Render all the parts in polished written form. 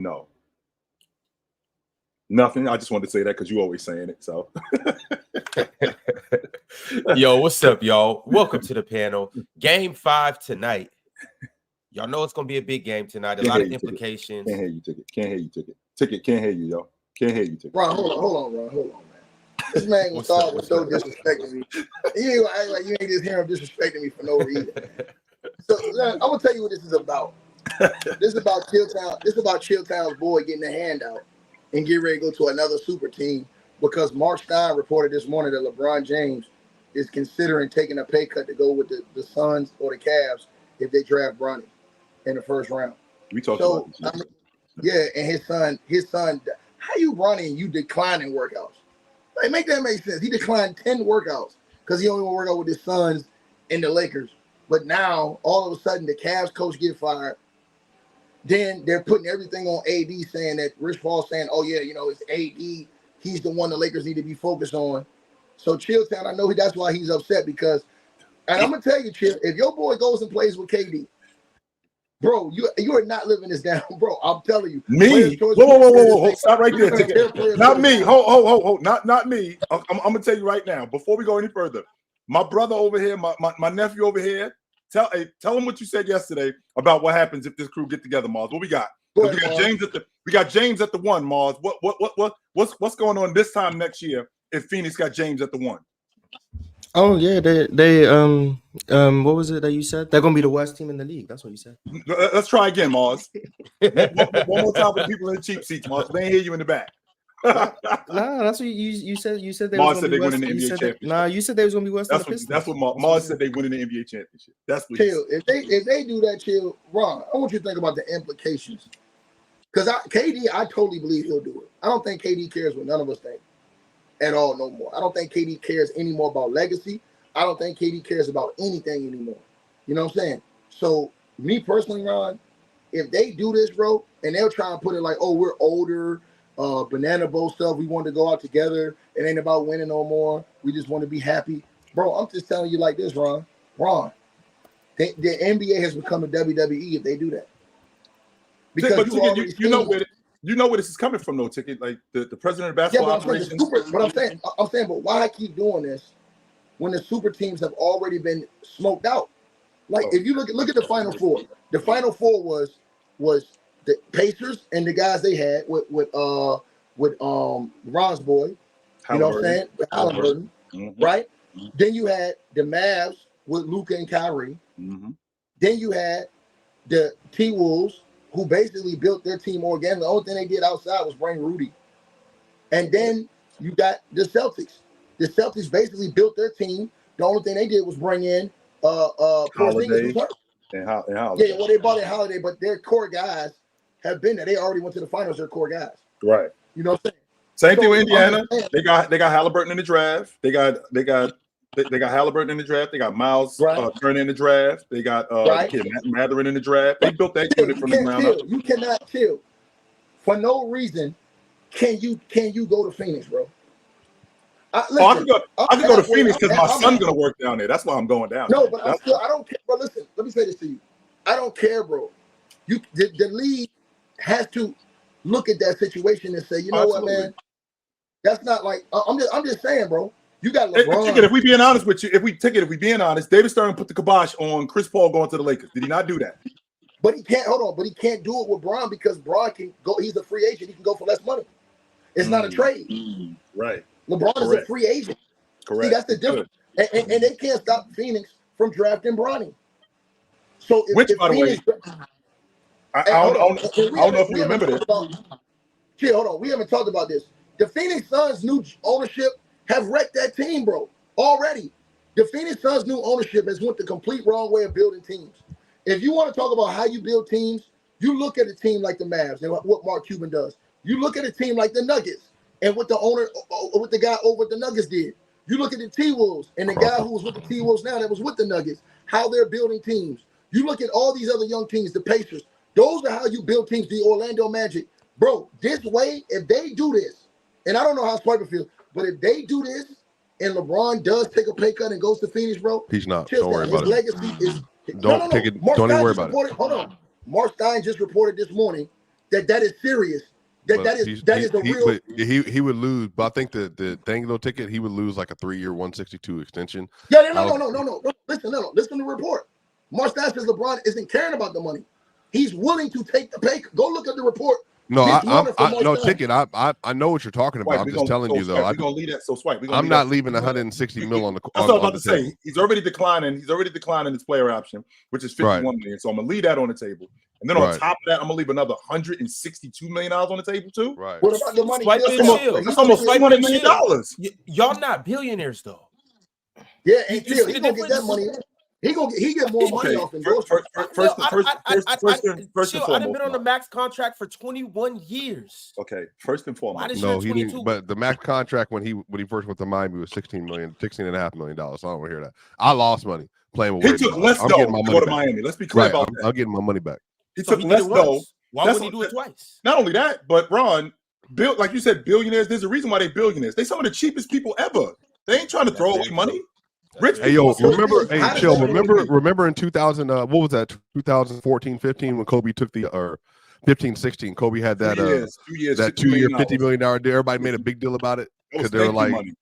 No. Nothing. I just wanted to say that because you always saying it. So, yo, what's up, y'all? Welcome to the panel. Game 5 tonight. Y'all know it's gonna be a big game tonight. A lot of implications. Can't hear you, Ticket. Can't hear you, Ticket. Ticket can't hear you, yo. Can't hear you, Ticket. Ron, hold on, man. This man gonna start with so disrespecting me. You ain't gonna act like you ain't just hear him disrespecting me for no reason. So I'm gonna tell you what this is about. This is about Chilltown. This is about Chilltown's boy getting a handout and get ready to go to another super team because Mark Stein reported this morning that LeBron James is considering taking a pay cut to go with the Suns or the Cavs if they draft Bronny in the first round. We talked about this. I mean, yeah, and his son. How you Bronny and you declining workouts? Like, make that make sense. He declined 10 workouts because he only want to work out with his sons and the Lakers. But now, all of a sudden, the Cavs coach get fired. Then they're putting everything on AD, saying that Rich Paul saying, oh, yeah, you know, it's AD. He's the one the Lakers need to be focused on. So, Chilltown, I know that's why he's upset because, and I'm going to tell you, Chill, if your boy goes and plays with KD, bro, you are not living this down, bro. I'm telling you. Me? Whoa. Stop right there. Not me. Hold. Not me. I'm going to tell you right now, before we go any further, my brother over here, my nephew over here, tell him what you said yesterday about what happens if this crew get together, Mars. What we got? We got James at the 1, Mars. What's going on this time next year if Phoenix got James at the 1? Oh yeah, they what was it that you said? They're gonna be the worst team in the league. That's what you said. Let's try again, Mars. one more time for the people in the cheap seats, Mars. They ain't hear you in the back. Nah, that's what you said. You said they Mars said they win in the NBA championship. You said they was gonna be worse than the Pistons. That's what Mars said. They win in the NBA championship. That's what Chill. If they do that, Chill, Ron, I want you to think about the implications. Because KD, I totally believe he'll do it. I don't think KD cares what none of us think at all no more. I don't think KD cares anymore about legacy. I don't think KD cares about anything anymore. You know what I'm saying? So, me personally, Ron, if they do this, bro, and they'll try and put it like, oh, we're older, banana boat stuff, we want to go out together. It ain't about winning no more. We just want to be happy. Bro, I'm just telling you like this, Ron. The NBA has become a WWE if they do that. Because you know where this is coming from, though, Ticket. Like the president of basketball operations. I'm saying, but why keep doing this when the super teams have already been smoked out? Like, if you look at the Final Four, the Final Four was the Pacers and the guys they had with Ron's boy, you know what I'm saying, Halliburton, right? Mm-hmm. Then you had the Mavs with Luka and Kyrie. Mm-hmm. Then you had the T-Wolves, who basically built their team organically. The only thing they did outside was bring Rudy. And then you got the Celtics. The Celtics basically built their team. The only thing they did was bring in Holiday. And Holiday. Yeah, well, they bought in Holiday, but their core guys have been there. They already went to the finals, their core guys. Right. You know what I'm saying? Same thing with Indiana. They got Halliburton in the draft. They got Halliburton in the draft. They got Miles Turner in the draft. They got Mathurin in the draft. They built that unit from the ground up. You cannot chill. For no reason can you go to Phoenix, bro. I can go to Phoenix because my son's gonna work down there. That's why I'm going down. No, but I don't care. But listen, let me say this to you. I don't care, bro. The league has to look at that situation and say, you know what, man? That's not like I'm just saying, bro. You got LeBron. If we being honest with you, if we being honest, David Stern put the kibosh on Chris Paul going to the Lakers. Did he not do that? But he can't. Hold on. But he can't do it with Bron because Bron can go. He's a free agent. He can go for less money. It's not a trade. Right. LeBron is a free agent. Correct. See, that's the difference. And they can't stop Phoenix from drafting Bronny. So by the way, I don't know if you remember this. Hold on. We haven't talked about this. The Phoenix Suns' new ownership have wrecked that team, bro. Already. The Phoenix Suns' new ownership has went the complete wrong way of building teams. If you want to talk about how you build teams, you look at a team like the Mavs and what Mark Cuban does. You look at a team like the Nuggets and what the guy over at the Nuggets did. You look at the T-Wolves and the guy who was with the T-Wolves now that was with the Nuggets, how they're building teams. You look at all these other young teams, the Pacers. Those are how you build teams, the Orlando Magic. Bro, this way, if they do this, and I don't know how Swiper feels, but if they do this and LeBron does take a pay cut and goes to Phoenix, bro, he's not. Don't worry about it. Legacy is Don't take it. Don't even worry about it. Hold on. Mark Stein just reported this morning that is serious. That is a real. He would lose, but I think the Danglo ticket, he would lose like a 3-year 162 extension. Yeah, no. Listen to the report. Marstad says LeBron isn't caring about the money. He's willing to take the pay. Go look at the report. No, no ticket. I know what you're talking about. I'm just telling you though. We're gonna leave that. So Swipe. I'm not leaving 160 mil on the. That's what I was about to say. He's already declining. He's already declining his player option, which is 51 million. So I'm gonna leave that on the table. And then on top of that, I'm gonna leave another $162 million on the table too. Right. What about the money? That's almost $500 million. Y'all not billionaires though. Yeah, and he's gonna get that money. He get more money off in those. First and foremost. I done been on the max contract for 21 years. Okay, first and foremost. No, he didn't. But the max contract when he first went to Miami was $16.5 million. So I don't want to hear that. I lost money playing with. He took less though to go to Miami. Let's be clear about that. I'm getting my money back. He took less though. Why would he do it twice? Not only that, but Ron, like you said, billionaires. There's a reason why they're billionaires. They're some of the cheapest people ever. They ain't trying to throw away money. Rich hey yo, remember in 2000 what was that 2014-15 when Kobe took the 15-16 Kobe had that 2 year $50 million deal. Everybody made a big deal about it because they were like money.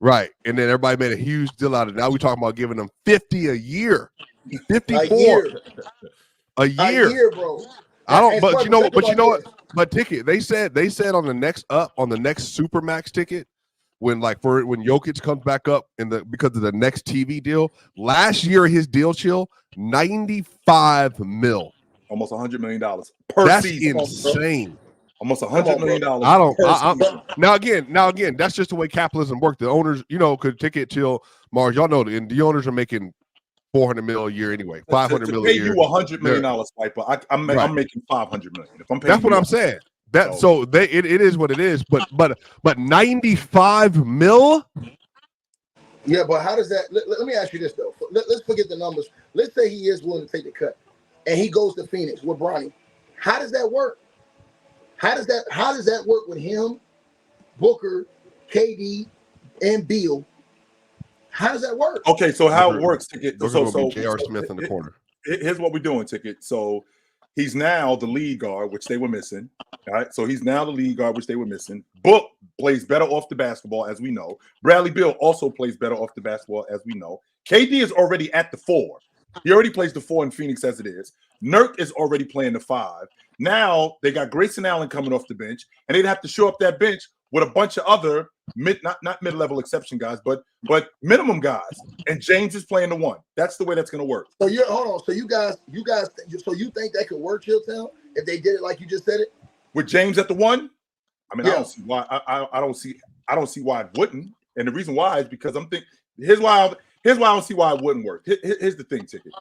Right, and then everybody made a huge deal out of it. Now we talking about giving them 50 a year, 54 a year, bro. I don't, but you know what? But ticket they said on the next Supermax ticket. When Jokic comes back up because of the next TV deal, last year his deal chill $95 million, almost $100 million per that's season. That's insane. Almost $100 million. Now again, that's just the way capitalism works. The owners, could ticket till Mars. Y'all know the owners are making $400 million a year anyway. $500 million a year. You $100 million Swiper. I'm making $500 million. If I'm paying that's what I'm saying. It is what it is, but $95 million. Yeah, but how does that? Let me ask you this though. Let's forget the numbers. Let's say he is willing to take the cut, and he goes to Phoenix with Bronny. How does that work? How does that work with him, Booker, KD, and Beal? How does that work? Okay, so how it works to get so J.R. Smith in the corner. Here's what we're doing, Ticket. So he's now the lead guard, which they were missing. All right, so he's now the lead guard, which they were missing. Book plays better off the basketball, as we know. Bradley Beal also plays better off the basketball, as we know. KD is already at the 4. He already plays the 4 in Phoenix as it is. Nurk is already playing the 5. Now they got Grayson Allen coming off the bench, and they'd have to show up that bench with a bunch of other not mid-level exception guys, but minimum guys. And James is playing the 1. That's the way that's going to work. So hold on. So you guys, so you think that could work, Chilltown, if they did it like you just said it? With James at the 1? I mean, yeah. I don't see why. I don't see why it wouldn't. And the reason why is because I'm thinking. Here's why I don't see why it wouldn't work. Here's the thing, Ticket.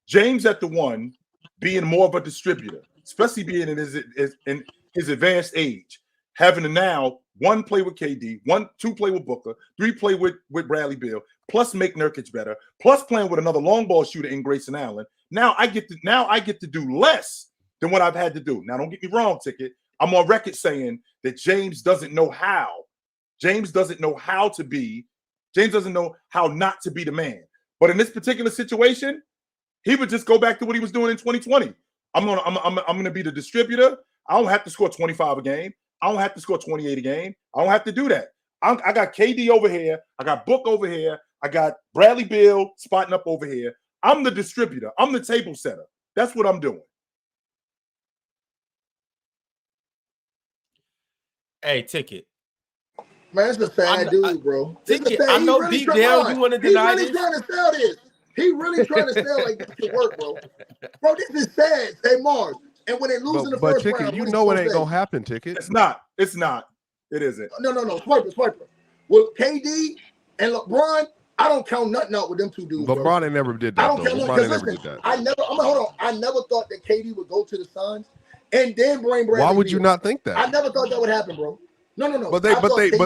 James at the 1, being more of a distributor, especially being in his advanced age, having to now 1 play with KD, 2 play with Booker, 3 play with Bradley Beal, plus make Nurkic better, plus playing with another long ball shooter in Grayson Allen. Now I get to do less than what I've had to do. Now don't get me wrong, Ticket. I'm on record saying that James doesn't know how. James doesn't know how not to be the man. But in this particular situation, he would just go back to what he was doing in 2020. I'm gonna be the distributor. I don't have to score 25 a game. I don't have to score 28 a game. I don't have to do that. I got KD over here. I got Book over here. I got Bradley Beal spotting up over here. I'm the distributor. I'm the table setter. That's what I'm doing. Hey, Ticket. Man, it's a sad dude, bro. Ticket, I know really deep down you want to deny this. He's really trying to sell this. He really trying to sell like this can work, bro. Bro, this is sad. Hey, Mars. And when they lose in the first Ticket, round, you know it ain't gonna happen, Ticket. It's not. It isn't. No. Swiper. Well, KD and LeBron, I don't count nothing out with them 2 dudes. LeBron never did that. I don't count nothing. Listen, I never thought that KD would go to the Suns and then bring Bradley. Why would you not think that? I never thought that would happen, bro. No. But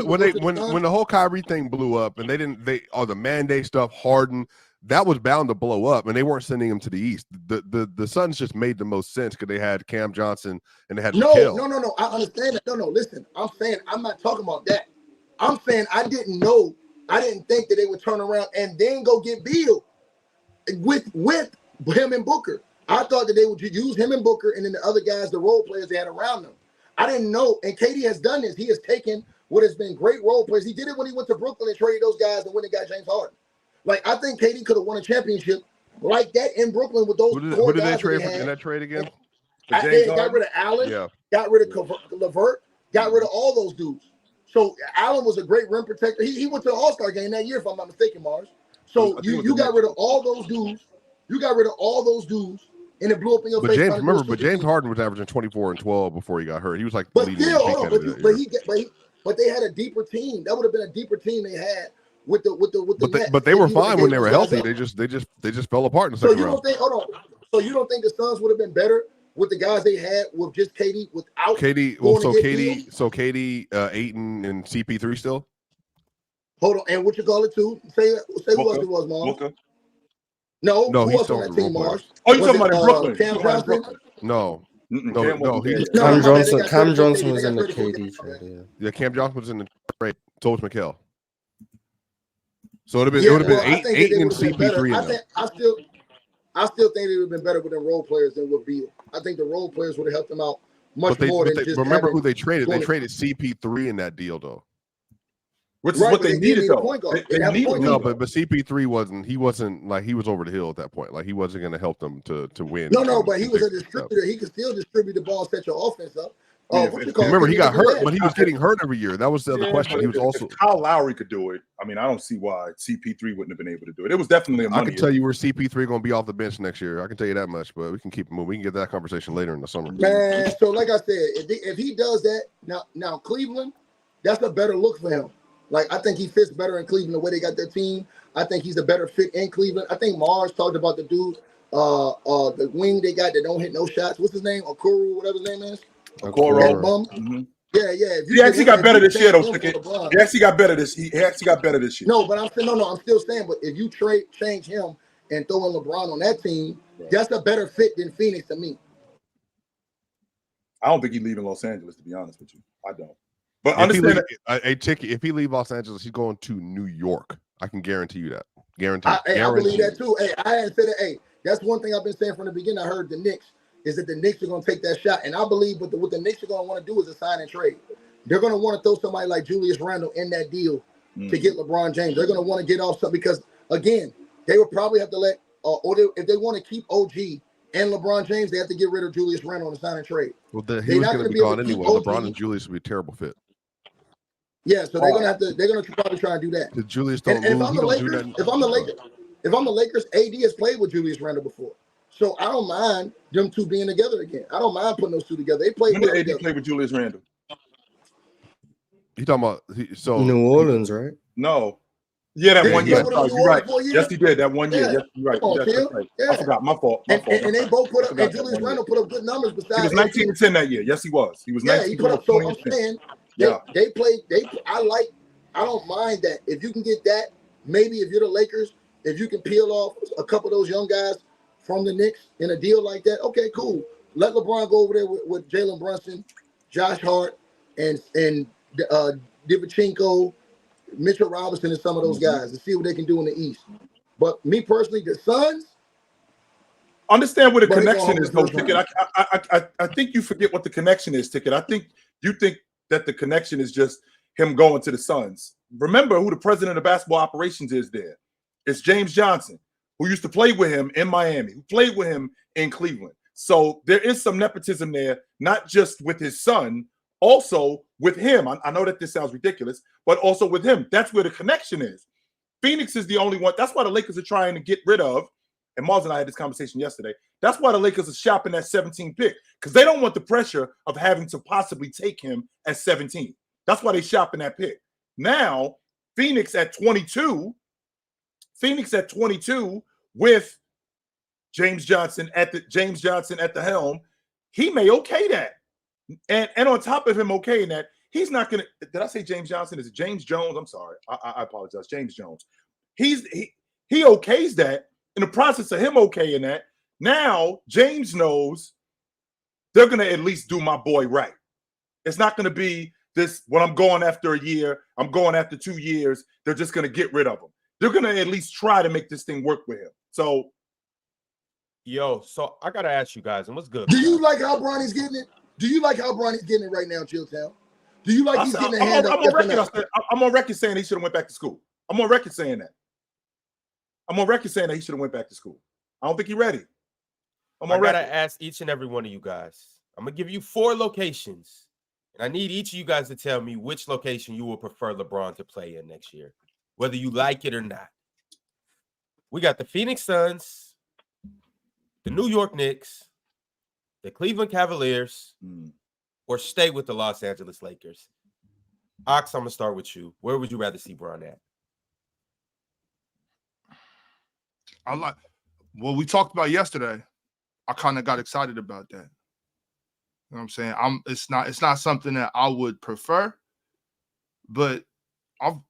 when the whole Kyrie thing blew up and the mandate stuff hardened, that was bound to blow up, and they weren't sending him to the East. The Suns just made the most sense because they had Cam Johnson and they had No. I understand that. No. Listen, I'm saying I'm not talking about that. I'm saying I didn't think that they would turn around and then go get Beal with him and Booker. I thought that they would use him and Booker and then the other guys, the role players they had around them. I didn't know, and KD has done this. He has taken what has been great role players. He did it when he went to Brooklyn and traded those guys and when they got James Harden. Like, I think KD could have won a championship like that in Brooklyn with those. What did they trade for in that trade again? They got rid of Allen, got rid of LeVert, got rid of all those dudes. So Allen was a great rim protector. He went to the All-Star game that year, if I'm not mistaken, Mars. So you got rid of all those dudes. You got rid of all those dudes, and it blew up in your face. But James Harden was averaging 24 and 12 before he got hurt. He was like, but still, but they had a deeper team. That would have been a deeper team they had with the Nets. But they were fine when they were healthy. They just fell apart in the second round. So you don't think the Suns would have been better with the guys they had with just KD without KD? Well, KD, Ayton, and CP3 still. Hold on, and what you call it too? Say who else it was, Mars. No, who else on that team, Mars? Oh, you talking about in Brooklyn? Cam Johnson? No. Cam Johnson was in the KD trade. Yeah, Cam Johnson was in the trade. So was McHale. So it would have been Ayton and CP3. I still think it would have been better with the role players than with Beal. I think the role players would have helped them out much more than just. Remember who they traded? They traded CP3 in that deal, though. Which is what they needed, though. They needed. No, but CP3 wasn't. He wasn't like he was over the hill at that point. Like he wasn't going to help them to win. No, but he was a distributor. He could still distribute the ball, set your offense up. Remember, he got hurt, but he was getting hurt every year. That was the other question. He was also Kyle Lowry could do it. I mean, I don't see why CP3 wouldn't have been able to do it. It was definitely a money. I can tell you where CP3 going to be off the bench next year. I can tell you that much, but we can keep it moving. We can get that conversation later in the summer. Man, so like I said, if he does that now Cleveland, that's a better look for him. Like, I think he fits better in Cleveland the way they got their team. I think he's a better fit in Cleveland. I think Mars talked about the dude, the wing they got that don't hit no shots. What's his name? Okoro, whatever his name is. Okoro. Mm-hmm. Yeah. He actually got better this year, though. He actually got better this year. He actually got better this year. No, but I'm still saying, but if you change him and throw in LeBron on that team, that's a better fit than Phoenix to me. I don't think he's leaving Los Angeles, to be honest with you. I don't. But understand if he leaves Los Angeles, he's going to New York. I can guarantee you that. Guarantee. I believe that too. Hey, I had said that. Hey, that's one thing I've been saying from the beginning. I heard the Knicks is that the Knicks are going to take that shot, and I believe what the Knicks are going to want to do is a sign and trade. They're going to want to throw somebody like Julius Randle in that deal to get LeBron James. They're going to want to get off something because again, they would probably have to let if they want to keep OG and LeBron James, they have to get rid of Julius Randle on the sign and trade. Well, he was going to be gone anyway. LeBron and Julius would be a terrible fit. Yeah, so they're gonna probably try and do that. Julius don't move. If I'm the Lakers, AD has played with Julius Randle before, so I don't mind them two being together again. I don't mind putting those two together. They played. When did AD play with Julius Randle? You talking about New Orleans, right? No. Yeah, that 1 year. You're right. Yes, he did. That 1 year. Yeah. Yes, you're right. That's right. Yeah. I forgot. My fault. And they both put up. And Julius Randle put up good numbers. Besides, he was 19 and 10 that year. Yes, he was. He was 19. He put up. So I'm saying, they played. I don't mind that. If you can get that, maybe if you're the Lakers, if you can peel off a couple of those young guys from the Knicks in a deal like that, okay, cool. Let LeBron go over there with Jalen Brunson, Josh Hart, and Divichenko, Mitchell Robinson, and some of those guys and see what they can do in the East. But me personally, the Suns. Understand where the connection is, though, Ticket. I think you forget what the connection is, Ticket. I think you think that the connection is just him going to the Suns. Remember who the president of basketball operations is there. It's James Johnson, who used to play with him in Miami, who played with him in Cleveland. So there is some nepotism there, not just with his son, also with him. I know that this sounds ridiculous, but also with him. That's where the connection is. Phoenix is the only one. That's why the Lakers are trying to get rid of, and Mars and I had this conversation yesterday. That's why the Lakers are shopping that 17 pick, because they don't want the pressure of having to possibly take him at 17. That's why they shopping that pick. Now, Phoenix at 22 with James Johnson at the helm, he may okay that. And on top of him okaying that, he's not gonna. Did I say James Johnson? Is it James Jones? I'm sorry. I apologize. James Jones. He okays that. In the process of him okaying that, now James knows they're gonna at least do my boy right. It's not gonna be this, when I'm going after a year, I'm going after 2 years, they're just going to get rid of him. They're going to at least try to make this thing work with him. So, Yo, so I gotta ask you guys, and what's good? Do you like how Bronny's getting it? Do you like how Bronny's getting it right now, Chilltown? Do you like he's getting a hand up? I'm on record saying he should have went back to school. I'm on record saying that. I'm on record saying that he should have went back to school. I don't think he's ready. I gotta ask each and every one of you guys. I'm gonna give you 4 locations, and I need each of you guys to tell me which location you would prefer LeBron to play in next year, whether you like it or not. We got the Phoenix Suns, the New York Knicks, the Cleveland Cavaliers, or stay with the Los Angeles Lakers. Ox, I'm gonna start with you. Where would you rather see Bron at? I like what we talked about yesterday. I kind of got excited about that. You know what I'm saying? It's not something that I would prefer, but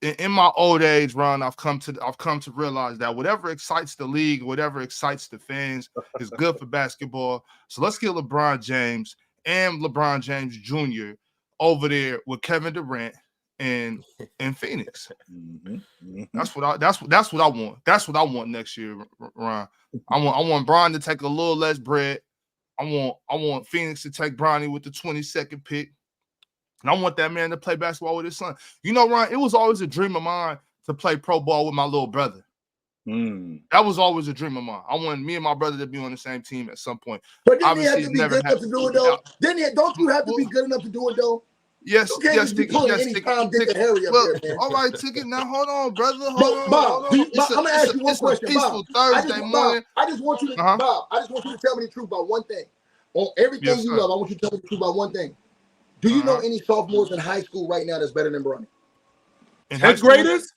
in my old age, Ron, I've come to realize that whatever excites the league, whatever excites the fans, is good for basketball. So let's get LeBron James and LeBron James Jr. over there with Kevin Durant and Phoenix. That's what I want. That's what I want next year, Ron. I want Bron to take a little less bread. I want Phoenix to take Bronny with the 22nd pick. And I want that man to play basketball with his son. You know, Ron, it was always a dream of mine to play pro ball with my little brother. That was always a dream of mine. I wanted me and my brother to be on the same team at some point. But didn't he have to be good enough to do it, though? Don't you have to be good enough to do it, though? Yes, yes, Ticket. Well, all right, Ticket. Now, hold on, brother. Bob, I'm gonna ask you one question, Bob. Thursday morning. I just want you to, Bob. I just want you to tell me the truth about one thing. On everything you love, I want you to tell me the truth about one thing. Do you know any sophomores in high school right now that's better than Bronny? Tenth graders?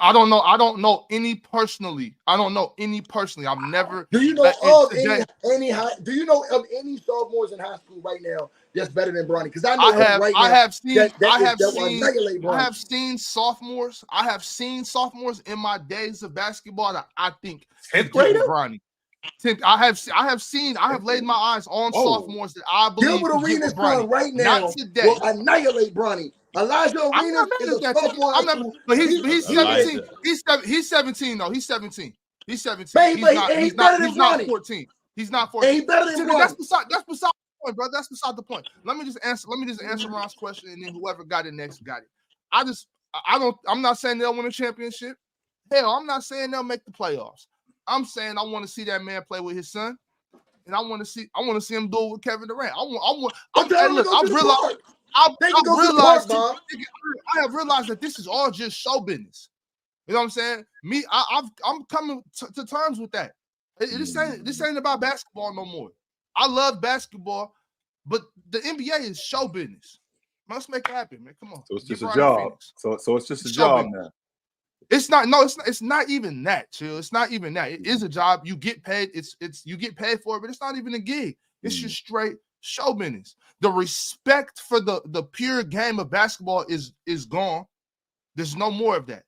I don't know. I don't know any personally. I've never. Do you know of any Do you know of any sophomores in high school right now that's better than Bronny? Because I know I have seen sophomores. I have seen sophomores in my days of basketball that I think 10th grader Bronny. I have laid my eyes on sophomores that I believe Gilbert Arenas right now will annihilate Bronny. Elijah Arenas is a sophomore. But he's 17. He's 17 though. He's 17. He's 17. He's not 14. He's not 14. And he's better than Bronny. That's beside the point, bro. That's beside the point. Let me just answer Ron's question, and then whoever got it next got it. I'm not saying they'll win a championship. Hell, I'm not saying they'll make the playoffs. I'm saying I want to see that man play with his son, and I want to see him do it with Kevin Durant. I have realized that this is all just show business. You know what I'm saying? I'm coming to terms with that. This ain't about basketball no more. I love basketball, but the NBA is show business. Let's make it happen, man. Come on. So it's just a job. So it's just a job now. It's not even that, Chill. It's not even that. It is a job. You get paid. You get paid for it, but it's not even a gig. It's just straight show business. The respect for the pure game of basketball is gone. There's no more of that.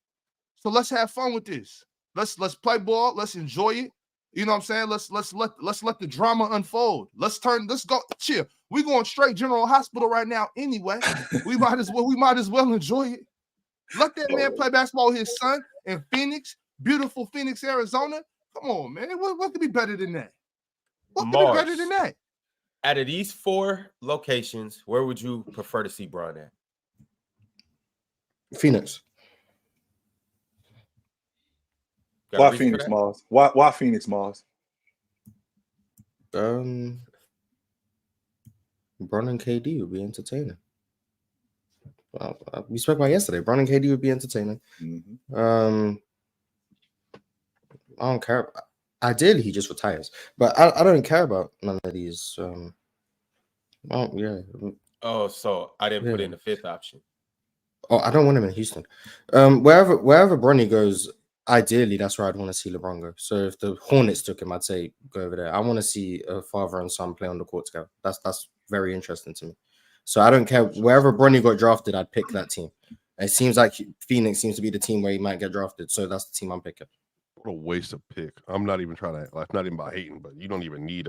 So let's have fun with this. Let's play ball. Let's enjoy it. You know what I'm saying? Let's let the drama unfold. Let's go. Chill. We're going straight General Hospital right now anyway. We might as well enjoy it. Let that man play basketball with his son in Phoenix, beautiful Phoenix, Arizona. Come on, man. What could be better than that? What could be better than that? Out of these 4 locations, where would you prefer to see Bron at? Phoenix. Why Phoenix, Mars? Why Phoenix, Mars? Bron and KD would be entertaining. We spoke about yesterday. Bron and KD would be entertaining. I don't care. Ideally, he just retires, but I don't care about none of these. So I didn't put in the 5th option. Oh, I don't want him in Houston. Wherever Bronny goes, ideally, that's where I'd want to see LeBron go. So if the Hornets took him, I'd say go over there. I want to see a father and son play on the court together. That's very interesting to me. So I don't care. Wherever Bronny got drafted, I'd pick that team. It seems like Phoenix seems to be the team where he might get drafted. So that's the team I'm picking. What a waste of pick. I'm not even trying to, like, not even about hating, but you don't even need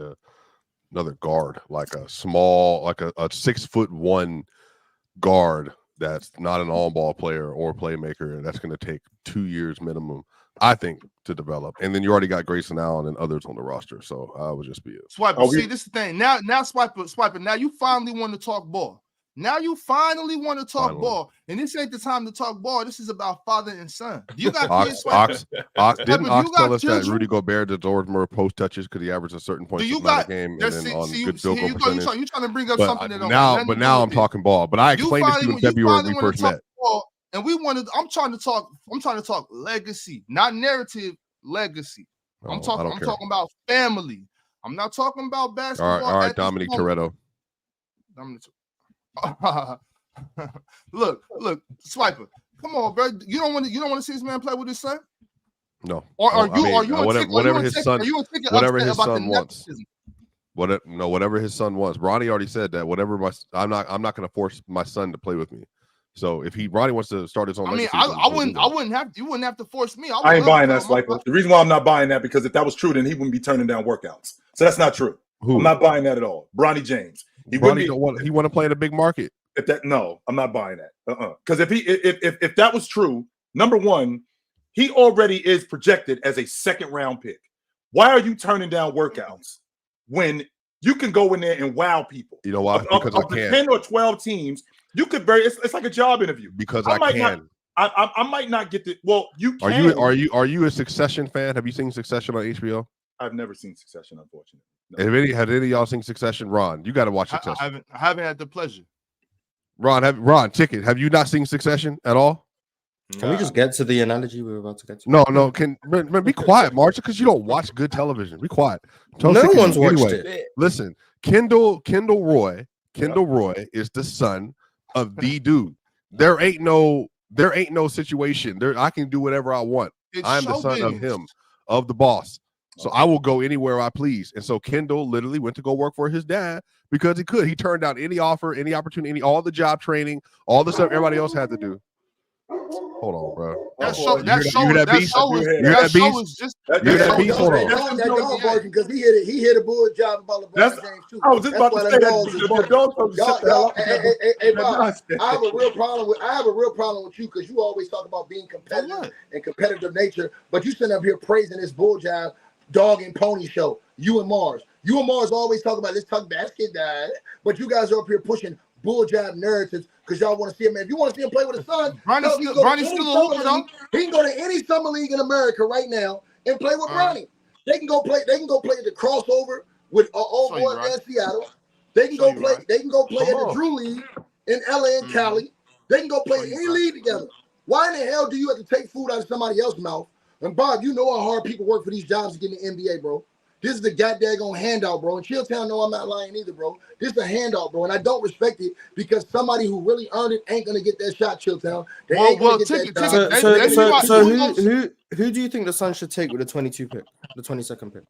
another guard, like a small, like a 6'1" guard that's not an on-ball player or playmaker, and that's going to take 2 years minimum, I think, to develop. And then you already got Grayson Allen and others on the roster, so I would just be it. Swiper. See, this is the thing. Now, Swiper. Now you finally want to talk ball. Now you finally want to talk ball, and this ain't the time to talk ball. This is about father and son. You got kids. Didn't Ox tell us that Rudy Gobert deserves more post touches because he averaged a certain point per game, and then on good field goal percentage. You trying to bring up something that now I'm talking ball. But I explained it to you in February when we first met. And we wanted. I'm trying to talk legacy, not narrative. Legacy. I'm talking about family. I'm not talking about basketball. All right, Dominic Toretto. Look, Swiper. Come on, bro. You don't want to see this man play with his son? No. Whatever his son wants. Whatever his son wants. Bronny already said that. I'm not going to force my son to play with me. So if Bronny wants to start his own, I mean, I wouldn't have. You wouldn't have to force me. I ain't buying that, Swiper. The reason why I'm not buying that because if that was true, then he wouldn't be turning down workouts. So that's not true. I'm not buying that at all. Bronny James. He want to play in a big market. No, I'm not buying that. Because if that was true, number one, he already is projected as a second round pick. Why are you turning down workouts when you can go in there and wow people? You know why? Because of the 10 or 12 teams, you could it's like a job interview. Because I can. I might not get the. Well, you can. Are you a Succession fan? Have you seen Succession on HBO? I've never seen Succession, unfortunately. No. Have any of y'all seen Succession? Ron, you got to watch Succession. I haven't had the pleasure. Ron, Ticket. Have you not seen Succession at all? Can we just get to the analogy we were about to get to? No. Man, be quiet, Marcia, because you don't watch good television. Be quiet. No one's watched it. Listen, Kendall Roy is the son of the dude. There ain't no situation. I can do whatever I want. I'm the son of him, of the boss. So I will go anywhere I please. And so Kendall literally went to go work for his dad because he could. He turned down any offer, any opportunity, all the job training, all the stuff everybody else had to do. Hold on, bro. That show was just that dog barking because he hit a bull job about LeBron James too. I was just about to say that. Hey, Bob, I have a real problem with you because you always talk about being competitive and competitive nature, but you sitting up here praising this bull job dog and pony show. You and Mars always talk about let's talk basketball, but you guys are up here pushing bull job narratives because y'all want to see him. If you want to see him play with his son, Bronny's still a hooper, though. He can go to any summer league in America right now and play with Bronny. They can go play the crossover with old boy in Seattle. They can go play. They can go play at the Drew League in LA and Cali. They can go play any league together. Why in the hell do you have to take food out of somebody else's mouth? And Bob, you know how hard people work for these jobs to get in the NBA, bro. This is the goddamn handout, bro. And Chilltown, no, I'm not lying either, bro. This is a handout, bro. And I don't respect it because somebody who really earned it ain't gonna get that shot, Chilltown. They ain't gonna get that shot. So who do you think the Suns should take with the 22 pick, the 22nd pick?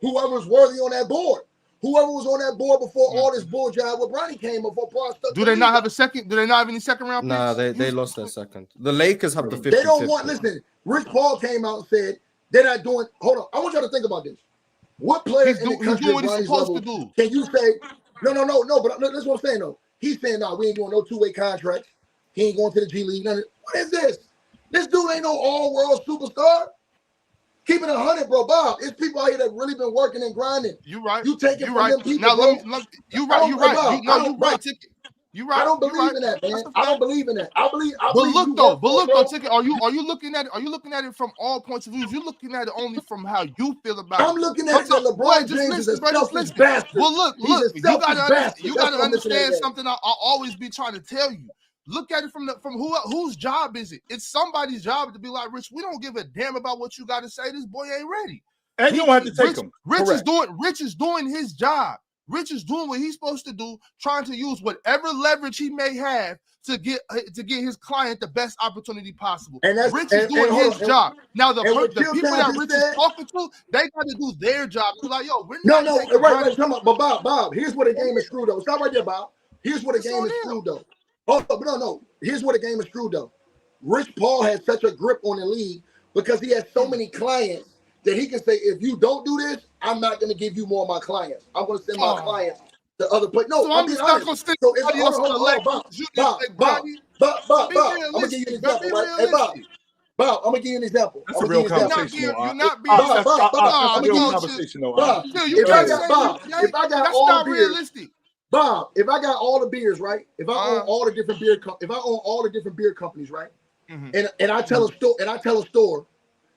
Whoever's worthy on that board. Whoever was on that board before all this bull job with Bronny came before Bron stuck. Do they not have a second? Do they not have any second round picks? Nah, they lost their second. The Lakers have the 50. They don't want. Listen, Rich Paul came out and said they're not doing. Hold on, I want y'all to think about this. What player in the country what he's supposed to do? Can you say no? But that's what I'm saying though. He's saying no. We ain't doing no two-way contracts. He ain't going to the G League. What is this? This dude ain't no all-world superstar. Keep it 100, bro. Bob, it's people out here that really been working and grinding. You right. You take it from right. them people, now, you right. You right. You right. You right. I don't believe in that, man. I don't believe in that. I believe. But look though, Ticket. Are you looking at it? Are you looking at it from all points of view? You're looking at it only from how you feel about it. I'm looking at LeBron James is a selfish bastard. Well, look. You gotta understand something. I'll always be trying to tell you. Look at it from whose job is it? It's somebody's job to be like, Rich, we don't give a damn about what you got to say. This boy ain't ready. And you don't have to take him. Rich is doing his job. Rich is doing what he's supposed to do, trying to use whatever leverage he may have to get his client the best opportunity possible. And Rich is doing his job. Now the people that Rich is talking to, they got to do their job. Be like, yo, we're not right. Come on, but Bob, here's where the game is screwed though. Stop right there, Bob. Here's where the game is screwed though. Oh, but no. Here's where the game is screwed though. Rich Paul has such a grip on the league because he has so many clients that he can say, if you don't do this, I'm not going to give you more of my clients. I'm going to send my clients the other play. No, so I'm just not gonna stick somebody else on the leg. Bob, I'm gonna give you an example, right? Hey, Bob, I'm gonna give you an example. That's a real conversation. You're not being. That's a real conversation, though. Bob, if I got all the beers, Bob, if I got all the beers, right? If I own all the different beer companies, right? And I tell a store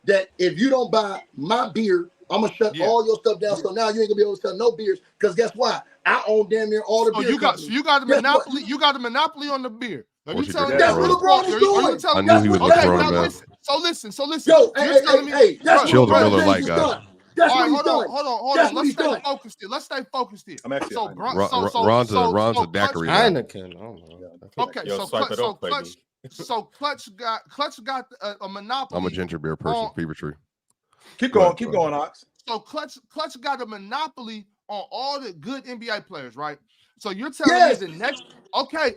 that if you don't buy my beer, I'm gonna shut all your stuff down. So now you ain't gonna be able to sell no beers because guess why? I own damn near all the beer. You got a monopoly. You got a monopoly on the beer. Are you telling that's what LeBron is doing? I knew he was LeBron, man. So listen. Yo, hey, that's Chill what the Miller LeBron Lite James guy. done. That's what he's Hold done. on. Let's stay focused here. I'm actually Ron's a daiquiri. Heineken. Oh my God. Okay, so Clutch got a monopoly. I'm a ginger beer person. Fever Tree. Keep going, Ox. So Clutch got a monopoly on all the good NBA players, right? So you're telling me the next? Okay.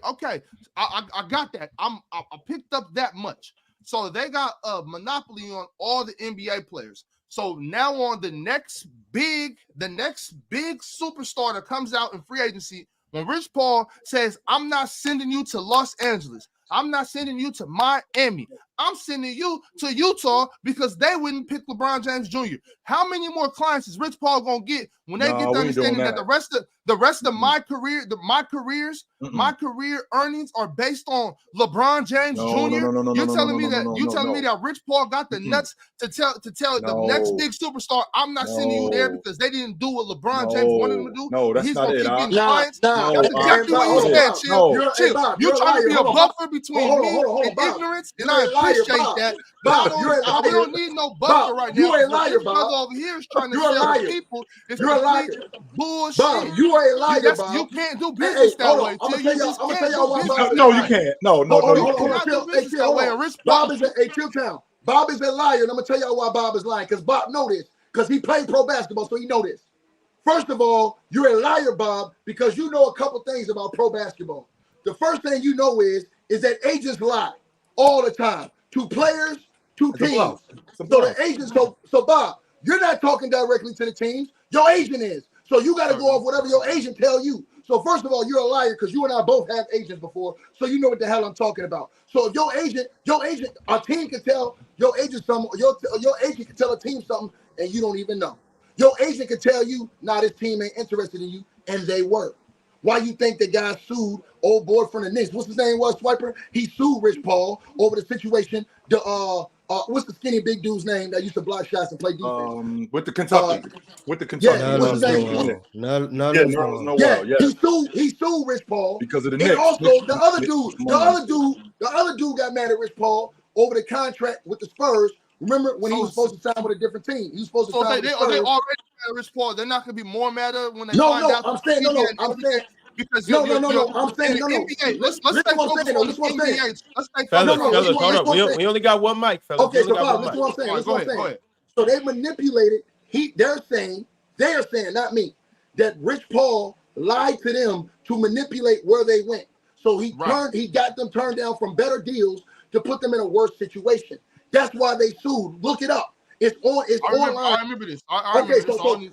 I got that. I picked up that much. So they got a monopoly on all the NBA players. So now on the next big superstar that comes out in free agency, when Rich Paul says, "I'm not sending you to Los Angeles. I'm not sending you to Miami. I'm sending you to Utah because they wouldn't pick LeBron James Jr." How many more clients is Rich Paul gonna get when they get the understanding that the rest of my career, my career earnings are based on LeBron James Jr.? You're telling me that Rich Paul got the nuts to tell the next big superstar, "I'm not sending you there because they didn't do what LeBron James wanted them to do." No, that's he's not gonna it. keep getting clients. That's exactly what you said. Chill. You're trying to be a buffer between me and ignorance, and I appreciate that. But we don't need no buffer right now. You ain't liar, Bob. Brother over here is trying to sell people. You're a liar. Bullshit. Bob, you ain't liar, Bob. You can't do business that way. I'm gonna tell y'all why Bob. No, you can't. No, you can't. Bob is a chill town. Bob is a liar, and I'm gonna tell y'all why Bob is lying. Because Bob know this. Because he played pro basketball, so he know this. First of all, you're a liar, Bob, because you know a couple things about pro basketball. The first thing you know is that agents lie all the time to players, to teams. So the agents, so Bob, you're not talking directly to the teams. Your agent is. So you got to go off whatever your agent tell you. So first of all, you're a liar because you and I both have agents before, so you know what the hell I'm talking about. So if your agent, our team can tell your agent something. Your agent can tell a team something, and you don't even know. Your agent can tell you, "Nah, this team ain't interested in you," and they were. Why you think the guy sued old boy from the Knicks? What's his name was, Swiper? He sued Rich Paul over the situation. What's the skinny big dude's name that used to block shots and play defense? With the Kentucky. Yeah, what's his name? He sued Rich Paul because of the Knicks. And also the other dude got mad at Rich Paul over the contract with the Spurs. Remember when he was supposed to sign with a different team? He was supposed to sign with the Spurs. They already mad at Rich Paul. They're not going to be more mad when they find out. I'm saying because I'm saying Let's stay focused on the NBA. Fellas, hold up. We only got one mic, fellas. Okay, so Bob, this is what I'm saying. So they manipulated. They're saying, not me, that Rich Paul lied to them to manipulate where they went. So he got them turned down from better deals to put them in a worse situation. That's why they sued. Look it up. It's online. I remember this.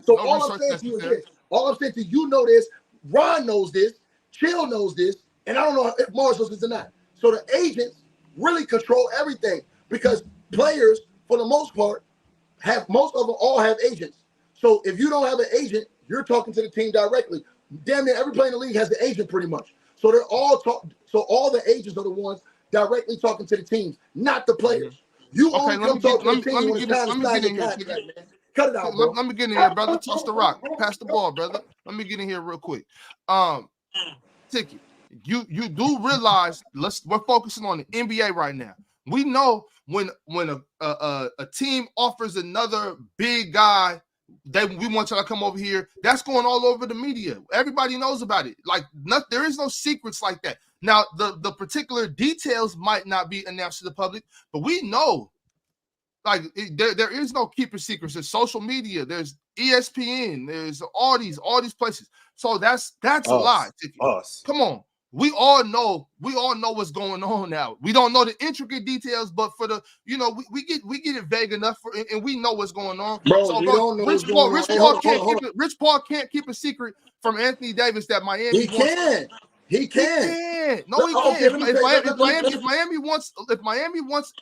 So all I'm saying to you is this. All I'm saying to you know this. Ron knows this. Chill knows this. And I don't know if Morris knows this or not. So the agents really control everything because players, for the most part, most of them all have agents. So if you don't have an agent, you're talking to the team directly. Damn near every player in the league has an agent pretty much. So they're all so all the agents are the ones directly talking to the teams, not the players. You only come talk to the team when it's time to sign the contract, man. Cut it out, bro. Let me get in here, brother. Toss the rock. Pass the ball, brother. Let me get in here real quick. Tiki, you do realize we're focusing on the NBA right now. We know when a team offers another big guy, we want y'all to come over here. That's going all over the media. Everybody knows about it. There is no secrets like that. Now, the particular details might not be announced to the public, but we know. There is no keeper secrets. There's social media. There's ESPN. There's all these places. So that's a lie. Come on. we all know what's going on now. We don't know the intricate details, but for the, we get it vague enough and we know what's going on. Bro, so, don't know Rich Paul can't keep a secret from Anthony Davis that Miami wants. He can. No, he can't. If Miami wants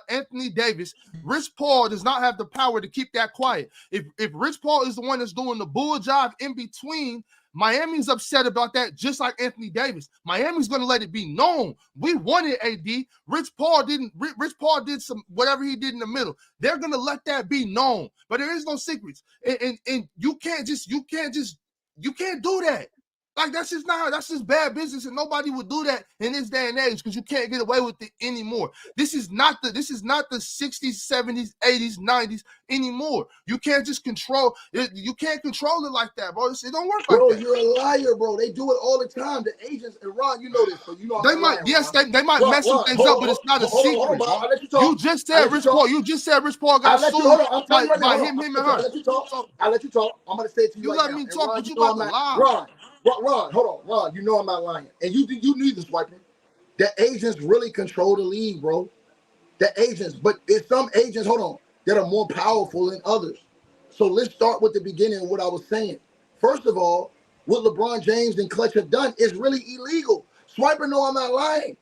Anthony Davis, Rich Paul does not have the power to keep that quiet. If Rich Paul is the one that's doing the bull job in between, Miami's upset about that, just like Anthony Davis. Miami's going to let it be known. We wanted AD. Rich Paul didn't. Rich Paul did some whatever he did in the middle. They're going to let that be known. But there is no secrets, and you can't do that. Like that's just bad business, and nobody would do that in this day and age because you can't get away with it anymore. This is not the 60s, 70s, 80s, 90s anymore. You can't just control it. You can't control it like that, bro. It don't work like that. Bro, you're a liar, bro. They do it all the time. The agents and Ron, you know this, so you know. They might, they might mess some things up, but it's not a secret. You just said Rich Paul. You just said Rich Paul got sued by him and her. I'll let you talk. I'm gonna say it to you. You let me talk, but you about to lie. Ron, hold on. Ron, you know I'm not lying. And you need this, Swiper. The agents really control the league, bro. The agents. But there's some agents, that are more powerful than others. So let's start with the beginning of what I was saying. First of all, what LeBron James and Clutch have done is really illegal. Swiper, no, I'm not lying.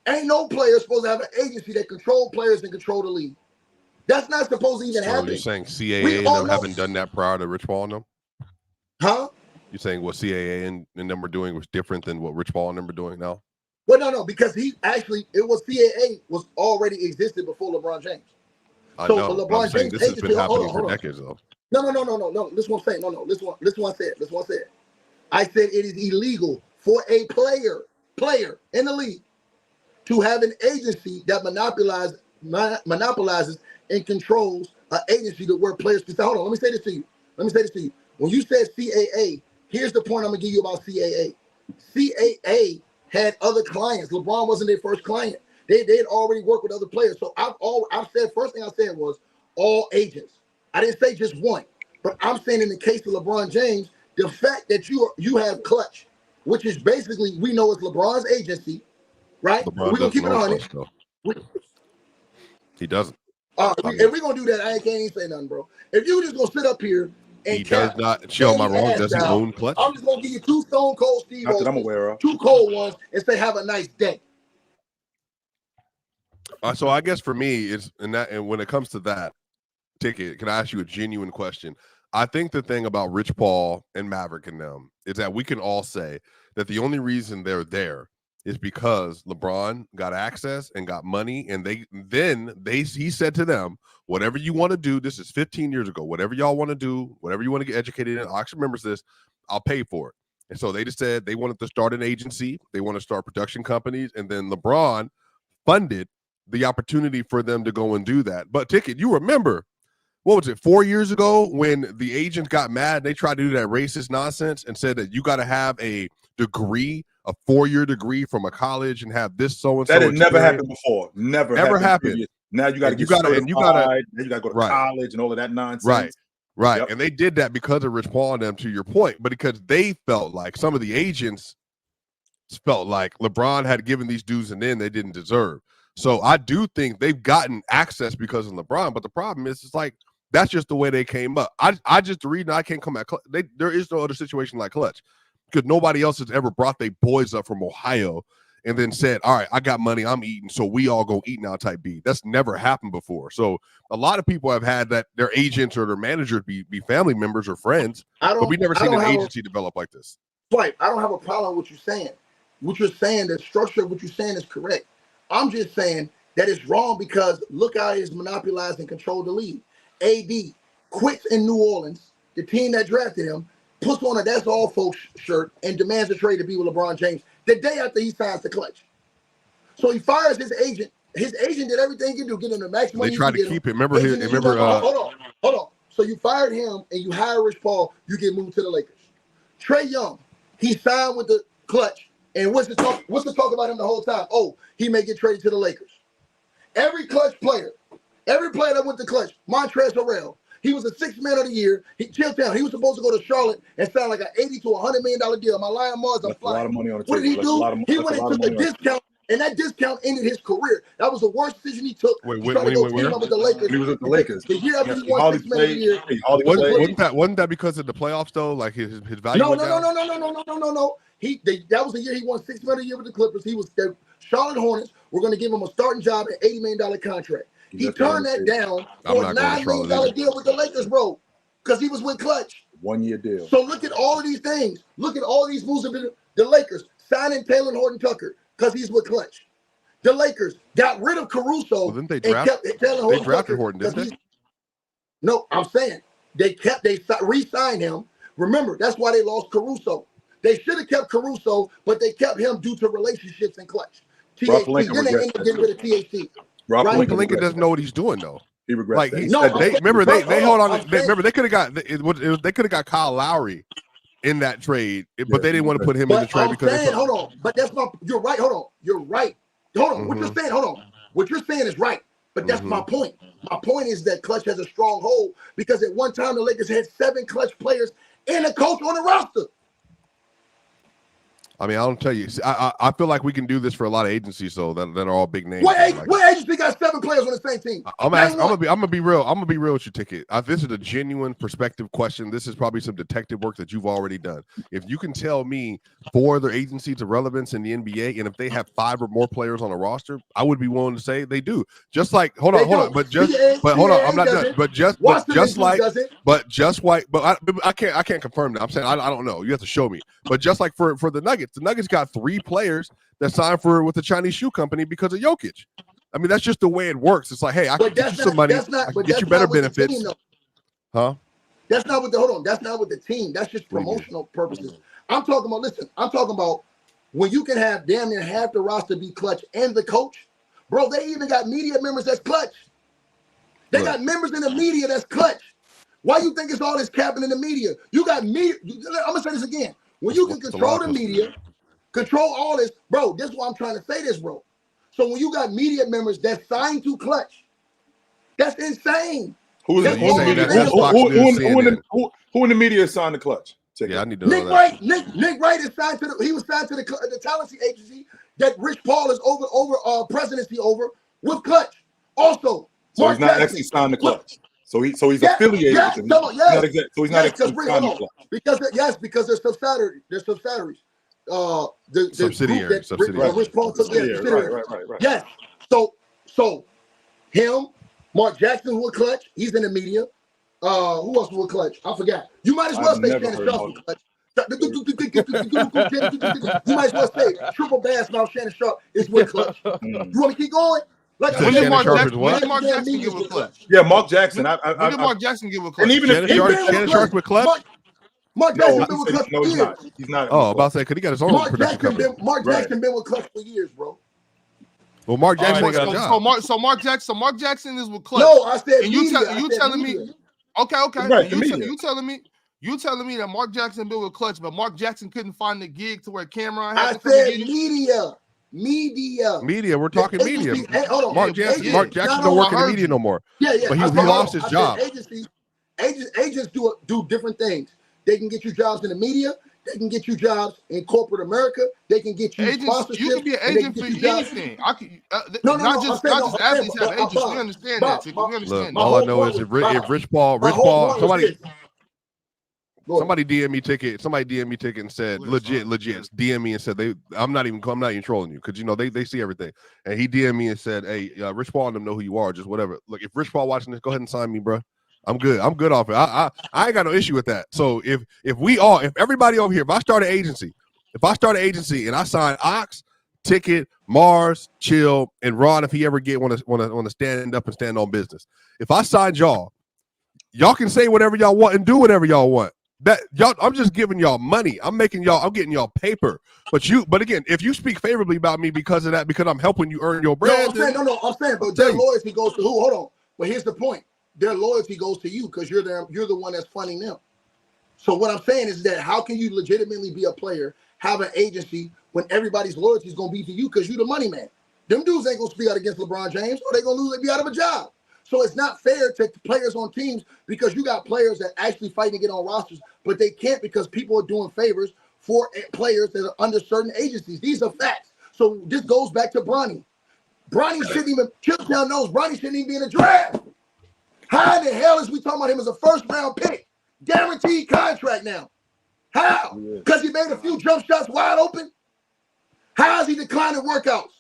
Ain't no player supposed to have an agency that control players and control the league. That's not supposed to even happen. You're saying CAA and them haven't done that prior to Rich Paul and them? Huh? You're saying what CAA and them were doing was different than what Rich Paul and them are doing now? Well, no, because CAA was already existed before LeBron James. I know. LeBron James saying this has been happening for decades, though. No. This is what I'm saying. No. This is what I said. I said it is illegal for a player in the league to have an agency that monopolizes and controls an agency to where players can say, hold on, let me say this to you. When you said CAA, here's the point I'm going to give you about CAA. CAA had other clients. LeBron wasn't their first client. They had already worked with other players. So first thing I said was all agents. I didn't say just one. But I'm saying in the case of LeBron James, the fact that you have Clutch, which is basically, we know it's LeBron's agency, right? We're going to keep it on it. He doesn't. If we're going to do that, I can't even say nothing, bro. If you just going to sit up here and he does not show my wrong. Does he own Clutch? I'm just gonna give you two Stone Cold Steve that I'm aware of. Two cold ones, and say have a nice day. So I guess for me, and when it comes to that ticket, can I ask you a genuine question? I think the thing about Rich Paul and Maverick and them is that we can all say that the only reason they're there is because LeBron got access and got money, and he said to them, whatever you want to do, this is 15 years ago, whatever y'all want to do, whatever you want to get educated in, I actually remember this, I'll pay for it. And so they just said they wanted to start an agency, they want to start production companies, and then LeBron funded the opportunity for them to go and do that. But Ticket, you remember, what was it, 4 years ago when the agents got mad, they tried to do that racist nonsense and said that you got to have a degree, a 4-year degree from a college and have this so-and-so. That had never happened before. Never happened. Previously. Now you got to get certified, then you got to go to college and all of that nonsense. Right. Yep. And they did that because of Rich Paul and them, to your point, but because they felt like some of the agents felt like LeBron had given these dudes and then they didn't deserve. So I do think they've gotten access because of LeBron, but the problem is it's like that's just the way they came up. The reason I can't come at Clutch, there is no other situation like Clutch because nobody else has ever brought their boys up from Ohio and then said, all right, I got money, I'm eating, so we all go eat now type beat. That's never happened before. So a lot of people have had that their agents or their managers be family members or friends, but we've never seen an agency develop like this. Right. I don't have a problem with what you're saying. What you're saying, the structure of what you're saying is correct. I'm just saying that it's wrong because look how he's monopolized and controlled the league. AD quits in New Orleans, the team that drafted him, puts on a That's All Folks shirt and demands a trade to be with LeBron James the day after he signs the Clutch. So he fires his agent. His agent did everything he could do, get him the maximum. They tried to keep it. Remember. Hold on. So you fired him and you hire Rich Paul, you get moved to the Lakers. Trae Young, he signed with the Clutch. And what's the talk about him the whole time? Oh, he may get traded to the Lakers. Every Clutch player, every player that went to Clutch, Montrezl Harrell, He was a sixth man of the year. Chilltown. He was supposed to go to Charlotte and sign like an $80 to $100 million deal. Am I lying, Mars? I'm That's a lot of flying. money on the What did he table. do? He went and took a discount, and that discount ended his career. That was the worst decision he took. Wait, he tried to go team up with the Lakers. He was with the Lakers. The year after he won sixth man of the year. Wasn't that because of the playoffs though? Like his value? No. went down? No. That was the year he won $6 million a year with the Clippers. He was the Charlotte Hornets. We're going to give him a starting job at $80 million contract. He turned that down for a $9 million deal with the Lakers, bro, because he was with Clutch. 1 year deal. So look at all of these things. Look at all these moves of the Lakers signing Taylor Horton Tucker because he's with Clutch. The Lakers got rid of Caruso. Well, didn't they and draft? kept Taylor Horton They drafted Tucker Horton, didn't they? No, I'm saying they re-signed him. Remember, that's why they lost Caruso. They should have kept Caruso, but they kept him due to relationships and Clutch. THT. Then they ended up getting rid of THT. Rob Lincoln doesn't know what he's doing though. He regrets like that. They hold on. Remember they could have got they could have got Kyle Lowry in that trade, but they didn't want to put him in the trade because hold on. But that's my. You're right. Hold on. You're right. Hold on. What you're saying. Hold on. What you're saying is right. But that's my point. My point is that Clutch has a strong hold because at one time the Lakers had 7 Clutch players and a coach on the roster. I mean, I don't tell you. I feel like we can do this for a lot of agencies, though, that are all big names. What agency got 7 players on the same team? I'm gonna be real. I'm gonna be real with you, Ticket. This is a genuine perspective question. This is probably some detective work that you've already done. If you can tell me 4 other agencies of relevance in the NBA, and if they have 5 or more players on a roster, I would be willing to say they do. Just like hold on, I'm not done. I can't confirm that. I'm saying I don't know. You have to show me. But just like for the Nuggets got 3 players that signed with the Chinese shoe company because of Jokic. I mean, that's just the way it works. It's like, hey, I can get you some money, I can get you better benefits. Team, huh? That's not with that's not with the team. That's just promotional purposes. I'm talking about when you can have damn near half the roster be Clutch and the coach. Bro, they even got media members that's Clutch. They got members in the media that's Clutch. Why you think it's all this capping in the media? You got media. I'm gonna say this again. When you can control the media, control all this, bro, this is why I'm trying to say this, bro. So when you got media members that signed to Clutch, that's insane. Who in the media is signed to Clutch? Yeah, I need to know that. Nick Wright is signed to he was signed to the talency agency that Rich Paul is over presidency over with Clutch. Also, so he's not actually signed to Clutch. So he's affiliated with him. So he's not actually signed to Clutch. Because they're subsidiaries. The subsidiaries. Rich Paul took right. Yes. So him, Mark Jackson, who was Clutch, he's in the media. Who else was Clutch? I forgot. You might as well say Shannon Sharp was Clutch. You might as well say triple bass mouth Shannon Sharp is with Clutch. You want to keep going? Like when did Mark Jackson give a Clutch? Yeah, Mark Jackson. When did Mark Jackson give a Clutch? And even Shannon Sharp with Clutch? Mark Jackson been with Clutch for years. He's not. Oh, about to say, because he got his own production company. Mark Jackson been with Clutch for years, bro. Well, Mark Jackson ain't got a job. So Mark Jackson is with Clutch. No, I said and you telling me. Okay. Right, you telling me that Mark Jackson been with Clutch, but Mark Jackson couldn't find the gig to where Cameron had to said media. We're talking media. Hey, hold on. Mark Jackson don't work in the media no more. Yeah. But he lost his job. Agents do different things. They can get you jobs in the media. They can get you jobs in corporate America. They can get you sponsorship. You can be an agent for anything. Not just athletes have agents. We understand that. We understand. All I know is if Rich Paul, somebody DM me ticket. Somebody DM me ticket and said legit. DM me and said I'm not even trolling you because they see everything. And he DM me and said, hey, Rich Paul and them know who you are. Just whatever. Look, if Rich Paul watching this, go ahead and sign me, bro. I'm good off it. I ain't got no issue with that. So if everybody over here, if I start an agency and I sign Ox, Ticket, Mars, Chill, and Ron, if he ever want to stand up and stand on business, if I signed y'all can say whatever y'all want and do whatever y'all want. That y'all, I'm just giving y'all money. I'm getting y'all paper. But again, if you speak favorably about me because of that, because I'm helping you earn your bread. I'm saying, but their loyalty goes to who? Hold on. But here's the point. Their loyalty goes to you because you're the one that's funding them. So what I'm saying is that how can you legitimately be a player, have an agency when everybody's loyalty is going to be to you because you're the money man? Them dudes ain't going to speak out against LeBron James or they're going to be out of a job. So it's not fair to players on teams because you got players that actually fight to get on rosters, but they can't because people are doing favors for players that are under certain agencies. These are facts. So this goes back to Bronny. Bronny shouldn't even, Chilltown knows Bronny shouldn't even be in the draft. How in the hell is we talking about him as a first-round pick? Guaranteed contract now. How? Because he made a few jump shots wide open? How is he declining workouts?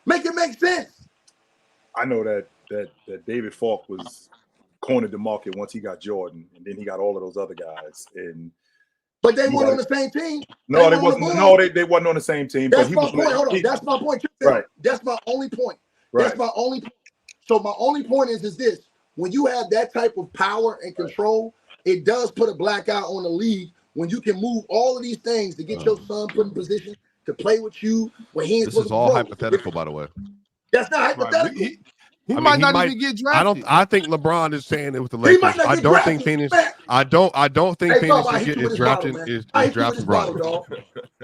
Make it make sense. I know that David Falk was cornered the market once he got Jordan, and then he got all of those other guys. But they weren't on the same team. No, they wasn't. No, they wasn't on the same team. That's my point. Hold on. That's my point. Right. That's my only point. Right. That's my only point. So my only point is this. When you have that type of power and control, it does put a black eye on the league when you can move all of these things to get your son put in position to play with you when he ain't This is all hypothetical, by the way. That's not hypothetical. Right. He might not even get drafted. I think LeBron is saying it with the Lakers. I don't think Phoenix. I don't think Phoenix is drafting. Is drafting LeBron.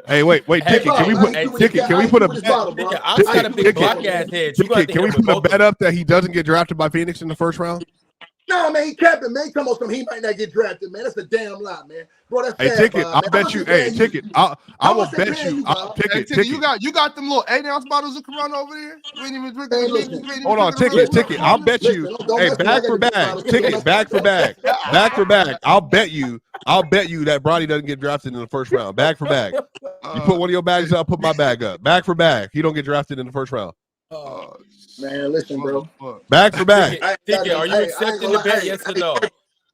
Hey, wait, Ticket. Can we put Ticket? Can we put a bet? I'm got a big block ass head. Can we put a bet up that he doesn't get drafted by Phoenix in the first round? No, man, he capping, man. He talking about something he might not get drafted, man. That's a damn lie, man. Bro, that's hey, Ticket, I'll bet you. Hey, Ticket, I will bet you. Ticket, you got them little 8-ounce bottles of Corona over there. You ain't even drinking. Hold on, Ticket. I'll bet you. Hey, bag for bag. Ticket, bag for bag. Bag for bag. I'll bet you that Bronny doesn't get drafted in the first round. Bag for bag. You put one of your bags up, put my bag up. Bag for bag. He don't get drafted in the first round. Man, listen, bro. Bag for bag. Ticket, are you accepting the bet? Yes or no?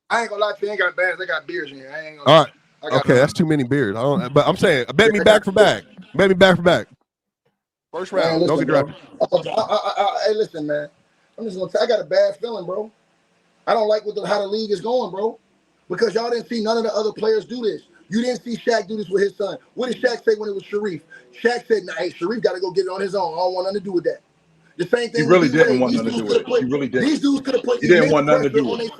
I ain't gonna lie to you. I ain't got bags. I got beers in here. I ain't gonna. All right. Okay, that's too many beers. But I'm saying, bet me back for back. Bet me back for back. First round. Man, Don't get drafted. Hey, listen, man. I'm just gonna. I got a bad feeling, bro. I don't like how the league is going, bro. Because y'all didn't see none of the other players do this. You didn't see Shaq do this with his son. What did Shaq say when it was Sharif? Shaq said, "Nah, hey, Sharif got to go get it on his own. I don't want nothing to do with that." The same thing. He really didn't want nothing to do with it. He really didn't. These dudes could have put. He didn't want nothing to do with it.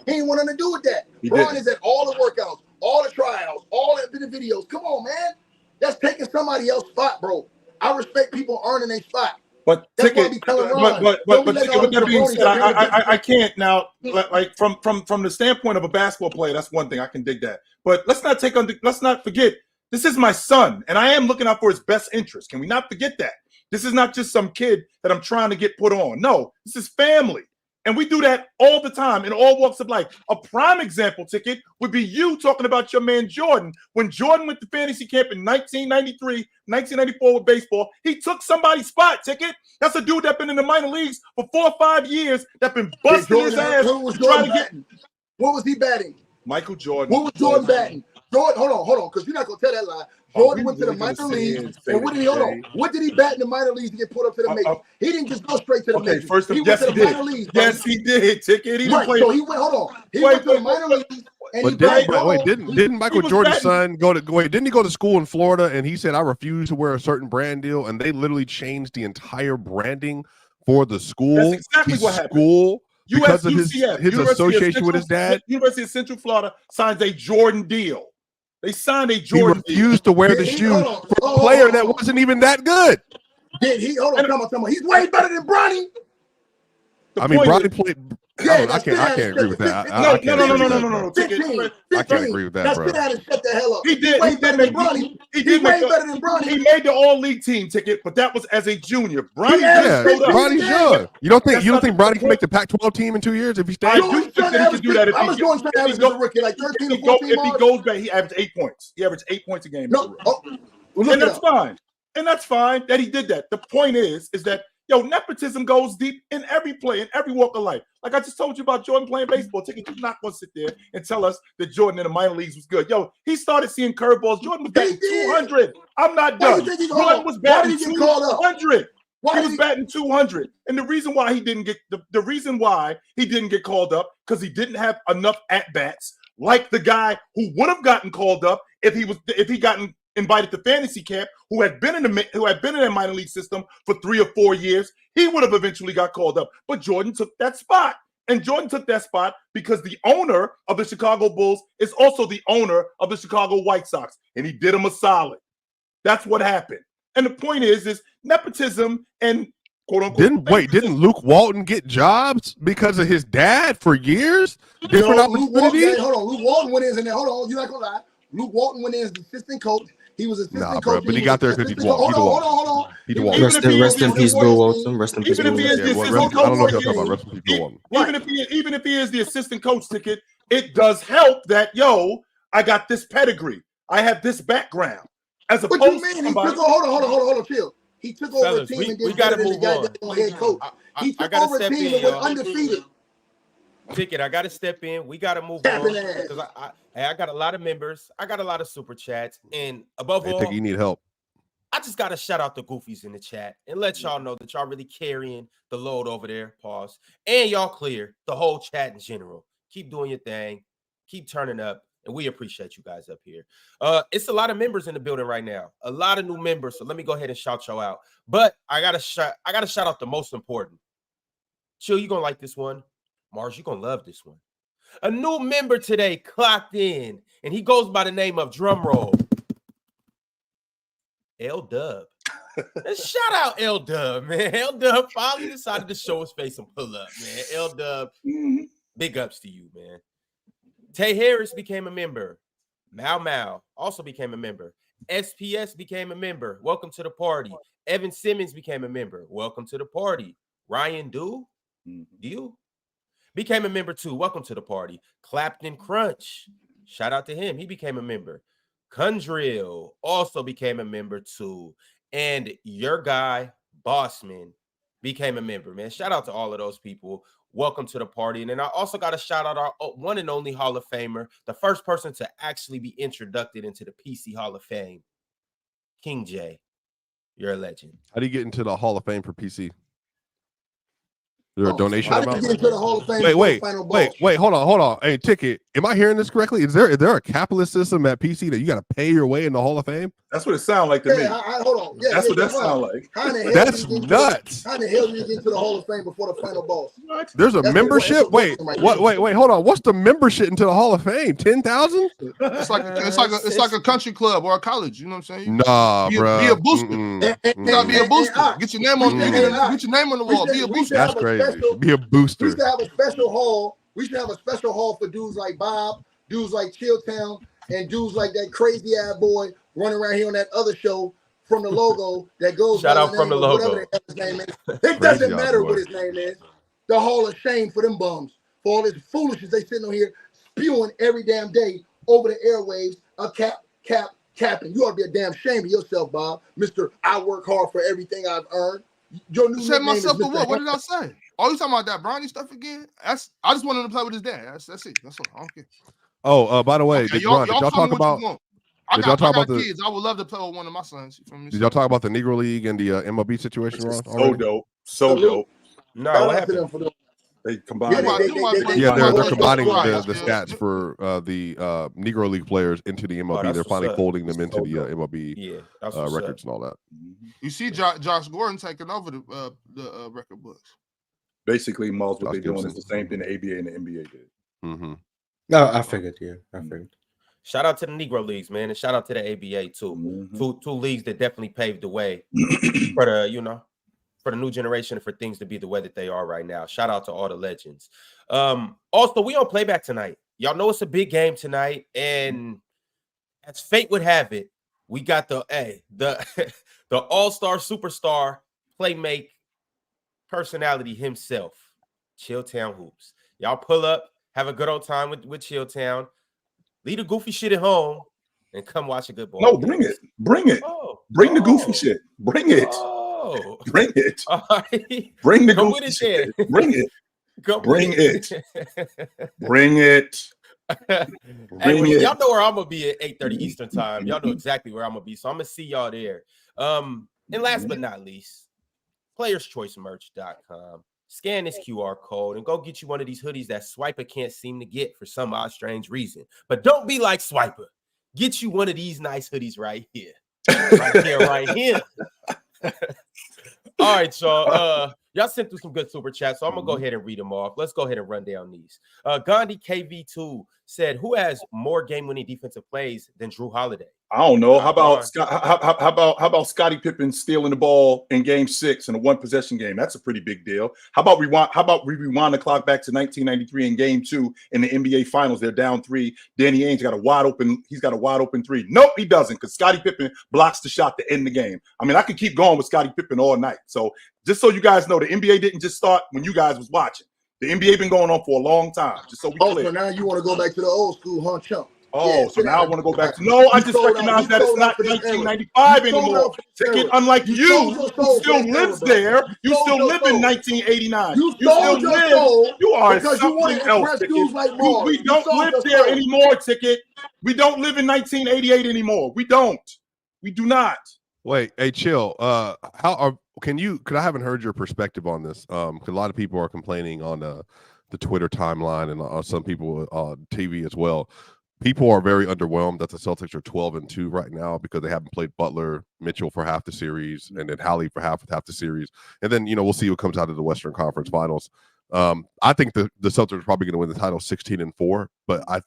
He didn't want nothing to do with that. Bron is at all the workouts, all the tryouts, all the videos. Come on, man. That's taking somebody else's spot, bro. I respect people earning their spot. But Ticket, but Ticket, with that being said, I can't now. Like from the standpoint of a basketball player, that's one thing I can dig that. But let's not forget, this is my son, and I am looking out for his best interest. Can we not forget that? This is not just some kid that I'm trying to get put on. No, this is family. And we do that all the time in all walks of life. A prime example, Ticket, would be you talking about your man Jordan. When Jordan went to fantasy camp in 1993, 1994 with baseball, he took somebody's spot, Ticket. That's a dude that's been in the minor leagues for 4 or 5 years that's been busting his ass. What was he batting? Michael Jordan. What was Jordan batting? Jordan, hold on, because you're not going to tell that lie. Jordan went to the minor leagues, and what did he, what did he bat in the minor leagues to get put up to the majors? He didn't just go straight to the majors. First of all, yes, he did. Yes, he did, Ticket. He didn't play. So he went, He went to the minor leagues, and didn't Michael Jordan's son didn't he go to school in Florida, and he said, I refuse to wear a certain brand deal, and they literally changed the entire branding for the school. That's exactly what happened. Because of his association with his dad. University of Central Florida signs a Jordan deal. They signed a Jordan deal. He refused to wear the shoes for a player that wasn't even that good. Did he? Hold on. He's way better than Bronny. I mean, Bronny played. I can't agree with that. No. I can't agree with that, bro. Shut the hell up. He did way better than Bronny. He made the all-league team, Ticket, but that was as a junior. Bronny's young. You don't think Bronny can make the Pac-12 team in 2 years if he stays? I do think that he can do that. I was going to average as a rookie, like 13 or 14 If he goes back, he averaged 8 points. He averaged 8 points a game. And that's fine. And that's fine that he did that. The point is that nepotism goes deep in every play, in every walk of life. Like I just told you about Jordan playing baseball. Ticket, you're not going to sit there and tell us that Jordan in the minor leagues was good. He started seeing curveballs. Jordan was batting 200. I'm not done. Jordan was batting 200. He was batting 200. And the reason why he didn't get called up, because he didn't have enough at-bats, like the guy who would have gotten called up if he gotten invited to fantasy camp, who had been in the minor league system for 3 or 4 years. He would have eventually got called up, but Jordan took that spot. And Jordan took that spot because the owner of the Chicago Bulls is also the owner of the Chicago White Sox, and he did him a solid. That's what happened. And the point is nepotism and quote unquote. Didn't Luke Walton get jobs because of his dad for years? Different opportunities. Hold on, Luke Walton went in there. Hold on, you're not gonna lie. Luke Walton went in as the assistant coach. He was assistant coach. But he got there because he'd walk. Hold on. Rest in peace, Bill Walton. Rest in peace, Bill Walton. I don't know if y'all talking about rest in peace, Bill Walton. Even if he is the assistant coach ticket, it does help that I got this pedigree. I have this background. As opposed what you mean? He took hold on, chill. He took over a team and we gotta move on. Head coach. He took over a team and was undefeated. Ticket, I gotta step in. We gotta move on because I got a lot of members. I got a lot of super chats, and above all, you need help. I just gotta shout out the goofies in the chat and let y'all know that y'all really carrying the load over there. Pause. And y'all clear the whole chat in general. Keep doing your thing. Keep turning up, and we appreciate you guys up here. It's a lot of members in the building right now. A lot of new members. So let me go ahead and shout y'all out. But I gotta shout out the most important. Chill, you gonna like this one. Mars, you're going to love this one. A new member today clocked in, and he goes by the name of drumroll, L-Dub. Shout out L-Dub, man. L-Dub finally decided to show his face and pull up, man. L-Dub, big ups to you, man. Tay Harris became a member. Mau also became a member. SPS became a member. Welcome to the party. Evan Simmons became a member. Welcome to the party. Ryan Dew became a member too. Welcome to the party. Clapton Crunch. Shout out to him. He became a member. Kundrill also became a member too. And your guy, Bossman, became a member, man. Shout out to all of those people. Welcome to the party. And then I also got to shout out our one and only Hall of Famer, the first person to actually be introduced into the PC Hall of Fame, King J. You're a legend. How do you get into the Hall of Fame for PC? There a donation amount? Wait, hold on. Hey, Ticket, am I hearing this correctly? Is there a capitalist system at PC that you got to pay your way in the Hall of Fame? That's what it sounds like to me. Hold on. That's what that sounds like. That's nuts. How the hell do you get into the Hall of Fame before the final boss? What? There's a membership? Wait, hold on. What's the membership into the Hall of Fame? 10,000? It's like a country club or a college. You know what I'm saying? Nah, bro. Be a booster. You gotta be a booster. Get your name on the wall. Be a booster. That's crazy. Be a booster. We should have a special hall. We should have a special hall for dudes like Bob, dudes like Chilltown, and dudes like that crazy ass boy running around here on that other show from the logo that goes. Shout out from the logo. Whatever his name is. It doesn't matter what his name is. The Hall of Shame for them bums for all this foolishness they sitting on here spewing every damn day over the airwaves. Capping. You ought to be a damn shame of yourself, Bob. Mr. I work hard for everything I've earned. Your new set myself for what? What did I say? Oh, you talking about that Bronny stuff again? I just wanted to play with his dad. That's it. That's all. I don't care. Oh, by the way, okay, did y'all talk about? I got kids. I would love to play with one of my sons. Did y'all talk about the Negro League and the MLB situation? So dope. No, what happened? They combined. They're combining the stats for the Negro League players into the MLB. They're finally folding them into the MLB records and all that. You see, Josh Gordon taking over the record books. Basically, Miles, what they're doing is the same thing the ABA and the NBA did. Mm-hmm. No, I figured. Shout out to the Negro Leagues, man, and shout out to the ABA too. Mm-hmm. Two leagues that definitely paved the way for the new generation, for things to be the way that they are right now. Shout out to all the legends. Also, we on playback tonight. Y'all know it's a big game tonight, and as fate would have it, we got the all-star superstar playmate personality himself, Chilltown Hoops. Y'all pull up, have a good old time with Chilltown. Leave the goofy shit at home and come watch a good ball. No, bring it. Bring the goofy shit. Bring it. Bring it. Right. Bring the goofy shit. Bring it. Bring it. Bring it. Y'all know where I'm gonna be at 8:30 Eastern time. Y'all know exactly where I'm gonna be. So I'm gonna see y'all there. And last but not least, playerschoicemerch.com. Scan this QR code and go get you one of these hoodies that Swiper can't seem to get for some odd strange reason. But don't be like Swiper. Get you one of these nice hoodies right here. Right here. All right, y'all. Y'all sent through some good super chats, so I'm gonna go ahead and read them off. Let's go ahead and run down these. Gandhi KV2 said, "Who has more game-winning defensive plays than Drew Holiday?" I don't know. How about Scottie Pippen stealing the ball in Game 6 in a one-possession game? That's a pretty big deal. How about we rewind the clock back to 1993 in Game 2 in the NBA Finals? They're down 3. Danny Ainge got a wide open. He's got a wide open 3. Nope, he doesn't, because Scottie Pippen blocks the shot to end the game. I mean, I could keep going with Scottie Pippen all night. So just so you guys know, the NBA didn't just start when you guys was watching. The NBA been going on for a long time. Just so we clear. So now you want to go back to the old school, huh, chump? Oh, yeah, so now I want to go back to I just recognize that it's not 1995 anymore. Ticket, unlike you still lives there. You still live in 1989. You still live. You are something else. We don't live there anymore. Ticket. We don't live in 1988 anymore. We don't. We do not. Wait, hey, chill. Could I haven't heard your perspective on this? Because a lot of people are complaining on the Twitter timeline and some people on TV as well. People are very underwhelmed that the Celtics are 12-2 right now because they haven't played Butler, Mitchell for half the series, and then Hallie for half the series. And then, we'll see what comes out of the Western Conference Finals. I think the Celtics are probably going to win the title 16-4, but I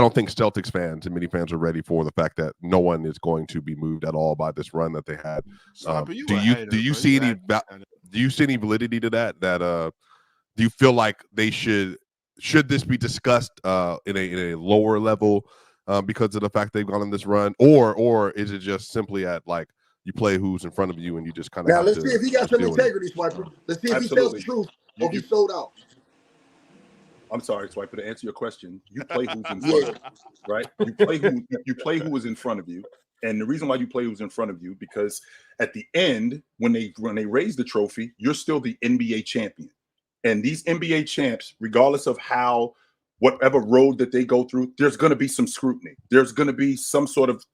don't think Celtics fans and many fans are ready for the fact that no one is going to be moved at all by this run that they had. Do you see any validity to that? Do you feel like they should this be discussed in a lower level because of the fact they've gone on this run, or is it just simply at like you play who's in front of you and you just kind of let's see if he got some integrity, Swiper. Let's see if he tells the truth or he sold out. I'm sorry, Swiper, to answer your question. You play who's in front of you, right? You play who is in front of you. And the reason why you play who's in front of you, because at the end, when they raise the trophy, you're still the NBA champion. And these NBA champs, regardless of whatever road that they go through, there's going to be some scrutiny. There's going to be some sort of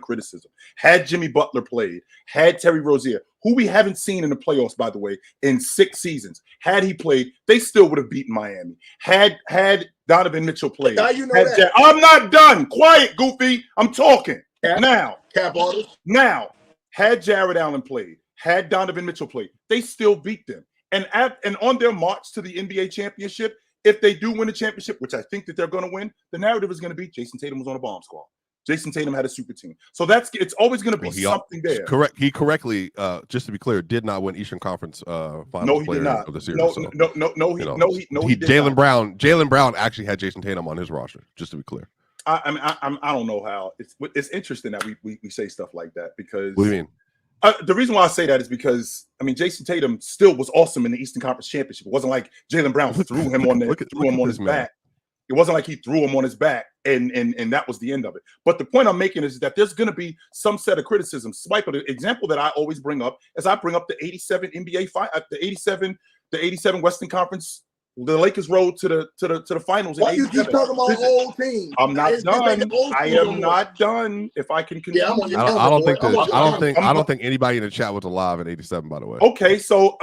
criticism. Had Jimmy Butler played, had Terry Rozier, who we haven't seen in the playoffs, by the way, in 6 seasons, had he played, they still would have beaten Miami. Had Donovan Mitchell played. Now you know that. I'm not done. Quiet, Goofy. I'm talking. Cap artist. Now, had Jared Allen played, had Donovan Mitchell played, they still beat them. And on their march to the NBA championship, if they do win the championship, which I think that they're going to win, the narrative is going to be Jason Tatum was on a bomb squad. Jason Tatum had a super team. So it's always going to be something there. Correct. He correctly, just to be clear, did not win Eastern Conference Finals. No, he did not. Of the series. Jalen Brown actually had Jason Tatum on his roster. Just to be clear. I don't know how it's interesting that we say stuff like that because. What do you mean? The reason why I say that is because Jason Tatum still was awesome in the Eastern Conference Championship. It wasn't like Jalen Brown threw him on his back. It wasn't like he threw him on his back and that was the end of it. But the point I'm making is that there's going to be some set of criticism. Swiper, the example that I always bring up is I bring up the 87 NBA the 87 Western Conference. The Lakers road to the finals. Why you keep talking about old teams? I'm not done. I am not done. If I can continue, I don't think anybody in the chat was alive in '87. By the way. Okay, so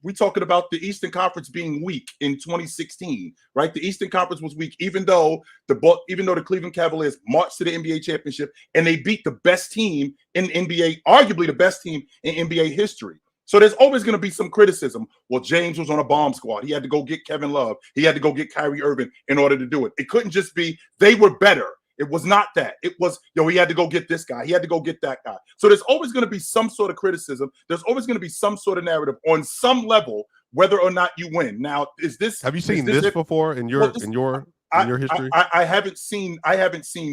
we talking about the Eastern Conference being weak in 2016, right? The Eastern Conference was weak, even though the Cleveland Cavaliers marched to the NBA championship and they beat the best team in NBA, arguably the best team in NBA history. So there's always going to be some criticism. Well, James was on a bomb squad. He had to go get Kevin Love. He had to go get Kyrie Irving in order to do it. It couldn't just be they were better. It was not that. It was, he had to go get this guy. He had to go get that guy. So there's always going to be some sort of criticism. There's always going to be some sort of narrative on some level, whether or not you win. Now, have you seen this before in your history? I haven't seen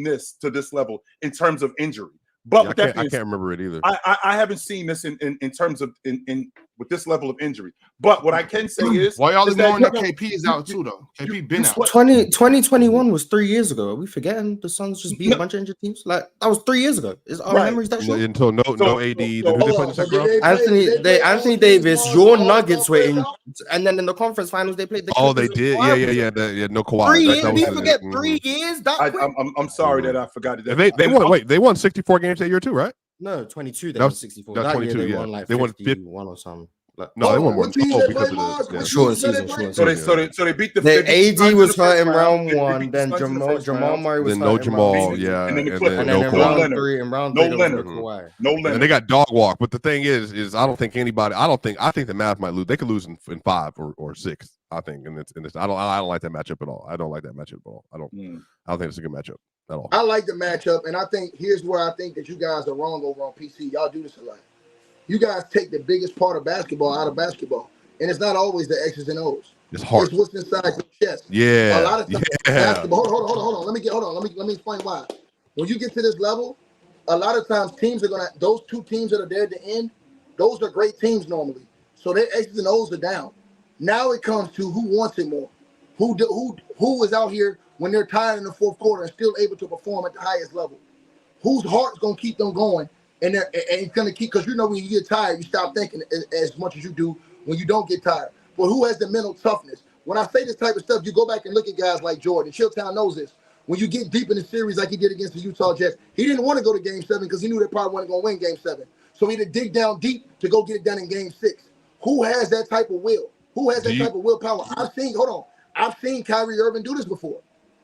this to this level in terms of injury. But I can't remember it either. I haven't seen this in terms of in with this level of injury. But what I can say is, why y'all ignoring that KP is out too though? KP been out. 2021 was 3 years ago. Are we forgetting the Suns just beat a bunch of injured teams? Like that was 3 years ago. Is our memories that short? Until no AD. Anthony Davis, your Nuggets were in, and then in the conference finals they played. They did. Yeah. No Kawhi. 3 years. We forget 3 years. I'm sorry that I forgot that. They won 64 games that year too, right? No, 22. They won 64. That 22. Year, they won like 51 or something. No, they won more. Because of the short season. So they beat the. AD was hurt in round 1. Then Jamal Murray was hurt. No Jamal, and then no in round 3, no Leonard. No Leonard. And they got dog walk. But the thing is I don't think anybody. I think the Mavs might lose. They could lose in 5 or 6. I think, and it's I don't like that matchup at all. I don't like that matchup at all. I don't think it's a good matchup at all. I like the matchup, and I think here's where I think that you guys are wrong over on PC. Y'all do this a lot. You guys take the biggest part of basketball out of basketball, and it's not always the X's and O's. It's hard. It's what's inside your chest. Yeah. A lot of times, basketball. Hold on. Let me explain why. When you get to this level, a lot of times teams are those 2 teams that are there at the end. Those are great teams normally, so their X's and O's are down. Now it comes to who wants it more, who is out here when they're tired in the fourth quarter and still able to perform at the highest level. Whose heart's gonna keep them going, and it's gonna keep, because when you get tired, you stop thinking as much as you do when you don't get tired. But who has the mental toughness? When I say this type of stuff, you go back and look at guys like Jordan. Chilltown knows this. When you get deep in the series like he did against the Utah Jazz, he didn't want to go to Game 7 because he knew they probably weren't going to win Game 7. So he had to dig down deep to go get it done in Game 6. Who has that type of will? Who has that type of willpower? I've seen Kyrie Irving do this before.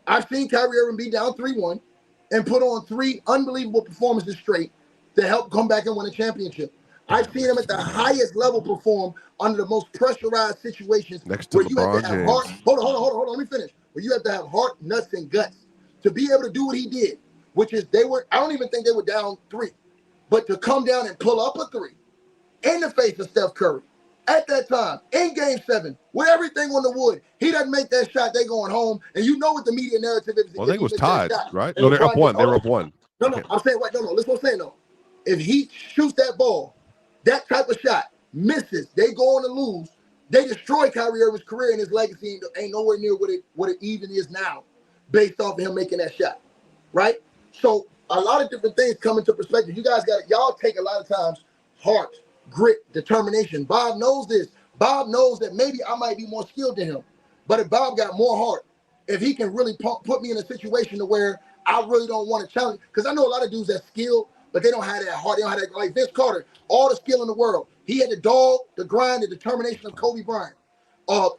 I've seen Kyrie Irving be down 3-1 and put on 3 unbelievable performances straight to help come back and win a championship. I've seen him at the highest level perform under the most pressurized situations next to where you LeBron have to have James. heart. Hold on, let me finish. Where you have to have heart, nuts, and guts to be able to do what he did, which is I don't even think they were down 3, but to come down and pull up a 3 in the face of Steph Curry at that time in Game 7 with everything on the wood. He doesn't make that shot, they going home, and you know what the media narrative is. Well, I think it was tied, right? No, they're up 1. They were up 1. No, I'm saying right. No. Listen what I'm saying though. If he shoots that ball, that type of shot, misses, they go on to lose. They destroy Kyrie Irving's career, and his legacy ain't nowhere near what it even is now, based off of him making that shot, right? So a lot of different things come into perspective. You guys y'all take a lot of times heart, grit, determination. Bob knows this. Bob knows that maybe I might be more skilled than him, but if Bob got more heart, if he can really put me in a situation to where I really don't want to challenge, because I know a lot of dudes that skill, but they don't have that heart. They don't have that, like Vince Carter, all the skill in the world. He had the dog, the grind, the determination of Kobe Bryant.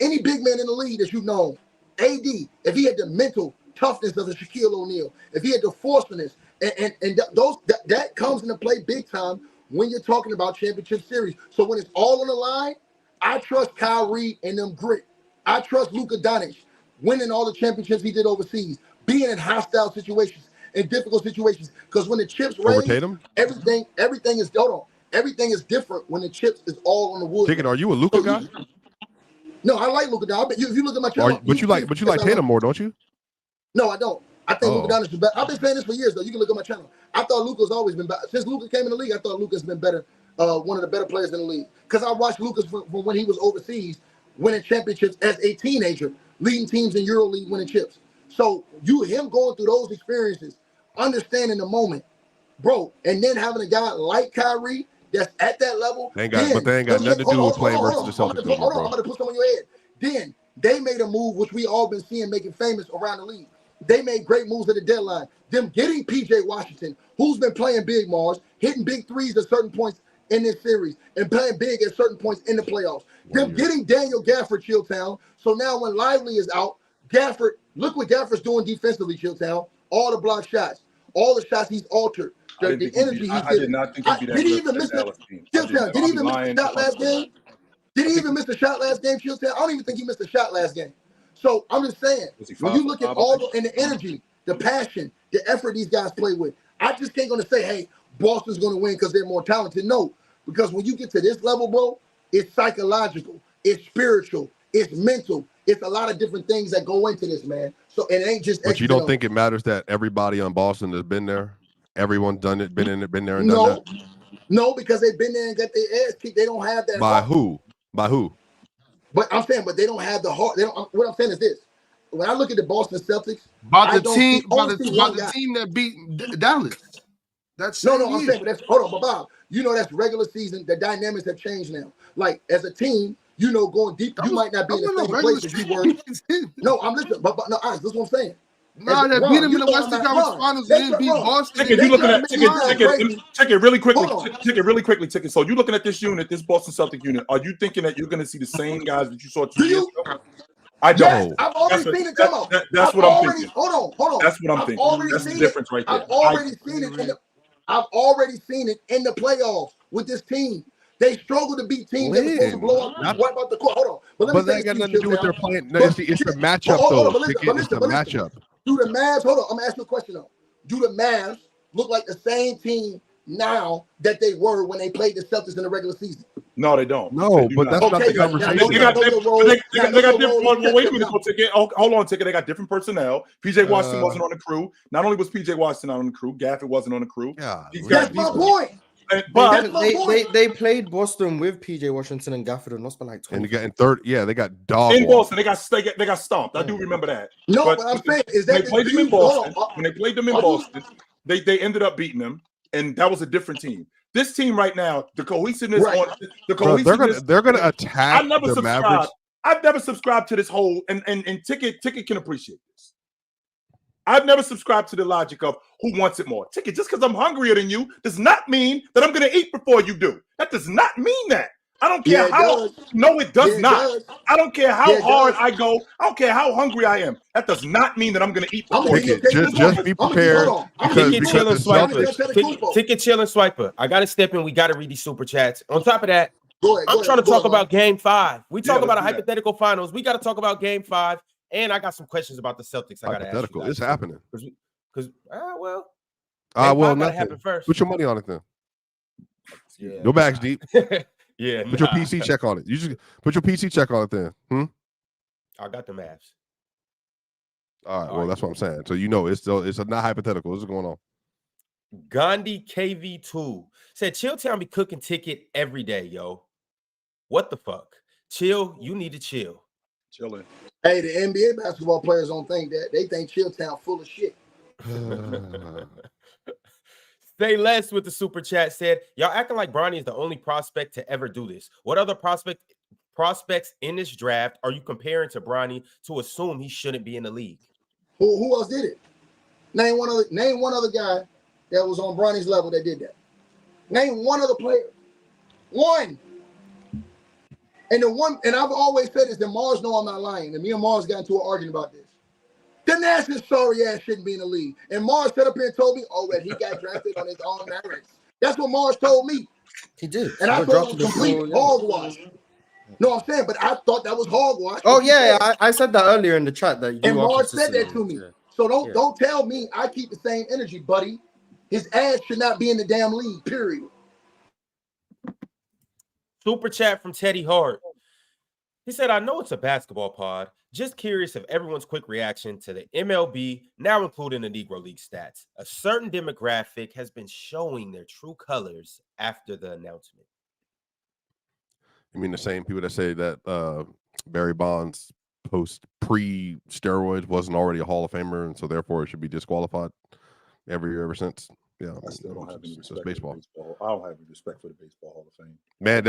Any big man in the league that you've known, AD, if he had the mental toughness of a Shaquille O'Neal, if he had the forcefulness, and that comes into play big time when you're talking about championship series. So when it's all on the line, I trust Kyrie and them grit. I trust Luka Dončić winning all the championships he did overseas, being in hostile situations, in difficult situations. Because when the chips raise, everything is different when the chips is all on the wood. Chicken, are you a Luka guy? No, I like Luka Dončić. If you look at my channel, but you like Tatum more, don't you? No, I don't. I think Luka Dončić is better. I've been saying this for years, though. You can look at my channel. I thought Luka's always been better. Since Luka came in the league, I thought Luka's been better, one of the better players in the league. Because I watched Luka from when he was overseas, winning championships as a teenager, leading teams in EuroLeague, winning chips. So him going through those experiences, understanding the moment, bro, and then having a guy like Kyrie that's at that level. They ain't got nothing to do with playing versus the Celtics. I'm going to put some on your head. Then they made a move, which we all been seeing making famous around the league. They made great moves at the deadline. Them getting P.J. Washington, who's been playing big, Mars, hitting big threes at certain points in this series and playing big at certain points in the playoffs. Them getting Daniel Gafford, Chilltown. So now when Lively is out, Gafford, look what Gafford's doing defensively, Chilltown. All the block shots, all the shots he's altered. The energy he's I did not think he'd be that. Did he even miss the Chilltown? Did he even miss the shot last game? Did he even miss the shot last game, Chilltown? I don't even think he missed the shot last game. So I'm just saying, when you look at all the energy, the passion, the effort these guys play with, I just can't gonna say, hey, Boston's gonna win because they're more talented. No, because when you get to this level, bro, it's psychological, it's spiritual, it's mental, it's a lot of different things that go into this, man. So it ain't just. But you don't think it matters that everybody on Boston has been there? Everyone's done it, been there and done that? No, because they've been there and got their ass kicked. They don't have that. By who? By who? But I'm saying, but they don't have the heart. They don't. What I'm saying is this: when I look at the Boston Celtics, about the team that beat Dallas. That's no. I'm saying, but that's hold on, but Bob, you know that's regular season. The dynamics have changed now. Like as a team, you know, going deep, you might not be in the same place as you were. No, I'm listening, but no, this is what I'm saying. Nah, they beat him in the Western Conference Finals. They didn't beat Boston. Ticket, you looking at ticket really quickly. Ticket really quickly. Ticket. So you looking at this unit, this Boston Celtic unit? Are you thinking that you're going to see the same guys that you saw 2 years ago? I don't. Yes, I've already seen it. Come on. That's what I'm thinking. Hold on. That's what I'm thinking. That's the difference right there. I've already seen it in the playoffs with this team. They struggle to beat teams that are supposed to blow up, wipe out the court. Hold on. But that got nothing to do with their playing. No, it's the matchup, though. It's the matchup. Do the Mavs, hold on, I'm going to ask you a question, though. Do the Mavs look like the same team now that they were when they played the Celtics in the regular season? No, they don't. No, but that's not the conversation. They got different. Wait a minute, Ticket. Hold on, Ticket. They got different personnel. PJ Washington wasn't on the crew. Not only was PJ Washington not on the crew, Gafford wasn't on the crew. Yeah, that's my point. But they played Boston with PJ Washington and Gafford and lost by like 20. And they got in third. Yeah, they got dog in Boston. They got stomped. I do remember that. No, but I'm saying is that they played them in Boston. When they played them in Boston, they ended up beating them, and that was a different team. This team right now, the cohesiveness on the cohesiveness. They're gonna attack the Mavericks. I've never subscribed to this whole and Ticket can appreciate this. I've never subscribed to the logic of who wants it more. Ticket, just because I'm hungrier than you does not mean that I'm going to eat before you do. That does not mean that. I don't care how. No, it does not. I don't care how hard I go. I don't care how hungry I am. That does not mean that I'm going to eat before you. Just be prepared. Ticket, chill, and swiper. Ticket, chill, and swiper. I got to step in. We got to read these super chats. On top of that, I'm trying to talk about Game 5. We talk about a hypothetical finals. We got to talk about Game 5. And I got some questions about the Celtics. I got to ask you guys. It's happening. Because nothing. Happen first. Put your money on it then. Yeah. Your bag's deep. Yeah. Put your PC check on it. You just put your PC check on it then. I got the Mavs. All right. Well, that's what I'm saying. So it's not hypothetical. What's going on? Gandhi KV2 said, Chilltown be cooking Ticket every day, yo. What the fuck? Chill, you need to chill. Chilling. Hey, the NBA basketball players don't think that. They think Chilltown full of shit. Stay Less with the super chat said, y'all acting like Bronny is the only prospect to ever do this. What other prospects in this draft are you comparing to Bronny to assume he shouldn't be in the league? Who else did it? Name one other guy that was on Bronny's level that did that. Name one other player. One. And I've always said this, and Mars know I'm not lying. And me and Mars got into an argument about this. The Nash's sorry ass shouldn't be in the league. And Mars sat up here and told me, that he got drafted on his own merits. That's what Mars told me. He did. And I thought it was complete hogwash. No, I'm saying, but I thought that was hogwash. Oh, yeah. I said that earlier in the chat. And Mars said that to me. Yeah. So don't tell me I keep the same energy, buddy. His ass should not be in the damn league, period. Super chat from Teddy Hart. He said, I know it's a basketball pod. Just curious of everyone's quick reaction to the MLB, now including the Negro League stats. A certain demographic has been showing their true colors after the announcement. You mean the same people that say that Barry Bonds pre-steroids wasn't already a Hall of Famer, and so therefore it should be disqualified every year ever since? Yeah, I still don't have any respect baseball. For baseball. I don't have any respect for the Baseball Hall of Fame. Man,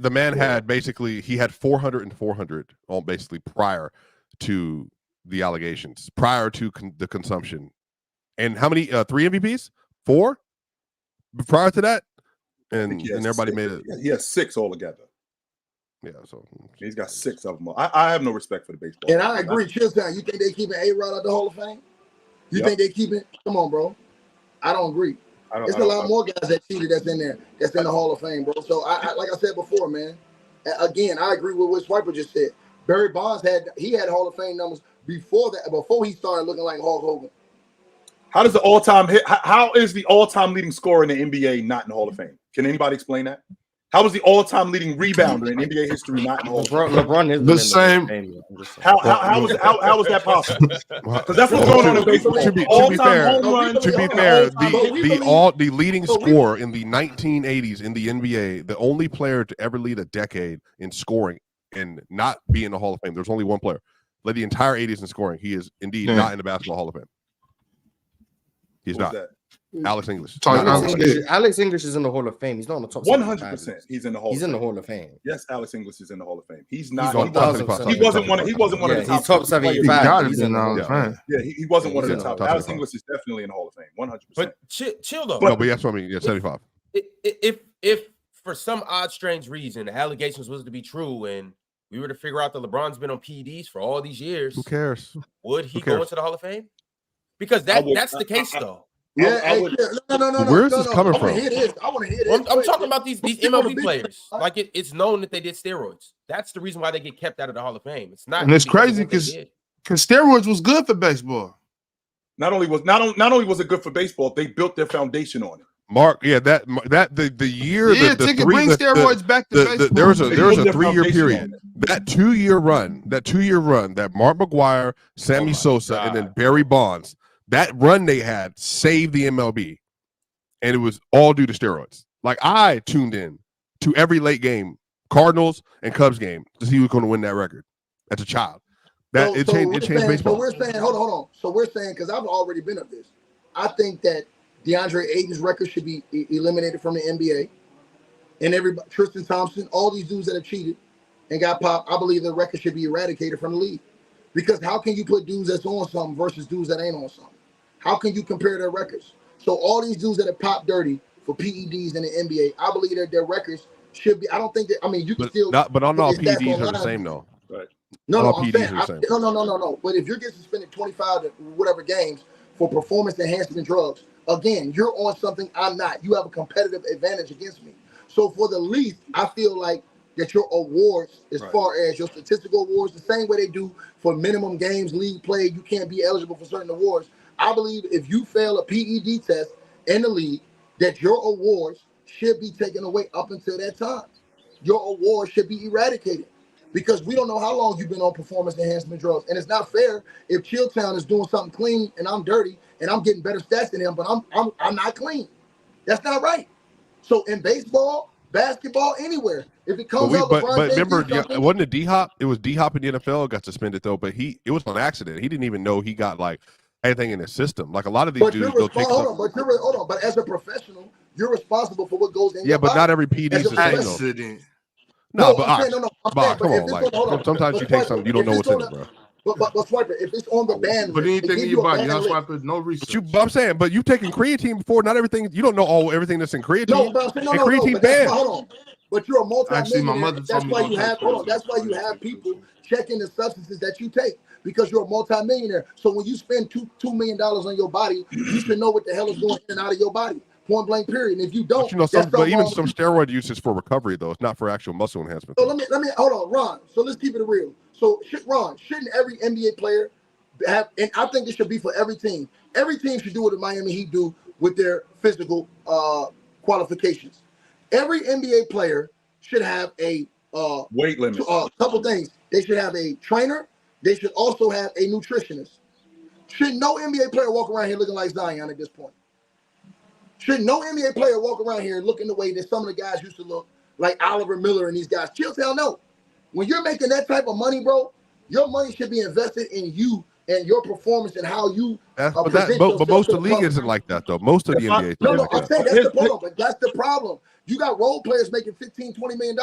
the man had basically 400 and 400 all basically prior to the allegations, prior to the consumption. And how many? 3 MVPs? 4 prior to that, and everybody made it. He has 6 altogether. Yeah, so he's got 6 of them. I have no respect for the baseball. And I agree, Chilltown. You think they keeping A-Rod out the Hall of Fame? You think they keeping? Come on, bro. I don't agree. There's a lot more guys that cheated that's in there, that's in the Hall of Fame, bro. So I like I said before, man. Again, I agree with what Swiper just said. Barry Bonds had Hall of Fame numbers before he started looking like Hulk Hogan. How is the all-time leading scorer in the NBA not in the Hall of Fame? Can anybody explain that? How was the all-time leading rebounder in NBA history not in the Hall of Fame? LeBron is the same. How was that possible? Because that's what's going on in baseball. To be fair, the leading scorer in the 1980s in the NBA, the only player to ever lead a decade in scoring and not be in the Hall of Fame. There's only one player. Led the entire 80s in scoring. He is indeed not in the Basketball Hall of Fame. He's not. Alex English. Alex English is in the Hall of Fame. He's not on the top. 100%. He's in the Hall. He's in the Hall of Fame. Yes, Alex English is in the Hall of Fame. He's not. He wasn't one of the top. He's top 75. He's in the Hall of Fame. Yeah, he wasn't one of the top. Alex English is definitely in the Hall of Fame. 100%. But chill though. No, but that's what I mean. Yeah, 75. If for some odd, strange reason the allegations was to be true and we were to figure out that LeBron's been on PEDs for all these years, who cares? Would he go into the Hall of Fame? Because that's the case though. Yeah, no. Where's this coming from? I want to hear this. I'm talking about these MLB players. Like it's known that they did steroids. That's the reason why they get kept out of the Hall of Fame. It's not. And it's crazy because steroids was good for baseball. Not only was it good for baseball, they built their foundation on it. Mark, yeah, the year, yeah, bring steroids back to baseball. There was a 3-year period. That 2-year run that Mark McGwire, Sammy Sosa, and then Barry Bonds. That run they had saved the MLB, and it was all due to steroids. Like I tuned in to every late game, Cardinals and Cubs game, to see who's going to win that record as a child. It changed baseball. So we're saying, hold on. So we're saying, because I've already been of this, I think that DeAndre Ayton's record should be eliminated from the NBA, and everybody, Tristan Thompson, all these dudes that have cheated and got popped, I believe the record should be eradicated from the league. Because how can you put dudes that's on something versus dudes that ain't on something? How can you compare their records? So all these dudes that have popped dirty for PEDs in the NBA, I believe that their records should be. I don't think that. I mean, you can still. But not all PEDs are the same though. Right. No. But if you're getting suspended 25 to whatever games for performance enhancement drugs, again, you're on something I'm not. You have a competitive advantage against me. So for the least, I feel like that your awards, as far as your statistical awards, the same way they do for minimum games, league play, you can't be eligible for certain awards. I believe if you fail a PED test in the league, that your awards should be taken away up until that time. Your awards should be eradicated because we don't know how long you've been on performance enhancement drugs. And it's not fair if Chilltown is doing something clean and I'm dirty and I'm getting better stats than him, but I'm not clean. That's not right. So in baseball, basketball, anywhere, if it comes out, but remember, wasn't it D-Hop? It was D-Hop in the NFL got suspended though, but it was an accident. He didn't even know he got like anything in his system. Like a lot of these dudes go take but as a professional, you're responsible for what goes in your body. But not every PD is the same though. No, but come on, like sometimes you take something you don't know what's in it, bro. But Swiper, if it's on the ban, put anything in your body, not Swiper, no research. But I'm saying, but you've taken creatine before. Not everything. You don't know everything that's in creatine. No, but I'm saying, creatine banned. Hold on. But you're a multi-millionaire. Actually, my mother told me that's why you have people checking the substances that you take because you're a multi-millionaire. So when you spend $2 million on your body, you should know what the hell is going in and out of your body. Point blank, period. And if you don't, but even some steroid use is for recovery, though. It's not for actual muscle enhancement. So let me hold on, Ron. So let's keep it real. So Ron, shouldn't every NBA player have? And I think it should be for every team. Every team should do what the Miami Heat do with their physical qualifications. Every NBA player should have a weight limit. A couple things. They should have a trainer. They should also have a nutritionist. Should no NBA player walk around here looking like Zion at this point? Should no NBA player walk around here looking the way that some of the guys used to look, like Oliver Miller and these guys? Chilltown, no. When you're making that type of money, bro, your money should be invested in you and your performance and how you. But most of the league isn't like that, though. Most of the NBA. No, I'm saying that's the problem. But that's the problem. You got role players making $15, $20 million,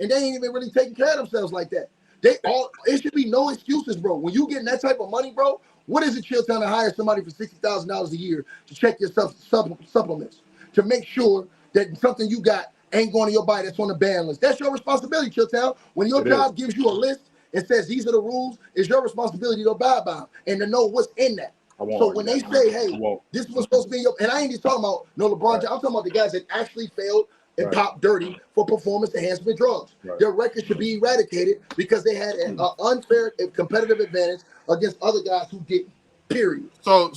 and they ain't even really taking care of themselves like that. It should be no excuses, bro. When you getting that type of money, bro, what is it, Chilltown, to hire somebody for $60,000 a year to check your supplements, to make sure that something you got ain't going to your body that's on the ban list? That's your responsibility, Chilltown. When your job gives you a list and says these are the rules, it's your responsibility to abide by them and to know what's in that. So when they say, hey, this was supposed to be your, and I ain't just talking about LeBron James, I'm talking about the guys that actually failed and popped dirty for performance enhancement drugs. Their record should be eradicated because they had an unfair competitive advantage against other guys who didn't. Period. So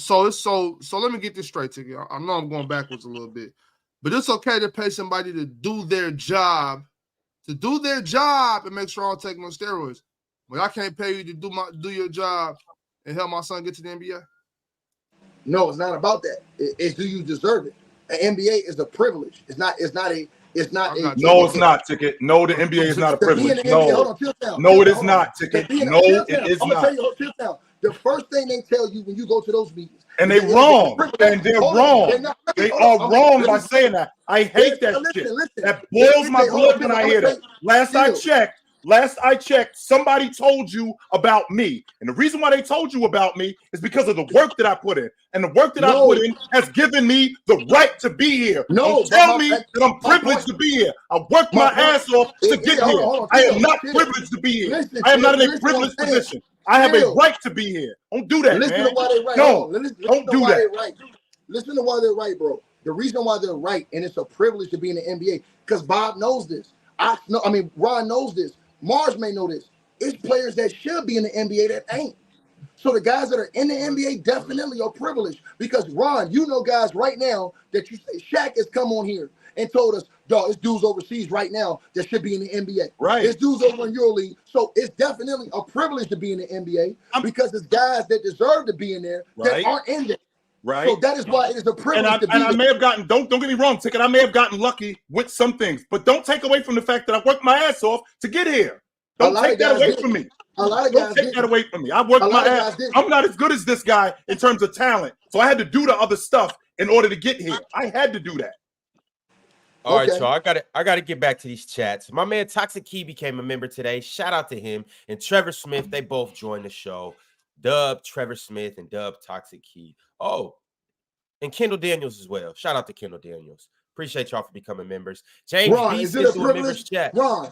let me get this straight to you. I know I'm going backwards a little bit, but it's okay to pay somebody to do their job, and make sure I don't take no steroids. But I can't pay you to do your job and help my son get to the NBA. No, it's not about that. It's do you deserve it? An NBA is a privilege. It's not. No, it's not, Ticket. No, the NBA is not a privilege. No, it is not, Ticket. No, it is not. I'm gonna tell you, the first thing they tell you when you go to those meetings, And they're wrong. And they're wrong. They are wrong by saying that. I hate that shit. That boils my blood when I hear that. Last I checked, somebody told you about me. And the reason why they told you about me is because of the work that I put in. And the work that I put in has given me the right to be here. Don't tell me that I'm privileged to be here. I worked my ass off to get here. I am not privileged to be here. I am not in a privileged position. I have a right to be here. Don't do that, listen man. To why they're right. No, don't do that. Right. Listen to why they're right, bro. The reason why they're right, and it's a privilege to be in the NBA, because Bob knows this. Ron knows this. Mars may know this. It's players that should be in the NBA that ain't. So the guys that are in the NBA definitely are privileged. Because Ron, you know guys right now that you say Shaq has come on here and told us, dog, it's dudes overseas right now that should be in the NBA. Right. It's dudes over in EuroLeague. So it's definitely a privilege to be in the NBA because it's guys that deserve to be in there that aren't in there. Right. So that is why it is a privilege to be and I may have gotten, don't get me wrong, Ticket, I may have gotten lucky with some things, but don't take away from the fact that I worked my ass off to get here. Don't take that away from me. A lot of guys don't take that away from me. I worked my ass. I'm not as good as this guy in terms of talent. So I had to do the other stuff in order to get here. I had to do that. All right, so I gotta get back to these chats. My man Toxic Key became a member today. Shout out to him. And Trevor Smith, they both joined the show. Dub Trevor Smith and Dub Toxic Key. Oh, and Kendall Daniels as well. Shout out to Kendall Daniels. Appreciate y'all for becoming members. James Ron, is it a privilege? Ron,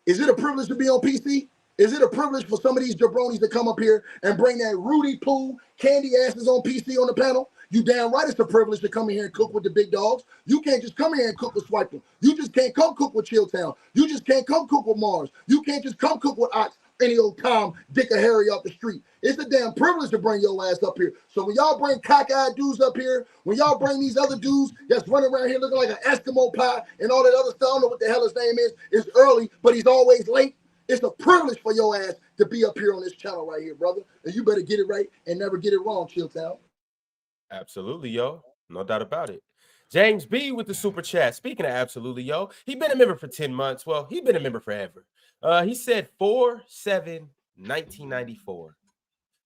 is it a privilege to be on PC? Is it a privilege for some of these jabronis to come up here and bring that Rudy Poo candy asses on PC on the panel? You damn right it's a privilege to come in here and cook with the big dogs. You can't just come in here and cook with Swiper. You just can't come cook with Chilltown. You just can't come cook with Mars. You can't just come cook with Ox any old Tom, Dick, or Harry off the street. It's a damn privilege to bring your ass up here. So when y'all bring cockeyed dudes up here, when y'all bring these other dudes that's running around here looking like an Eskimo pie and all that other stuff, I don't know what the hell his name is. It's early, but he's always late. It's a privilege for your ass to be up here on this channel right here, brother. And you better get it right and never get it wrong, Chilltown. Absolutely, yo. No doubt about it. James B with the super chat. Speaking of absolutely, yo, he been a member for 10 months. Well, he been a member forever. He said 4/7/1994.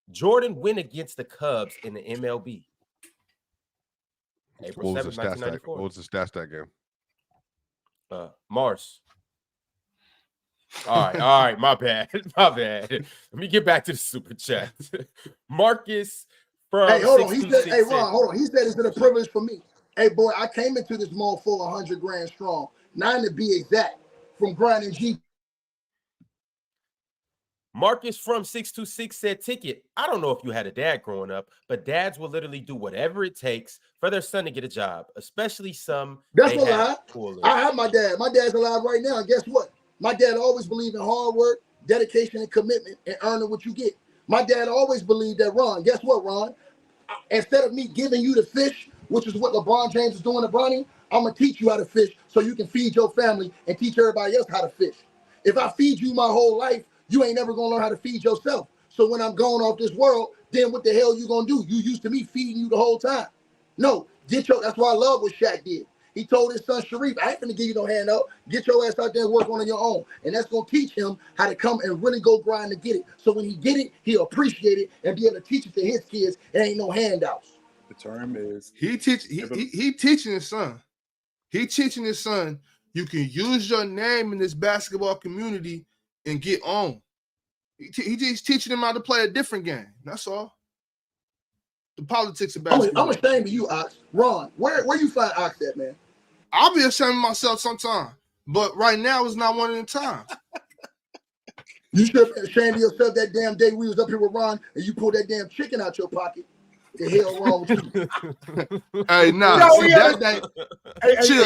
Jordan win against the Cubs in the MLB. April 7th, 1994. What was the stats that game? Mars. All right, my bad. Let me get back to the super chat. Marcus from Hey, hold on. He said, hey, Ron, hold on. He said it's been a privilege for me. Hey, boy, I came into this mall full 100 grand strong. 9 to be exact. From grinding G. Marcus from 626 said, Ticket, I don't know if you had a dad growing up, but dads will literally do whatever it takes for their son to get a job, especially some. That's a lie. I have my dad. My dad's alive right now. And guess what? My dad always believed in hard work, dedication, and commitment, and earning what you get. My dad always believed that, Ron. Guess what, Ron? Instead of me giving you the fish, which is what LeBron James is doing to Bronny, I'm going to teach you how to fish so you can feed your family and teach everybody else how to fish. If I feed you my whole life, you ain't never going to learn how to feed yourself. So when I'm going off this world, then what the hell you going to do? You used to me feeding you the whole time. No, that's why I love what Shaq did. He told his son Sharif, I ain't finna give you no handout. Get your ass out there and work on it your own. And that's going to teach him how to come and really go grind to get it. So when he get it, he'll appreciate it and be able to teach it to his kids. It ain't no handouts. The term is he teaching his son. He teaching his son you can use your name in this basketball community and get on. He's teaching him how to play a different game. That's all. The politics of basketball. I'm ashamed of you, Ox. Ron, where you find Ox at, man? I'll be ashamed of myself sometime, but right now is not one of the times. You should be ashamed of yourself that damn day we was up here with Ron and you pulled that damn chicken out your pocket. The hell wrong with you? Hey, that day,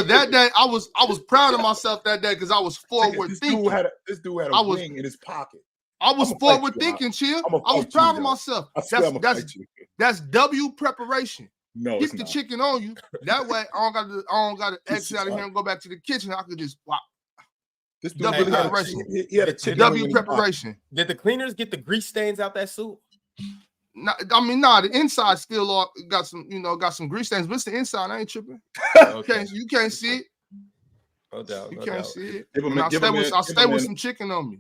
that day I was proud of myself that day because I was forward thinking. This dude had a wing in his pocket. I was forward thinking, Chill. I was proud of myself. That's W preparation. No, keep the chicken on you. That way, I don't got to exit out of here and go back to the kitchen. I could just wow. This dude W preparation. He had a chicken. W preparation. Did the cleaners get the grease stains out that soup? The inside still got some grease stains, but it's the inside. I ain't tripping. Okay. You can't see it. No doubt. You can't see it. I'll stay with some chicken on me.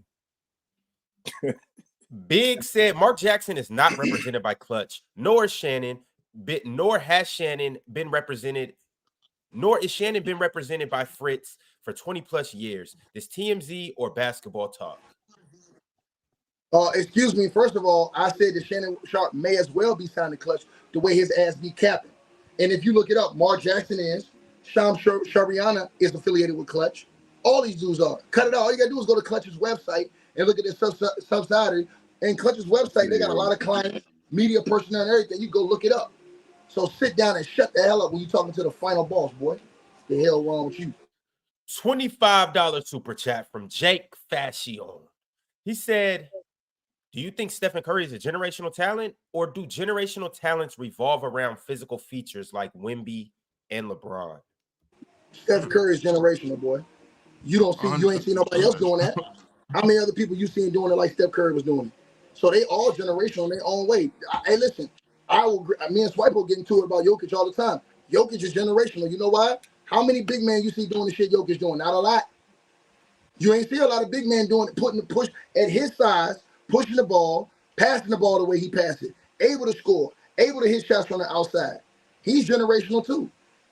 Big said Mark Jackson is not represented by Clutch, nor is Shannon. nor has Shannon been represented, nor is Shannon been represented by Fritz for 20 plus years. This TMZ or basketball talk? Excuse me. First of all, I said that Shannon Sharp may as well be signing Clutch the way his ass be capping. And if you look it up, Mark Jackson is, Sham Shariana is affiliated with Clutch. All these dudes are. Cut it out. All you got to do is go to Clutch's website and look at their subsidiary. And Clutch's website, they got a lot of clients, media personnel, and everything. You go look it up. So sit down and shut the hell up when you're talking to the final boss, boy. The hell wrong with you? $25 super chat from Jake Fashion. He said, do you think Stephen Curry is a generational talent, or do generational talents revolve around physical features like Wemby and LeBron? Steph Curry is generational, boy. You ain't seen nobody else doing that. How many other people you seen doing it like Steph Curry was doing it? So they all generational in their own way. Hey, listen, me and Swipe will get into it about Jokic all the time. Jokic is generational. You know why? How many big men you see doing the shit Jokic doing? Not a lot. You ain't see a lot of big men doing it, putting the push at his size, pushing the ball, passing the ball the way he passed it, able to score, able to hit shots from the outside. He's generational too.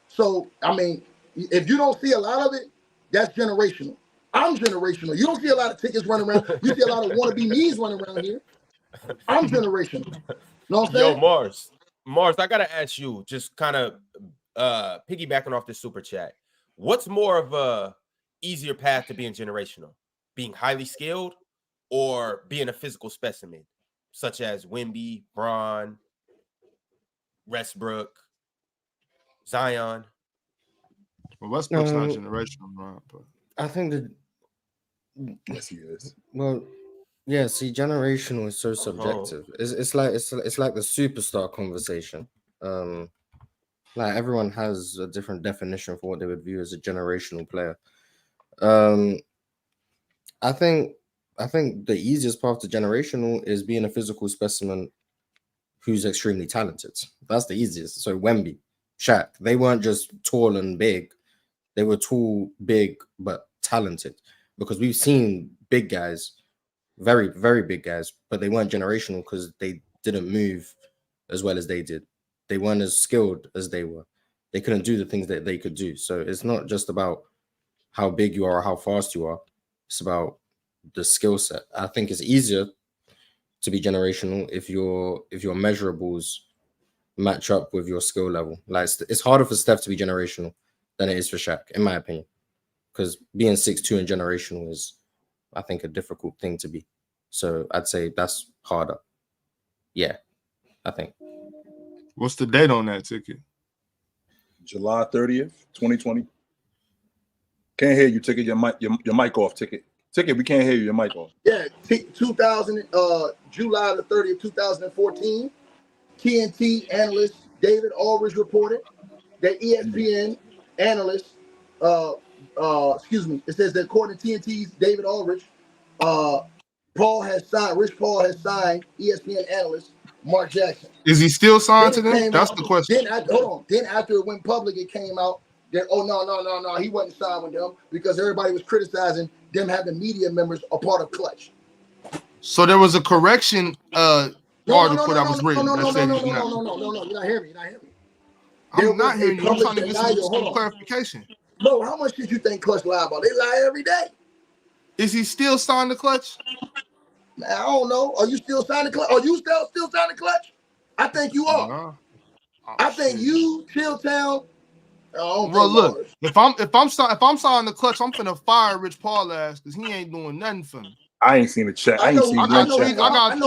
So, I mean, if you don't see a lot of it, that's generational. I'm generational. You don't see a lot of tickets running around. You see a lot of wannabe me's running around here. I'm generational. Know what I'm saying? Yo, Mars, I got to ask you, just kind of piggybacking off this super chat, what's more of a easier path to being generational? Being highly skilled or being a physical specimen, such as Wemby, Bron, Westbrook, Zion? Well, Westbrook's not generational, right? But I think that. Yes, he is. Well, yeah. See, generational is so subjective. It's like the superstar conversation. Like everyone has a different definition for what they would view as a generational player. I think the easiest path to generational is being a physical specimen who's extremely talented. That's the easiest. So Wemby, Shaq, they weren't just tall and big. They were tall, big, but talented. Because we've seen big guys, very, very big guys, but they weren't generational because they didn't move as well as they did. They weren't as skilled as they were. They couldn't do the things that they could do. So it's not just about how big you are or how fast you are. It's about the skill set. I think it's easier to be generational if your measurables match up with your skill level. Like it's harder for Steph to be generational than it is for Shaq, in my opinion. Because being 6'2" and generational is, I think, a difficult thing to be. So I'd say that's harder. Yeah, I think. What's the date on that ticket? July 30th, 2020. Can't hear you, Ticket. Your mic off, Ticket. Ticket, we can't hear you. Your mic off. Yeah, July the 30th, 2014. TNT analyst David Aldridge reported that ESPN analyst, it says that according to TNT's David Aldridge, Rich Paul has signed ESPN analyst Mark Jackson. Is he still signed to them? That's the question. Then after it went public, it came out that, no, he wasn't signed with them because everybody was criticizing them having media members a part of Clutch. So there was a correction article that was written. No, you're not hearing me. I'm not hearing you. I'm trying to get some clarification. Bro, how much did you think Clutch lie about? They lie every day. Is he still signed to Clutch? Man, I don't know. Are you still signing Clutch? Are you still signing Clutch? I think you are. I think you, Chilltown. Bro, look, if I'm signing the Clutch, I'm finna fire Rich Paul ass because he ain't doing nothing for me. I ain't seen a check. I got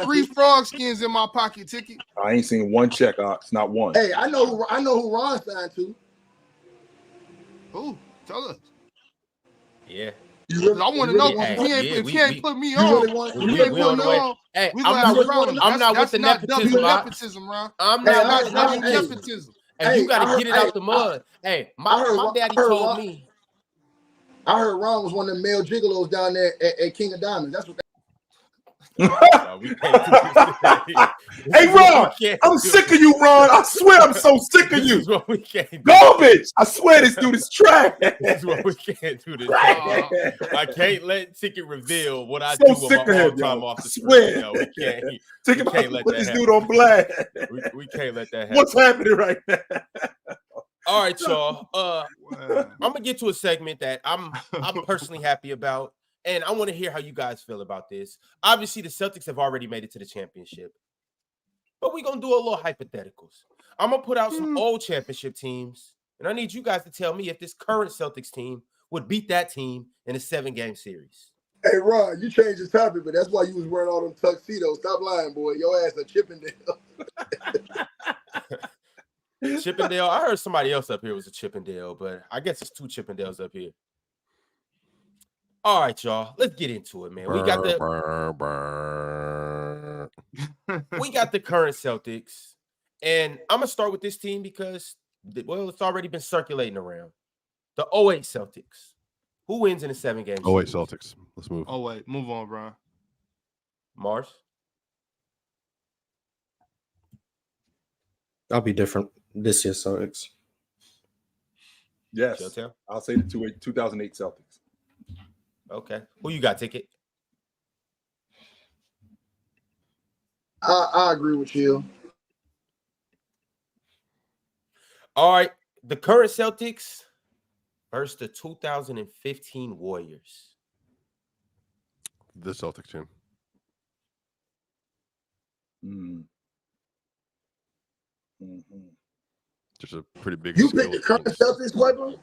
three frog skins in my pocket, Ticket. I ain't seen one check. It's not one. Hey, I know who Ron signed to. Who? Tell us. Yeah. I want to know if he ain't put me on. Hey, I'm not with the nepotism, Ron. I'm not with the nepotism. And you got to get it out the mud. Hey, my daddy told me. I heard Ron was one of the male gigolos down there at King of Diamonds. That's what. No, we can't do this. Hey, Ron, I'm sick of you, Ron. I swear I'm so sick of you. This is what we can't do. Garbage. I swear this dude is trash. This is what we can't do. This I can't let Ticket reveal what I So do sick with my of him, time yo. off the I swear. Yo, we can't. Ticket we can't let put that this happen. dude on blast. We can't let that happen. What's happening right now? All right, y'all. I'm gonna get to a segment that I'm personally happy about, and I want to hear how you guys feel about this. Obviously, the Celtics have already made it to the championship, but we're gonna do a little hypotheticals. I'm gonna put out some old championship teams, and I need you guys to tell me if this current Celtics team would beat that team in a 7-game series. Hey, Ron, you changed the topic, but that's why you was wearing all them tuxedos. Stop lying, boy. Your ass a Chippendale. Chippendale. I heard somebody else up here was a Chippendale, but I guess it's 2 Chippendales up here. All right, y'all. Let's get into it, man. We got the current Celtics, and I'm gonna start with this team because, well, it's already been circulating around. The 08 Celtics. Who wins in a 7-game series? 08 Celtics. Let's move. Oh wait, move on, bro. Mars. I'll be different this year, Celtics. Yes. Showdown? I'll say the 2008 Celtics. Okay. Who you got, Ticket? I agree with you. All right. The current Celtics versus the 2015 Warriors. The Celtics team. Just a pretty big. You picked the current Celtics, Weber?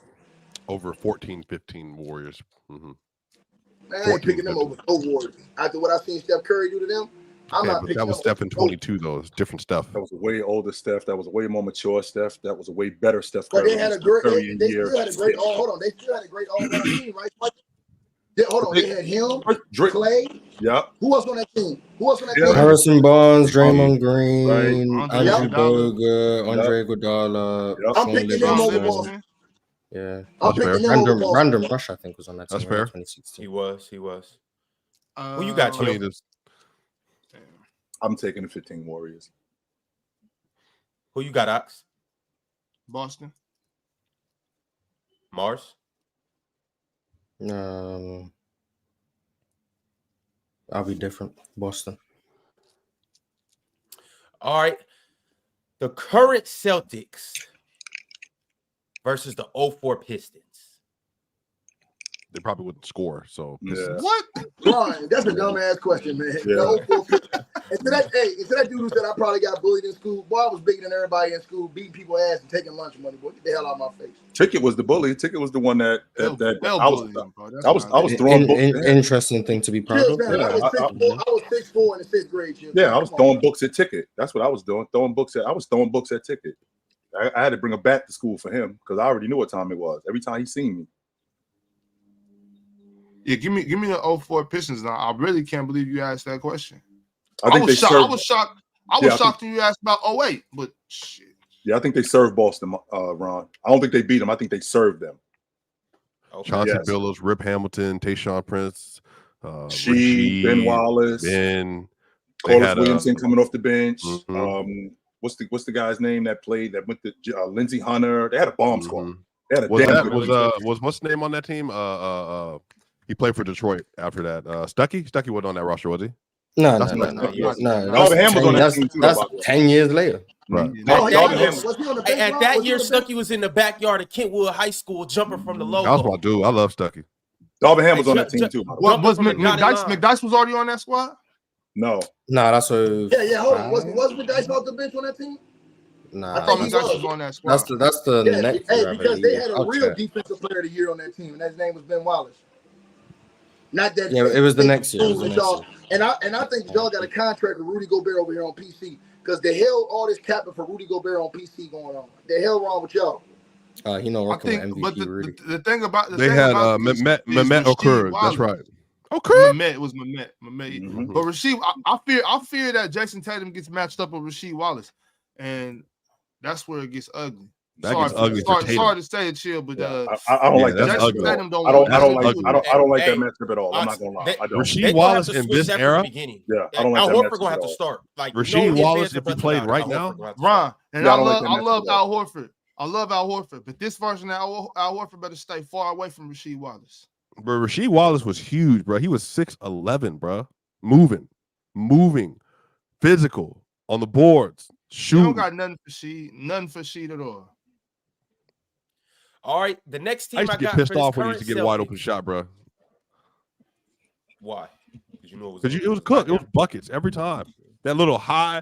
Over 14-15 Warriors. Man, I ain't picking them over no Warriors. After what I seen Steph Curry do to them, I'm not picking that was Steph in 22, though. It's different stuff. That was a way older Steph. That was a way more mature Steph. That was a way better Steph But Curry. they had a great. They still had a great. Oh, hold on. They still had a great all-around team, right? Hold on. They had him, Clay. Yeah. Who else on that team? team? Harrison Barnes, Draymond Green, Right. Andrew Bogut, Andre Iguodala. I'm picking them over Boston. Yeah. I'm picking them over Boston. Random Rush, I think, was on that team. That's fair. 2016. 2016. He was. Who you got, Chill? I'm taking the 15 Warriors. Who you got, Ox? Boston. Mars? I'll be different. Boston. All right. The current Celtics versus the 04 Pistons. They probably wouldn't score. So Yeah. What? Brian, that's a dumbass question, man. Yeah. And to that dude who said I probably got bullied in school, boy, I was bigger than everybody in school, beating people's ass and taking lunch money. Boy, get the hell out of my face. Ticket was the bully. Ticket was the one that I was That's throwing books. Interesting thing to be proud of. I was 6'4" in the 6th grade. Chill. Yeah, I was throwing books at Ticket. That's what I was doing. I was throwing books at Ticket. I had to bring a bat to school for him because I already knew what time it was. Every time he seen me. Yeah, give me the 04 Pistons now. I really can't believe you asked that question. I was shocked when you asked about 08, but shit. Yeah, I think they served Boston, Ron. I don't think they beat them. I think they served them. Okay. Chauncey Billups, Rip Hamilton, Tayshaun Prince, Rasheed, Ben Wallace, Corliss Williamson coming off the bench. What's the guy's name that played that went to Lindsey Hunter? They had a bomb squad. They had was what's the name on that team? He played for Detroit after that. Stuckey wasn't on that roster, was he? No. That's 10 years later. Right. At that year, Stuckey was in the backyard of Kentwood High School jumping from the logo. That was my dude. I love Stuckey. Darvin Ham was on that team too. McDyess was already on that squad? No, that's a hold on. Was McDyess off the bench on that team? Nah, I thought McDyess was on that squad. That's the next year. Because they had a real defensive player of the year on that team, and his name was Ben Wallace. Not that. Yeah, it was the next year. And I think y'all got a contract with Rudy Gobert over here on PC because the hell all this capping for Rudy Gobert on PC going on. The hell wrong with y'all? Working with MVP. But Rudy. the thing about Mehmet Okur. That's right. Okur. Mehmet was Mehmet. But Rasheed, I fear that Jason Tatum gets matched up with Rasheed Wallace, and that's where it gets ugly That gets ugly for Tatum. Sorry to say it, chill, but I don't like that. That's ugly. I don't like that matchup at all. I'm not gonna lie. I don't. Rasheed Wallace in this era. Yeah, I don't like that Horford matchup gonna have at to all. start. Like Rasheed Wallace, if he played right now, Ron, and Yeah, I like love Al Horford. I love Al Horford, but this version of Al Horford better stay far away from Rasheed Wallace. Bro, Rasheed Wallace was huge, bro. He was 6'11", bro. Moving, physical on the boards, shooting. You don't got nothing for Sheed at all. All right, the next team I used to get pissed off when he used to get a wide open shot, bro. Why? Because you know it was cooked. It was buckets every time. That little high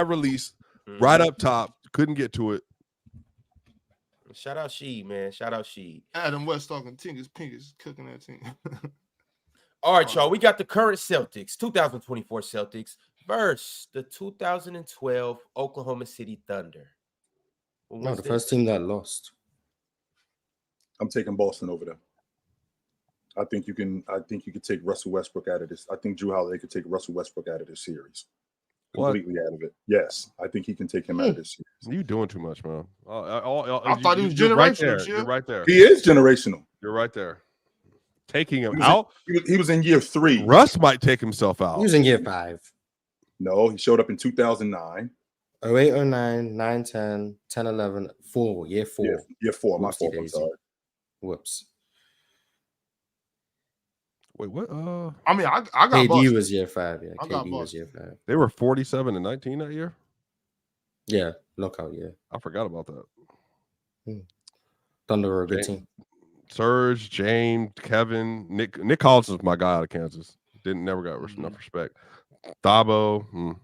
release right up top, couldn't get to it. Shout out Sheed, man. Shout out Sheed. Adam West talking Tingus Pingus cooking that team. All right, y'all. We got the current Celtics, 2024 Celtics versus the 2012 Oklahoma City Thunder. No, the first team that lost. I'm taking Boston over them. I think you could take Russell Westbrook out of this. I think Jrue Holiday could take Russell Westbrook out of this series. Completely out of it. Yes, I think he can take him out of this series. You doing too much, man. I thought he was generational. You're right there. He is generational. You're right there. Taking him out. He was in year 3. Russ might take himself out. He was in year 5. No, he showed up in 2009. 08, 09, 9, 10, 10, 11, 4. Year 4. Year 4. My fault. I'm sorry. Whoops. Wait, what? I mean, I got KD Boston. was year 5. Yeah, I got KD was Boston. year 5. They were 47-19 that year. Yeah, lockout. Yeah, I forgot about that. Thunder were a good team. Serge, James, Kevin, Nick Collins was my guy out of Kansas. Never got enough respect. Thabo.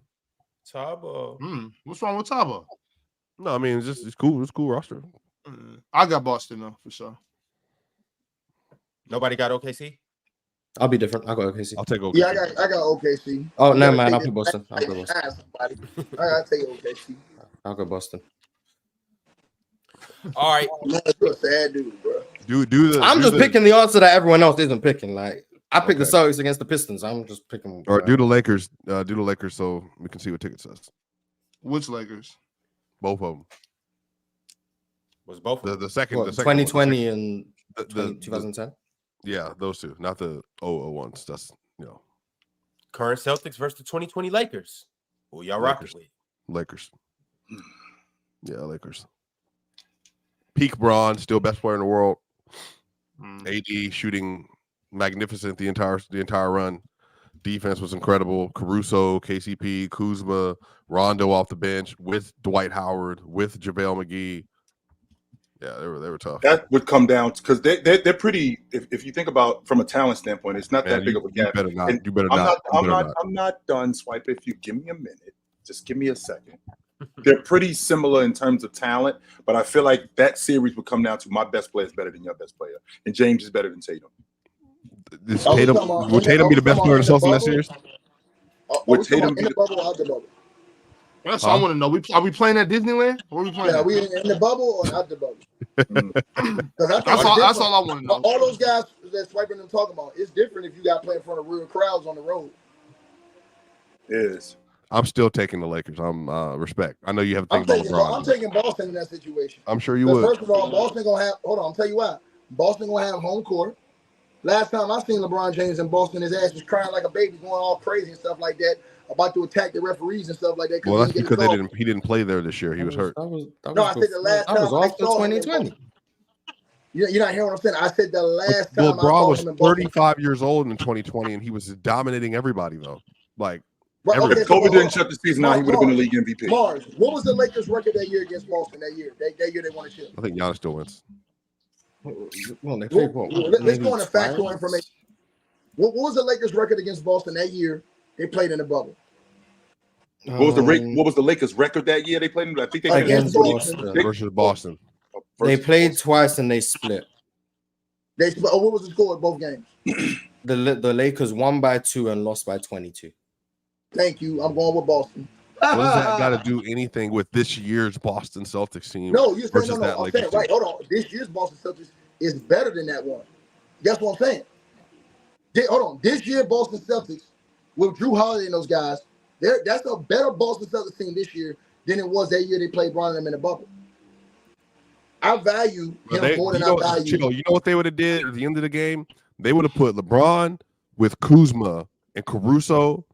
Thabo. What's wrong with Thabo? No, I mean it's cool. It's a cool roster. I got Boston though for sure. Nobody got OKC? I'll be different. I'll go OKC. I'll take OKC. Yeah, I got OKC. Oh, never mind. I'll put Boston. I gotta take OKC. I'll go Boston. All right. You're a sad dude, bro. I'm just picking the answer that everyone else isn't picking. Like I picked the Celtics against the Pistons. I'm just picking. Or do the Lakers. Do the Lakers so we can see what ticket says. Which Lakers? Both of them. Was both the second? What, the second 2020 and 2010. Yeah, those two, not the 001s. That's current Celtics versus the 2020 Lakers. Who y'all rocking with? Lakers. Yeah, Lakers. Peak Bron, still best player in the world. AD shooting magnificent the entire run. Defense was incredible. Caruso, KCP, Kuzma, Rondo off the bench with Dwight Howard, with JaVale McGee. Yeah, they were tough. That would come down because they're pretty. If you think about from a talent standpoint, it's not that big of a gap. You better not. I'm not done, Swipe. If you give me a minute, just give me a second. They're pretty similar in terms of talent, but I feel like that series would come down to my best player is better than your best player, and James is better than Tatum. Would Tatum be the best player in that series? Would Tatum in the bubble or out the bubble? That's what I want to know. Are we playing at Disneyland? Or are we playing? Yeah, we in the bubble or out the bubble? That's all I want to know. All those guys that Swiping them talking about, it's different if you got to play in front of real crowds on the road. It is. I'm still taking the Lakers. I'm respect. I know you have to think about LeBron. I'm taking Boston in that situation. I'm sure you would. First of all, Boston gonna have. Hold on, I'll tell you why. Boston gonna have home court. Last time I seen LeBron James in Boston, his ass was crying like a baby, going all crazy and stuff like that, about to attack the referees and stuff like that. Well, that's because he didn't play there this year. He was hurt. I said the last time. I was off to 2020. You're not hearing what I'm saying. I said the last time. LeBron was 35 years old in 2020, and he was dominating everybody though. Like. If Kobe didn't shut the season out, he would have been the league MVP. Mars, what was the Lakers' record that year against Boston that year? That year they won a chip. I think Giannis still wins. Well, let's go into factual information. What was the Lakers' record against Boston that year they played in the bubble? What was the Lakers' record that year they played in? I think they played against Boston. Versus Boston. They played twice and they split. They split. What was the score of both games? The Lakers won by 2 and lost by 22. Thank you. I'm going with Boston. What does that got to do anything with this year's Boston Celtics team? No, you're saying no. I'm saying, right, hold on. This year's Boston Celtics is better than that one. That's what I'm saying. Hold on. This year, Boston Celtics, with Jrue Holiday and those guys, that's a better Boston Celtics team this year than it was that year they played Bronny them in the bubble. I value him more than I value. You know what they would have did at the end of the game? They would have put LeBron with Kuzma and Caruso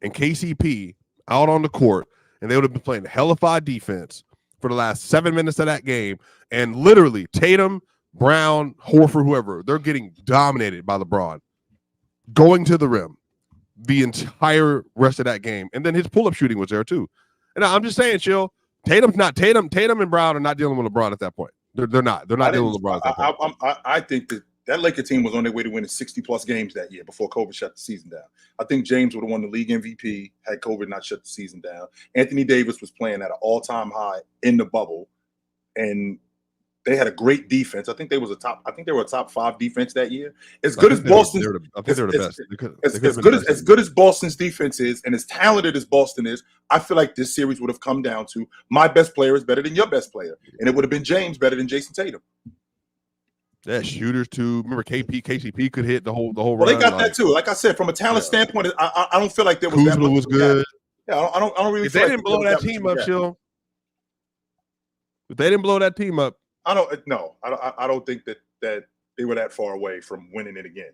and KCP out on the court, and they would have been playing hellified defense for the last 7 minutes of that game. And literally, Tatum, Brown, Horford, whoever, they're getting dominated by LeBron, going to the rim the entire rest of that game. And then his pull-up shooting was there too. And I'm just saying, chill. Tatum and Brown are not dealing with LeBron at that point. They're not dealing with LeBron at that point. I think that Laker team was on their way to winning 60-plus games that year before COVID shut the season down. I think James would have won the league MVP had COVID not shut the season down. Anthony Davis was playing at an all-time high in the bubble, and they had a great defense. I think they were a top 5 defense that year. As good as Boston, I think they're the best. As good as Boston's defense is, and as talented as Boston is, I feel like this series would have come down to my best player is better than your best player, and it would have been James better than Jason Tatum. Yeah, shooters too. Remember KCP could hit the whole Well, run. they got that too. Like I said, from a talent standpoint, I don't feel like there was Kuzma was good. Yeah, I don't really. If they didn't blow that team up, chill. If they didn't blow that team up, I don't think that they were that far away from winning it again.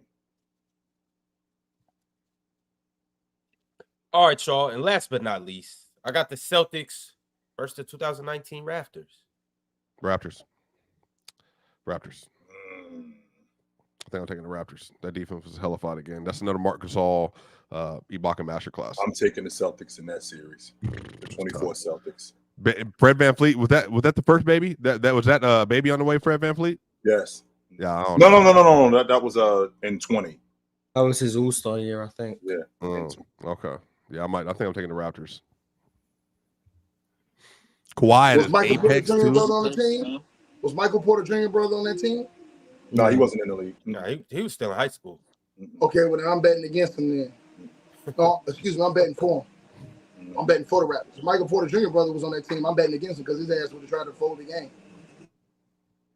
All right, y'all. And last but not least, I got the Celtics versus the 2019 Raptors. Raptors. I think I'm taking the Raptors. That defense was hellified again. That's another Marc Gasol, Ibaka masterclass. I'm taking the Celtics in that series. The 24 Celtics. Fred VanVleet, was that the first baby? That was that baby on the way, Fred VanVleet? Yes. Yeah. I don't know. No. That was in 20. That was his All-Star year, I think. Yeah. Okay. Yeah, I think I'm taking the Raptors. Kawhi was Michael Apex Porter Jr. too. brother on the team? Was Michael Porter Jr. brother on that team? No, he wasn't in the league. No, he was still in high school. Okay, well then I'm betting against him then. No, excuse me, I'm betting for him. I'm betting for the Raptors. If Michael Porter Jr. brother was on that team, I'm betting against him because his ass would have tried to fold the game.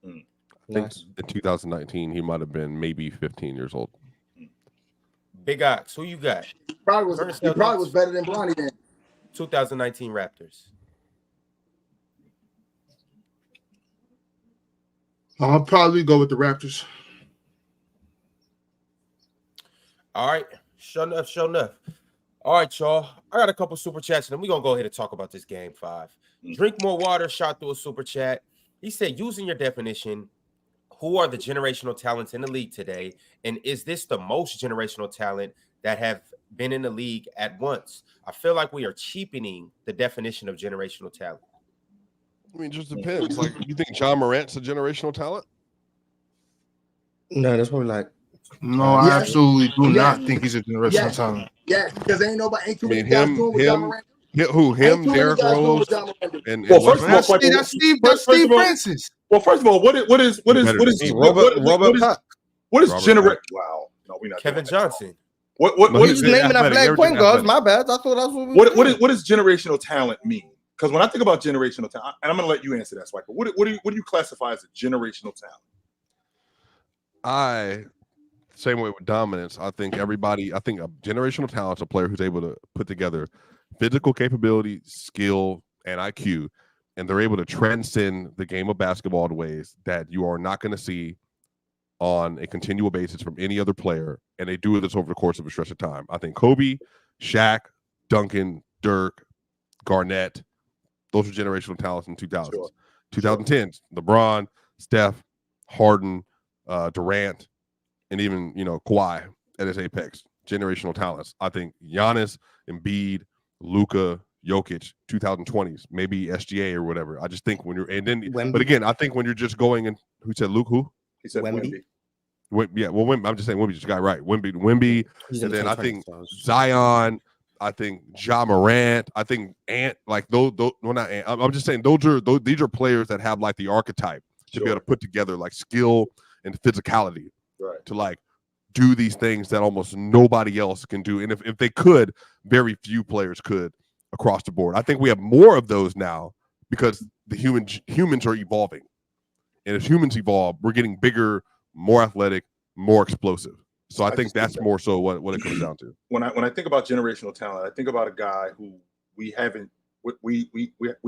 I think in 2019 he might have been maybe 15 years old. Big Ox, who you got? He probably was better than Bronny then. 2019 Raptors. I'll probably go with the Raptors. All right. Sure enough. All right, y'all. I got a couple super chats, and then we're going to go ahead and talk about this game 5. Drink More Water shot through a super chat. He said, using your definition, who are the generational talents in the league today? And is this the most generational talent that have been in the league at once? I feel like we are cheapening the definition of generational talent. I mean, it just depends. Like, you think John Morant's a generational talent? No, that's probably like. No, I absolutely do not think he's a generational talent. Yes, because ain't too many guys doing with John Morant. Who? Him, Derrick Rose, and first of all, that's Steve Francis. Well, first of all, what is Robert? What is generate? Wow, no, we're not. Kevin Johnson. What is naming that black point guards? My bad. I thought that's what does generational talent mean? Because when I think about generational talent, and I'm going to let you answer that, Swiper. What do you classify as a generational talent? Same way with dominance. I think a generational talent is a player who's able to put together physical capability, skill, and IQ, and they're able to transcend the game of basketball in ways that you are not going to see on a continual basis from any other player, and they do this over the course of a stretch of time. I think Kobe, Shaq, Duncan, Dirk, Garnett, those are generational talents in 2000s. Sure. 2010s, LeBron, Steph, Harden, Durant, and even Kawhi at his apex. Generational talents. I think Giannis, Embiid, Luka, Jokic, 2020s, maybe SGA or whatever. I just think when you're Wemby. But again, I think when you're just going and who said Luke? Who? He said Wemby. Wemby. I'm just saying Wemby just got right. Wemby, and then I think Zion. I think Ja Morant. I think Ant. Like those. Well, not Ant. I'm just saying these are players that have like the archetype to be able to put together like skill and physicality, right, to like do these things that almost nobody else can do. And if they could, very few players could across the board. I think we have more of those now because the humans are evolving, and as humans evolve, we're getting bigger, more athletic, more explosive. So I think that's more so what it comes down to. When I think about generational talent, I think about a guy who we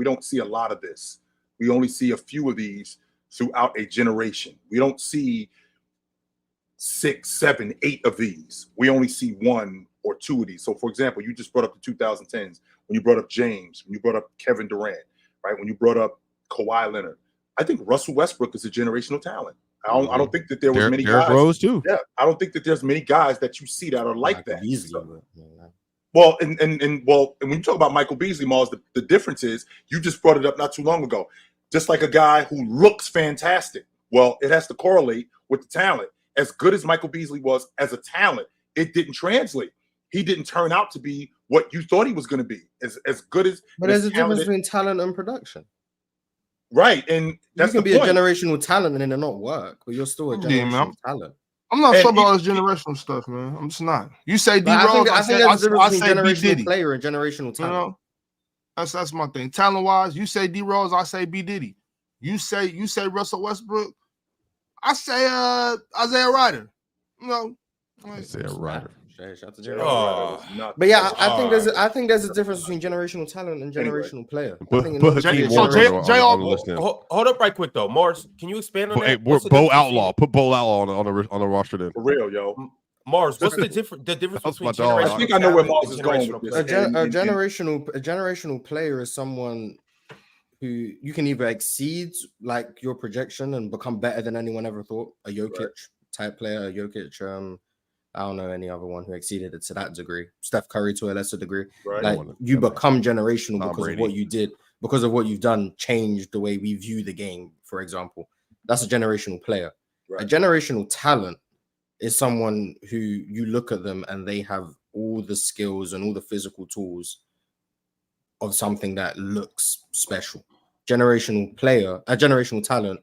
don't see a lot of this. We only see a few of these throughout a generation. We don't see 6, 7, 8 of these. We only see 1 or 2 of these. So, for example, you just brought up the 2010s, when you brought up James, when you brought up Kevin Durant, right? When you brought up Kawhi Leonard. I think Russell Westbrook is a generational talent. I don't think that there was many guys. Rose too. Yeah, I don't think that there's many guys that you see that are like that. Easily, Well, and when you talk about Michael Beasley, Mars, the difference is you just brought it up not too long ago. Just like a guy who looks fantastic. Well, it has to correlate with the talent. As good as Michael Beasley was as a talent, it didn't translate. He didn't turn out to be what you thought he was going to be. As good as. But there's a difference between talent and production. Right, and that's you can the be point. a generational talent and then not work, but you're still a generational talent. I'm not sure about this generational stuff, man. I'm just not. You say D Rose, I think there's a difference between generational B player and generational talent. You know? That's my thing. Talent wise, you say D Rose, I say B Diddy. You say Russell Westbrook, I say Isaiah Ryder. You know, Isaiah Ryder. But yeah, I think there's a difference between generational talent and generational player. Hold up right quick though, Mars. Can you expand on that? Bo Outlaw. Put Bo Outlaw on the roster then. For real, yo. Mars, what's the difference between generational? I think I know where Mars is going with this. A generational player is someone who you can either exceed like your projection and become better than anyone ever thought. A Jokic type player, a Jokic. I don't know any other one who exceeded it to that degree. Steph Curry to a lesser degree. Right. Like you become generational because of what you did, because of what you've done, changed the way we view the game, for example. That's a generational player. Right. A generational talent is someone who you look at them and they have all the skills and all the physical tools of something that looks special. Generational player, a generational talent,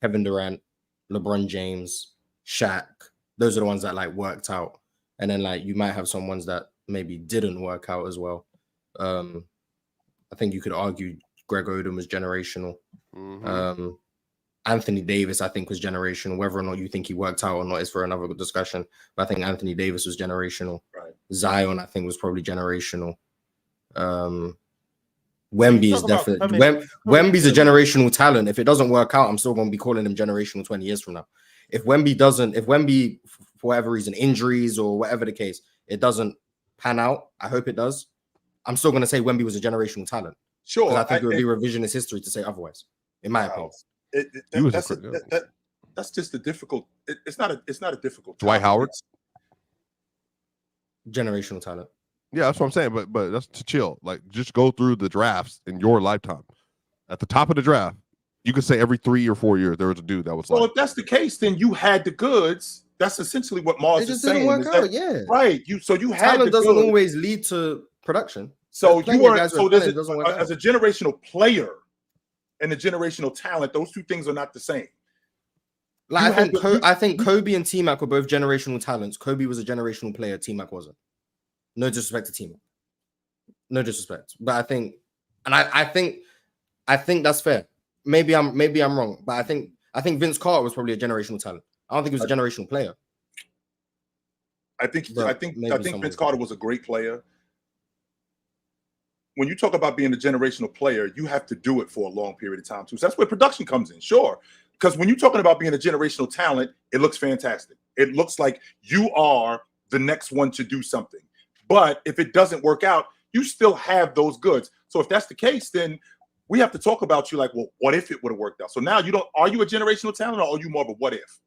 Kevin Durant, LeBron James, Shaq. Those are the ones that like worked out. And then like you might have some ones that maybe didn't work out as well. I think you could argue Greg Oden was generational. Mm-hmm. Anthony Davis, I think, was generational. Whether or not you think he worked out or not is for another discussion. But I think Anthony Davis was generational. Right. Zion, I think, was probably generational. Wemby is definitely Wemby's a generational talent. If it doesn't work out, I'm still going to be calling him generational 20 years from now. If Wemby, for whatever reason, injuries or whatever the case, it doesn't pan out, I hope it does, I'm still going to say Wemby was a generational talent. Sure. Because I think it would be revisionist history to say otherwise, in my opinion. That's just a difficult. It's not a difficult. Dwight Howard, generational talent. Yeah, that's what I'm saying. But that's to chill. Like, just go through the drafts in your lifetime. At the top of the draft, you could say every 3 or 4 years there was a dude that was. Well, if that's the case, then you had the goods. That's essentially what Mars is saying. It just didn't work out. Yeah, right. You had talent doesn't always lead to production. So you were as a generational player and a generational talent. Those two things are not the same. Like I think Kobe and T-Mac were both generational talents. Kobe was a generational player. T-Mac wasn't. No disrespect to T-Mac. No disrespect, but I think that's fair. Maybe I'm wrong, but I think Vince Carter was probably a generational talent. I don't think he was a generational player. I think Vince Carter was a great player. When you talk about being a generational player, you have to do it for a long period of time too. So that's where production comes in, sure. Because when you're talking about being a generational talent, it looks fantastic. It looks like you are the next one to do something. But if it doesn't work out, you still have those goods. So if that's the case, then we have to talk about you like, well, what if it would have worked out? So now are you a generational talent or are you more of a what if?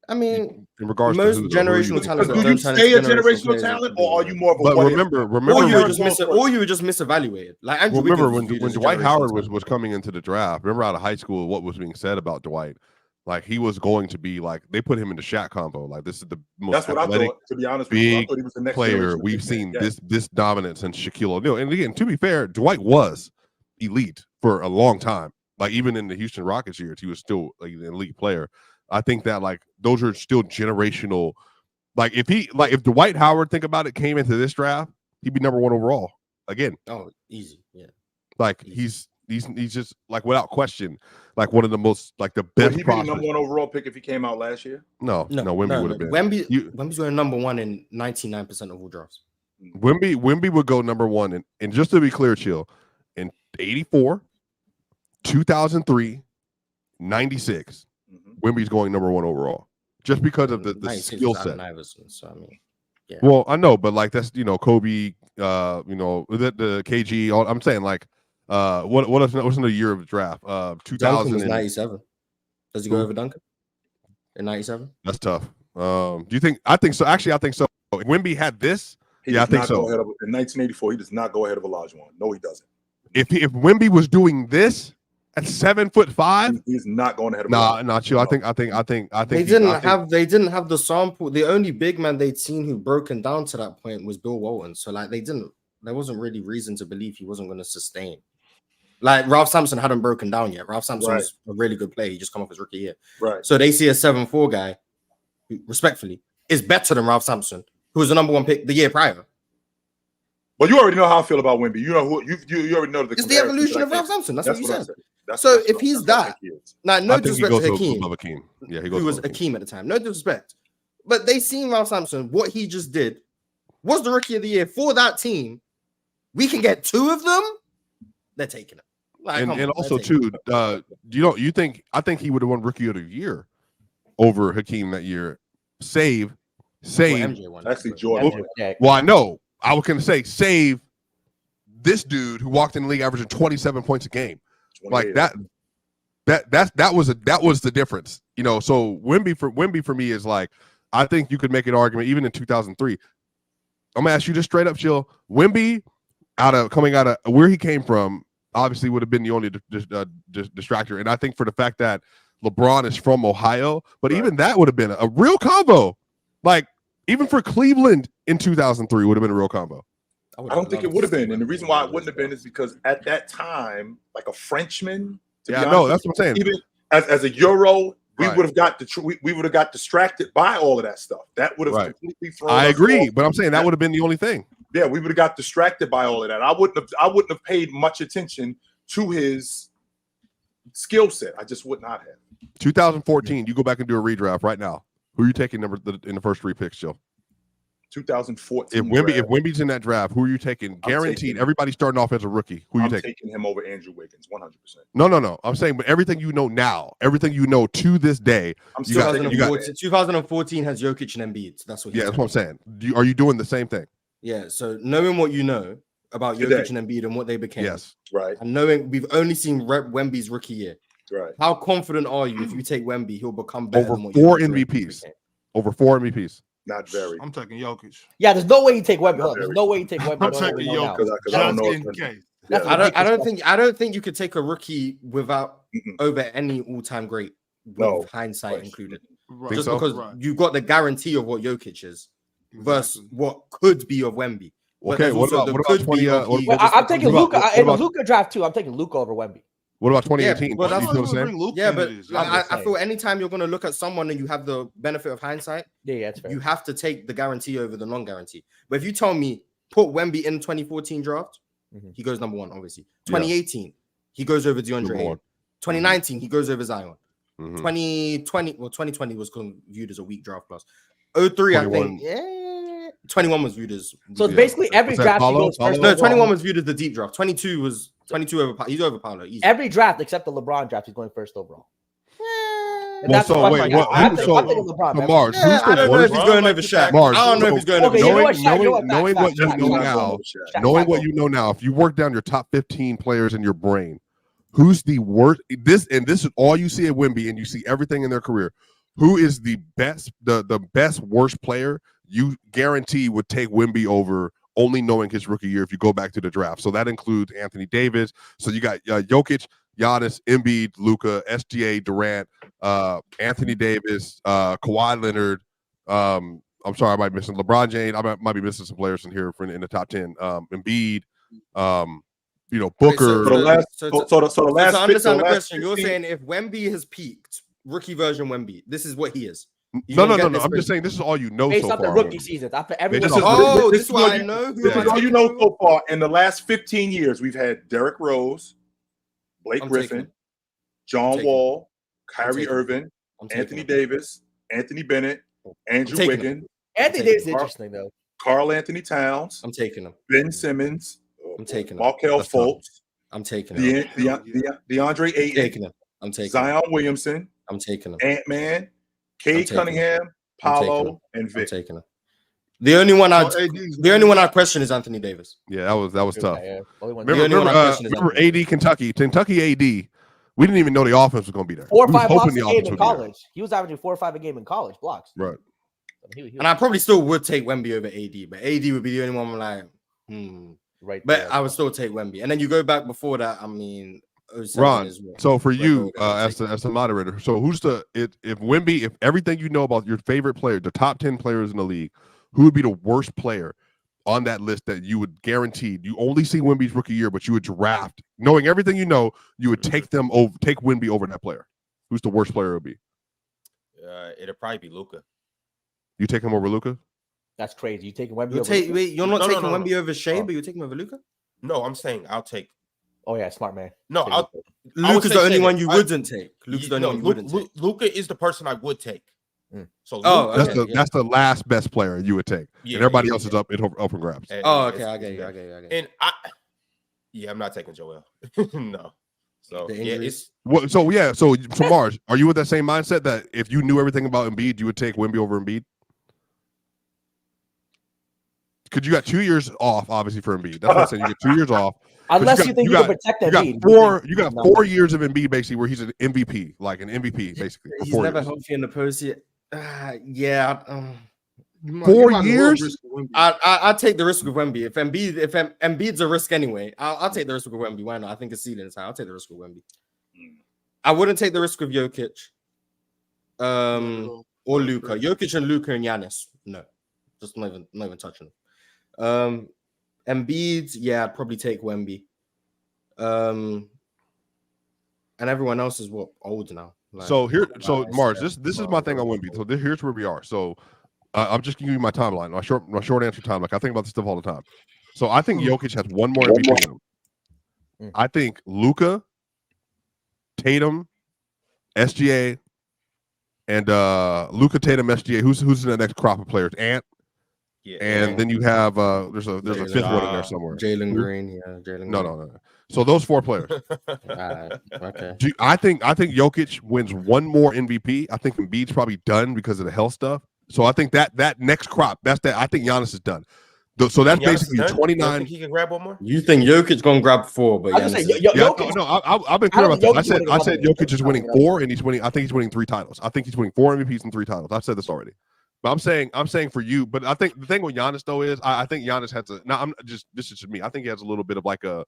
I mean, in regards most to generational talent, do you stay a generational talent or are you more of a what remember, or you were just misevaluated? Like Andrew remember when Dwight Howard was coming into the draft, remember out of high school what was being said about Dwight? Like he was going to be like they put him in the Shaq combo. Like this is the most athletic, to be honest with you. I thought he was the next player we've seen this dominance in Shaquille O'Neal. And again, to be fair, Dwight was elite for a long time. Like even in the Houston Rockets years, he was still like an elite player. I think that like those are still generational. Like if Dwight Howard, think about it, came into this draft, he'd be number 1 overall again. Oh, easy, yeah. Like he's just like without question, like one of the most like the best. Would he be the number 1 overall pick if he came out last year? No, Wemby would have been. Wemby's going number 1 in 99% of all drafts. Wemby would go number 1, and just to be clear, chill, in 84, 2003, 96. Wemby's going number 1 overall just because of the skill set. So I mean, yeah. Well, I know, but like that's Kobe, the KG. I'm saying like, what's in the year of the draft? 2000 Duncan was 97. Does he go over Duncan in 97? That's tough. Do you think? I think so. Actually, I think so. If Wemby had this, I think so. In 1984, he does not go ahead of Olajuwon. No, he doesn't. If Wemby was doing this at 7'5", he's not going ahead of Olajuwon. Not you. I think they didn't have the sample. The only big man they'd seen who broken down to that point was Bill Walton. So like there wasn't really reason to believe he wasn't going to sustain. Like Ralph Sampson hadn't broken down yet. Ralph Sampson was a really good player. He just come off his rookie year. Right. So they see a 7'4" guy who, respectfully, is better than Ralph Sampson, who was the number 1 pick the year prior. But you already know how I feel about Wemby. You know who you already know the. It's the evolution of Ralph Sampson. That's what you said. So if he's that, now no disrespect to Hakeem. Yeah, he goes. Who was Hakeem at the time? No disrespect, but they seen Ralph Sampson. What he just did was the rookie of the year for that team. We can get 2 of them. They're taking it. Like, and also too, I think he would have won rookie of the year over Hakeem that year. Save. Actually, Jordan. Well, I know. I was going to say save this dude who walked in the league averaging 27 points a game. Like that was the difference. So Wemby for me is like, I think you could make an argument even in 2003. I'm gonna ask you just straight up, Chill. Wemby coming out of where he came from, obviously would have been the only distractor. And I think for the fact that LeBron is from Ohio, but even that would have been a real combo. Like even for Cleveland in 2003 would have been a real combo. I don't think it would have been. And the reason why it wouldn't have been is because at that time, like a Frenchman, that's what I'm saying. Even as a Euro, we would have got we would have got distracted by all of that stuff. That would have completely thrown. I agree, but I'm saying that would have been the only thing. Yeah, we would have got distracted by all of that. I wouldn't have paid much attention to his skill set. I just would not have. 2014, you go back and do a redraft right now. Who are you taking in the first 3 picks, Joe? 2014. If Wemby's in that draft, who are you taking? Guaranteed. Everybody starting off as a rookie. Who are you taking? I'm taking him over Andrew Wiggins, 100%. No. I'm saying, but everything you know now, everything you know to this day, 2014 has Jokic and Embiid. So that's what. That's what I'm saying. Are you doing the same thing? Yeah. So knowing what you know about Jokic and Embiid and what they became, yes, right, and knowing we've only seen Wemby's rookie year, right. How confident are you if you take Wemby, he'll become better over 4 MVPs? Over 4 MVPs. Not very. I'm taking Jokic. Yeah, there's no way you take Wemby. There's no way you take Wemby. I'm taking Jokic. I don't think you could take a rookie without over any all-time great with hindsight included. Right. Just because you've got the guarantee of what Jokic is versus what could be of Wemby. Okay, what about 20? I'm taking Luka in the Luka draft too. I'm taking Luka over Wemby. What about 2018? Yeah, but I feel anytime you're going to look at someone and you have the benefit of hindsight, that's fair. You have to take the guarantee over the non-guarantee. But if you tell me put Wemby in 2014 draft, he goes number 1, obviously. 2018, he goes over DeAndre Ayton. 2019, he goes over Zion. 2020 was viewed as a weak draft class. 03, I think. 21 was viewed as. So it's basically every draft he goes first. No, 21 was viewed as the deep draft. 22 was 22 over. He's over Paolo. Easy. Every draft except the LeBron draft, he's going first overall. Mars, I don't know if he's going over Shaq. Mars, I don't know if he's going over knowing what you know now. Knowing what you know now, if you work down your top 15 players in your brain, who's the worst? This is all you see at Wemby, and you see everything in their career. Who is the best, the best worst player you guarantee would take Wemby over, only knowing his rookie year if you go back to the draft? So that includes Anthony Davis. So you got Jokic, Giannis, Embiid, Luka, SGA, Durant, Anthony Davis, Kawhi Leonard. I'm sorry, I might be missing LeBron James. I might be missing some players in here in the top 10. Embiid, Booker. To understand the question, you're saying if Wemby has peaked, rookie version Wemby, this is what he is. No. I'm just saying this is all you know based so off far. the rookie season. After everyone, this is what I know. This is all you know so far. In the last 15 years, we've had Derrick Rose, Blake Griffin, John Wall, Kyrie Irving, Anthony Davis, Anthony Bennett, Andrew Wiggins. Anthony Davis is interesting though. Karl Anthony Towns. I'm taking him. Ben Simmons. I'm taking him. Markelle Fultz. I'm taking him. DeAndre Ayton. Taking him. I'm taking Zion Williamson. I'm taking him. Ant-Man, Cade Cunningham, Paolo, and Vic. I'm taking him. The only one I question is Anthony Davis. Yeah, that was tough. Yeah. Remember AD Kentucky AD. We didn't even know the offense was going to be there. 4 or 5 blocks a game in college. He was averaging 4 or 5 a game in college blocks. Right. And I probably still would take Wemby over AD, but AD would be the only one I'm like, Right. But I would still take Wemby. And then you go back before that. I mean, Ron. So for you, as the moderator, so if everything you know about your favorite player, the top 10 players in the league, who would be the worst player on that list that you would guaranteed? You only see Wemby's rookie year, but you would draft, knowing everything you know, you would take Wemby over that player. Who's the worst player would be? It'll probably be Luka. You take him over Luka? That's crazy. You taking Wemby? You're not taking Wemby over Shea, but you're taking him over Luka? No, I'm saying I'll take. Oh yeah, smart man. No, Luka's the only one you wouldn't take. Luka's the only one you wouldn't take. Luka is the person I would take. So that's the last best player you would take, and everybody else is up for grabs. Okay, I get you. And I'm not taking Joel. No. So so Mars, are you with that same mindset that if you knew everything about Embiid, you would take Wemby over Embiid? Because you got 2 years off, obviously, for Embiid. That's what I'm saying. You get 2 years off. Unless you think you can protect Embiid. You got 4 years of Embiid, basically, where he's an MVP, basically. He's never healthy in the postseason. 4 years? I'd take the risk with Wemby. If Embiid's a risk anyway, I'll take the risk with Wemby. Why not? I think his ceiling is high. I'll take the risk with Wemby. I wouldn't take the risk with Jokic. Or Luka. Jokic and Luka and Giannis. No. Just not even touching them. Embiid, I'd probably take Wemby. And everyone else is old now. Mars, this is my thing on Wemby. So here's where we are. So I'm just giving you my timeline, my short answer timeline. I think about this stuff all the time. So I think Jokic has one more MVP in him. I think Luka, Tatum, SGA, and Luka, Tatum, SGA. Who's in the next crop of players? Ant. Yeah. And then you have there's a fifth one in there somewhere. Jalen Green, No. So those 4 players. Okay. I think Jokic wins one more MVP. I think Embiid's probably done because of the health stuff. So I think that next crop, I think Giannis is done. So that's basically 29. You think he can grab one more? You think Jokic's gonna grab 4, but I've been clear about that. I said Jokic is winning 4, and he's winning. I think he's winning 3 titles. I think he's winning 4 MVPs and 3 titles. I've said this already. But I'm saying for you. But I think the thing with Giannis though is I think Giannis has a. Now this is just me. I think he has a little bit of like the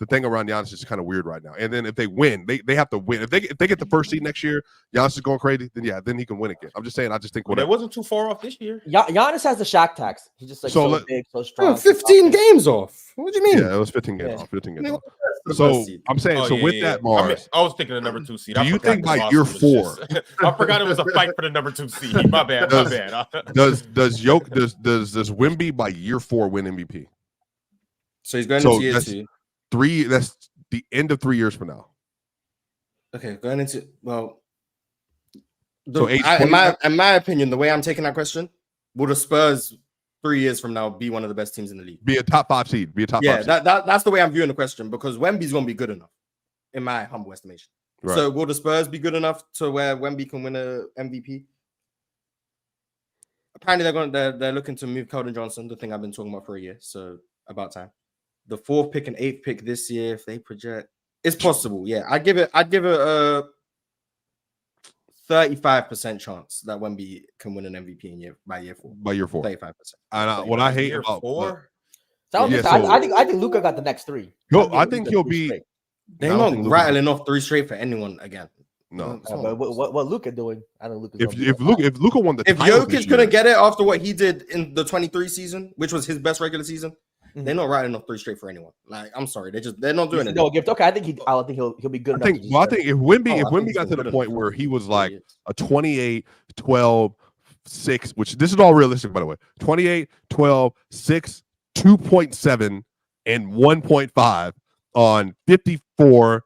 thing around Giannis is kind of weird right now. And then if they win, they have to win. If they get the first seed next year, Giannis is going crazy. Then he can win again. I'm just saying. I just think it wasn't too far off this year. Giannis has the Shaq tax. He's just like so big, so strong. 15 games off. What do you mean? Yeah, it was 15 games off. 15 games off. So I'm saying. With that, Mars, I was thinking the number 2 seed. Do you think by year 4? I forgot it was a fight for the number 2 seed. My bad. Does Wemby by year 4 win MVP? So he's going into year 2. 3. That's the end of 3 years from now. Okay, going into in my opinion, the way I'm taking that question, will the Spurs 3 years from now be one of the best teams in the league? Be a top 5 seed. That's the way I'm viewing the question, because Wemby's gonna be good enough, in my humble estimation. Right. So will the Spurs be good enough to where Wemby can win a MVP? Apparently they're looking to move Keldon Johnson, the thing I've been talking about for a year. So about time. The 4th pick and 8th pick this year, if they project, it's possible. Yeah, I'd give it a 35% chance that Wemby can win an MVP by year 4. By year 4, 35%. And what I hate about 4, I think Luka got the next 3. I think he'll be. They're not rattling off 3 straight for anyone again. No. But what Luka doing? I don't know. If Luka won the title, if Jokic couldn't get it after what he did in the 23 season, which was his best regular season. They're not writing off 3 straight for anyone. Like, I'm sorry, they're not doing it. No gift. Okay, I think he'll be good. I think if Wemby got to the point where he was like a 28, 12, 6, which this is all realistic, by the way. 28, 12, 6, 2.7, and 1.5 on 54,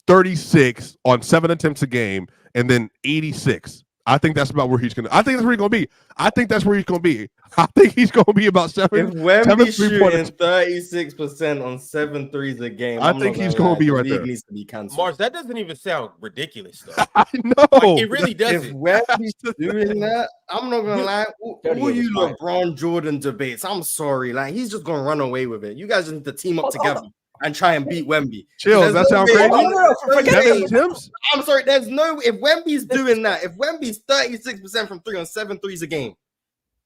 36 on 7 attempts a game, and then 86. I think that's about where he's gonna. I think that's where he's gonna be. I think that's where he's gonna be. I think he's gonna be about 7. If Wemby's shooting 36% on 7 threes a game, I think he's gonna be right there. Needs to be canceled. Mars, that doesn't even sound ridiculous though. I know. Like, it really If doesn't. Wemby's doing that, I'm not gonna lie. All you LeBron Jordan debates, I'm sorry. Like, he's just gonna run away with it. You guys need to team up together and try and beat Wemby. Chill. That sounds crazy. I'm sorry. There's no. If Wemby's doing that, if Wemby's 36% from 3 on 7 threes a game,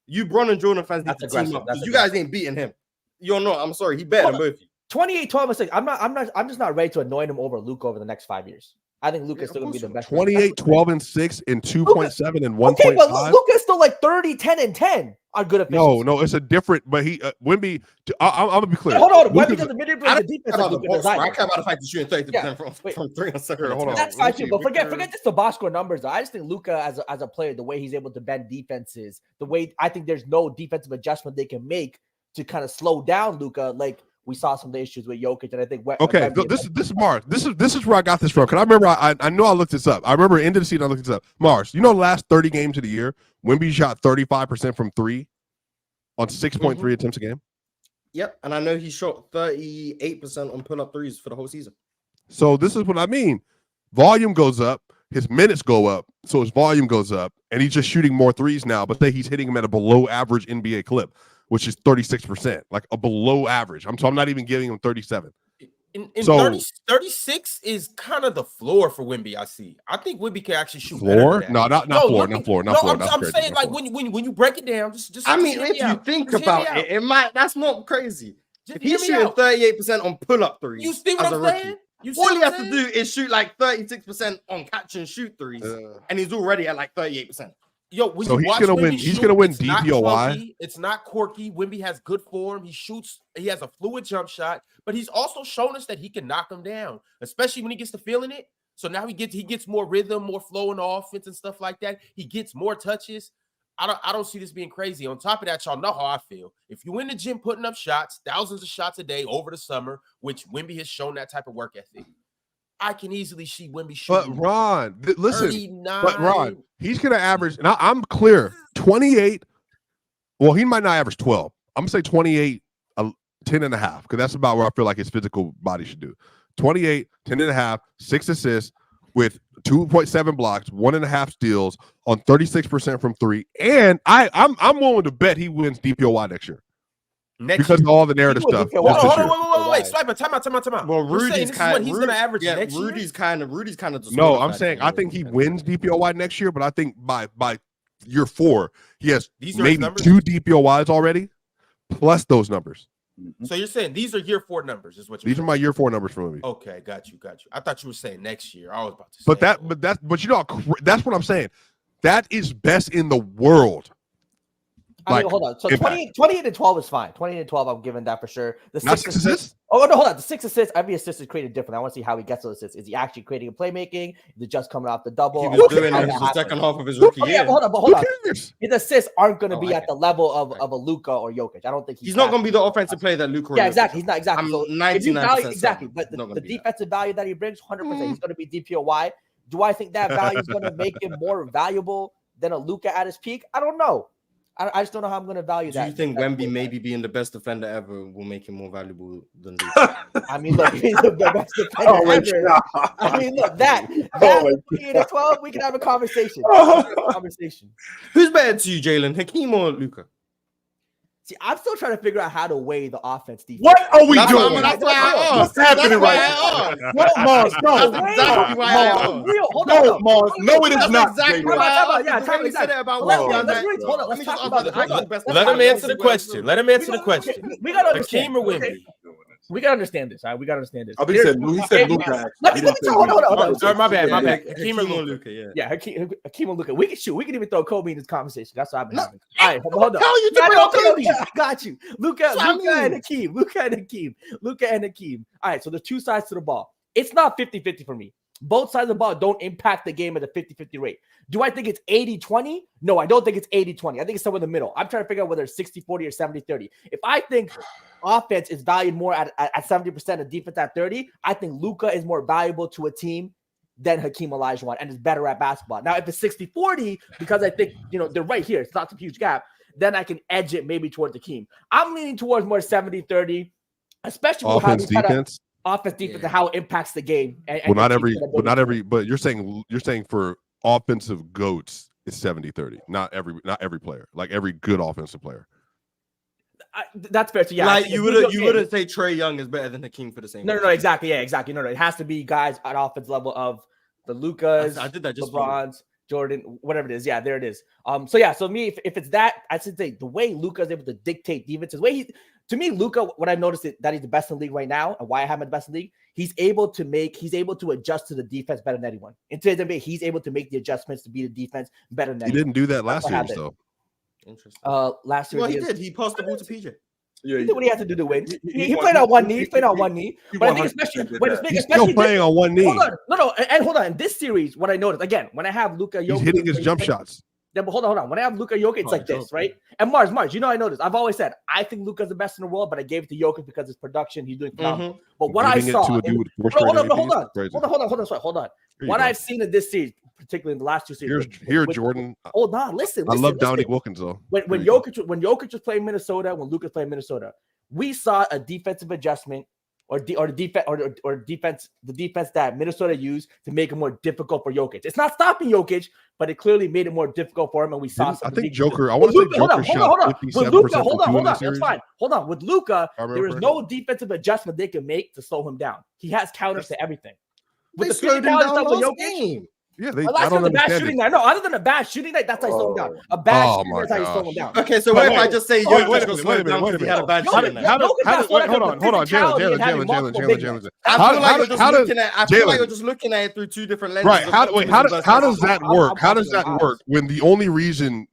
you Bron and Jordan fans need to team up. You guys ain't beating him. You're not. I'm sorry. He better than both of you. 28, 12, and 6. I'm just not ready to anoint him over Luka over the next 5 years. I think Luka's still gonna be the best. 28, 12, and 6, and 2.7 and 1.5. Okay, but Luka's still like 30, 10, and 10 on good efficiency. No, it's a different. But he Wemby. I'm gonna be clear. Hold on, Wemby doesn't manipulate the defense. I care about the fact that you're shooting 30% from 3 on 7. Hold on. That's fine too. But forget just the box score numbers. Though. I just think Luka as a player, the way he's able to bend defenses, the way I think there's no defensive adjustment they can make to kind of slow down Luka. Like we saw some of the issues with Jokic, and I think. Okay, this is Mars. This is where I got this from. Because I remember I know I looked this up. I remember end of the season I looked this up. Mars, you know, the last 30 games of the year, Wemby shot 35% from 3 on 6.3 attempts a game. Yep, and I know he shot 38% on pull-up threes for the whole season. So this is what I mean. Volume goes up, his minutes go up, so his volume goes up, and he's just shooting more threes now. But he's hitting them at a below-average NBA clip, which is 36%, like a below average. I'm not even giving him 37. So 36 is kind of the floor for Wemby. I see. I think Wemby can actually shoot floor. Better than No, that. not floor. I'm saying like when you break it down, just I mean, if you think about it, it might. That's not crazy. If he's shooting 38% on pull-up threes, you see what I'm saying? All he has to do is shoot like 36% on catch and shoot threes, and he's already at like 38%. Yo, when so you watch he's gonna win DPOY. It's not quirky. Wemby has good form. He shoots. He has a fluid jump shot, but he's also shown us that he can knock them down, especially when he gets to feeling it. So now he gets more rhythm, more flow in the offense and stuff like that. He gets more touches. I don't see this being crazy. On top of that, y'all know how I feel. If you in the gym putting up shots, thousands of shots a day over the summer, which Wemby has shown that type of work ethic, I can easily see Wemby shooting. But Ron, listen. 39. But Ron, he's going to average, and I'm clear, 28. Well, he might not average 12. I'm going to say 28, 10 and a half, because that's about where I feel like his physical body should do. 28, 10 and a half, 6 assists with 2.7 blocks, 1.5 steals on 36% from 3. And I'm willing to bet he wins DPOY next year. Because of all the narrative stuff. Hold on, wait. Swiper, time out. Well, Rudy's kind of. He's going to average next year? Rudy's kind of. No, I'm saying I think he wins DPOY next year, but I think by year 4, he has maybe 2 DPOYs already, plus those numbers. So you're saying these are year 4 numbers, is what you're These saying? are my year 4 numbers for me. Okay, got you. I thought you were saying next year. I was about to say. But you know, that's what I'm saying. That is best in the world. I mean, hold on. So 28 and 12 is fine. 28 and 12, I'm giving that for sure. The 6 assists? Oh, no, hold on. The 6 assists, every assist is created different. I want to see how he gets those assists. Is he actually creating a playmaking? Is it just coming off the double? He was doing it in the second half of his rookie year. Hold on. His assists aren't going to be at the level of a Luka or Jokic. I don't think he's not going to be the offensive player that Luka. Yeah, exactly. He's not exactly. I'm 99% exactly. But the defensive value that he brings, 100%, he's going to be DPOY. Do I think that value is going to make him more valuable than a Luka at his peak? I don't know. I just don't know how I'm going to value that. Do you think Wemby maybe being the best defender ever will make him more valuable than Luka? I mean, look, he's the best defender ever. I mean, look, that 12, we can have a conversation. Who's better to you, Jalen, Hakeem or Luka? See, I'm still trying to figure out how to weigh the offense defense. What are we doing? What's happening right now? No, Mars, no. That's exactly why I asked. No, Mars, no, it is not. Exactly what I let's talk about Let him answer the question. We got to understand. Hakeem or Wemby? We got to understand this. All right, we got to understand this. He said Luka. Let me hold on. Sorry, my bad. Hakeem or Luka, yeah, Hakeem or Luka. We can shoot. We can even throw Kobe in this conversation. That's what I've been having. All right, hold on. I got you. Luka and Hakeem. All right, so there's 2 sides to the ball. It's not 50-50 for me. Both sides of the ball don't impact the game at a 50-50 rate. Do I think it's 80-20? No, I don't think it's 80-20. I think it's somewhere in the middle. I'm trying to figure out whether it's 60-40 or 70-30. If I think offense is valued more at 70% and defense at 30, I think Luka is more valuable to a team than Hakeem Olajuwon and is better at basketball. Now, if it's 60-40, because I think, they're right here, it's not a huge gap, then I can edge it maybe towards Hakeem. I'm leaning towards more 70-30, especially with how defense. Offense, defense, and how it impacts the game. But you're saying for offensive goats, it's 70-30. Not every player, like every good offensive player. That's fair. So yeah, like you wouldn't say Trae Young is better than Hakeem for the same. No, exactly. Yeah, exactly. No, it has to be guys at offense level of the Lukas, I did that just LeBrons, Jordan, whatever it is. Yeah, there it is. So me, if it's that, I should say the way Luka is able to dictate defenses, to me, Luka, what I've noticed is that he's the best in the league right now, and why I have him the best in the league, he's able to adjust to the defense better than anyone. In today's NBA, he's able to make the adjustments to be the defense better than anyone. He didn't do that last year, though. Interesting. Last year, he did. He passed the ball to PJ. Yeah, he did what he had to do to win. He played on one knee. He played on one knee. But I think he's still playing on one knee. Hold on. No. And hold on. In this series, what I noticed, again, when I have Luka Jokic, he's hitting his jump shots. But hold on. When I have Luka Jokic, it's like this, right? And Mars, I noticed. I've always said I think Luka's the best in the world, but I gave it to Jokic because his production, he's doing phenomenal. But what I saw, hold on. What I've seen in this series, particularly in the last two series. Here, Jordan. Hold on, listen. I love Dominique Wilkins though. When Jokic was playing Minnesota, when Luka's playing Minnesota, we saw a defensive adjustment the defense that Minnesota used to make it more difficult for Jokic. It's not stopping Jokic, but it clearly made it more difficult for him. And we saw. I think Joker. I want to say Joker shot 57%. Hold on. That's fine. Hold on. With Luka, there is no defensive adjustment they can make to slow him down. He has counters to everything. With the slowed him down last game. Yeah, I don't understand shooting night. No, other than a bad shooting night, that's how you slow him down. A bad shooting night, that's how you slow him down. Okay, so what if I just say Jokic was slowed down because he had a bad shooting night? Hold on, Jalen. I feel like you're just looking at it through two different lenses. Right? How does that work? How does that work when the only reason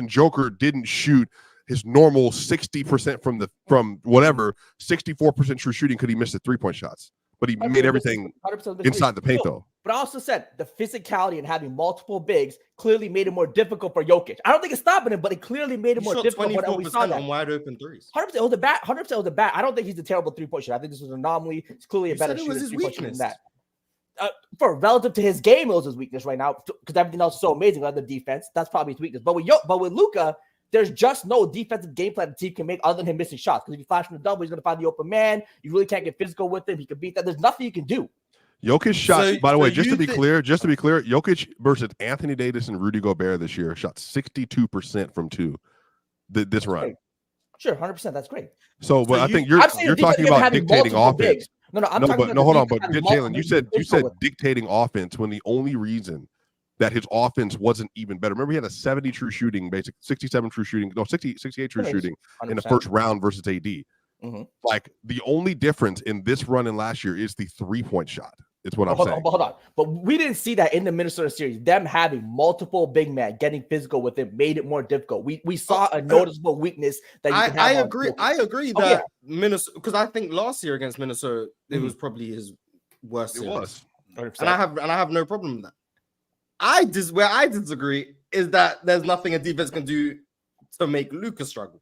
Joker didn't shoot his normal 60% from whatever 64% true shooting because he missed the 3-point shots, but he made everything inside the paint though. But I also said the physicality and having multiple bigs clearly made it more difficult for Jokic. I don't think it's stopping him, but it clearly made it more difficult. 24% on wide open threes. 100% it was a bat. 100% it was a bat. I don't think he's a terrible 3-point shooter. I think this was an anomaly. It's clearly a better shooter than that. For relative to his game, it was his weakness right now because everything else is so amazing. Other defense, that's probably his weakness. But with Luka, there's just no defensive game plan the team can make other than him missing shots. Because if you flash from the double, he's going to find the open man. You really can't get physical with him. He can beat that. There's nothing you can do. Jokic shot, by the way, just to be clear, Jokic versus Anthony Davis and Rudy Gobert this year shot 62% from two this run. Great. Sure, 100%. That's great. So, but I think you're talking about dictating offense. Hold on. But Jalen, you said dictating offense when the only reason that his offense wasn't even better. Remember, he had a 70 true shooting, 67 true shooting, 68 true shooting 100%. In the first round versus AD. Mm-hmm. Like the only difference in this run and last year is the 3-point shot. It's what I'm saying. Hold on. But we didn't see that in the Minnesota series. Them having multiple big men getting physical with it made it more difficult. We saw a noticeable weakness that you can have. I agree that Minnesota, because I think last year against Minnesota, it was probably his worst series. It was. 100%. And I have no problem with that. Where I disagree is that there's nothing a defense can do to make Luka struggle.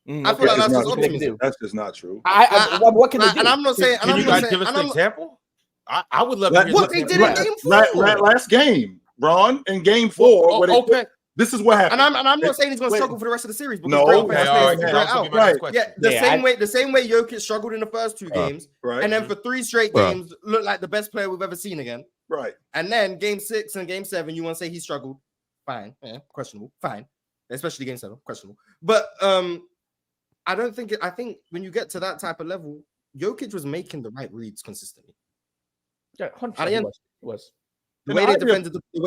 I feel like that's just optimism. That's just not true. What can they do? And I'm not saying. Can you guys give us an example? I would love to hear what they did in game 4. Last game, Bron, in game 4. Okay. This is what happened. And I'm not saying he's going to struggle for the rest of the series. No. Right. Yeah. The same way Jokic struggled in the first 2 games, right. And then for 3 straight games, looked like the best player we've ever seen again. Right. And then game 6 and game 7, you want to say he struggled? Fine. Yeah. Questionable. Fine. Especially game 7. Questionable. But I think when you get to that type of level, Jokic was making the right reads consistently. Yeah, 100% was. The way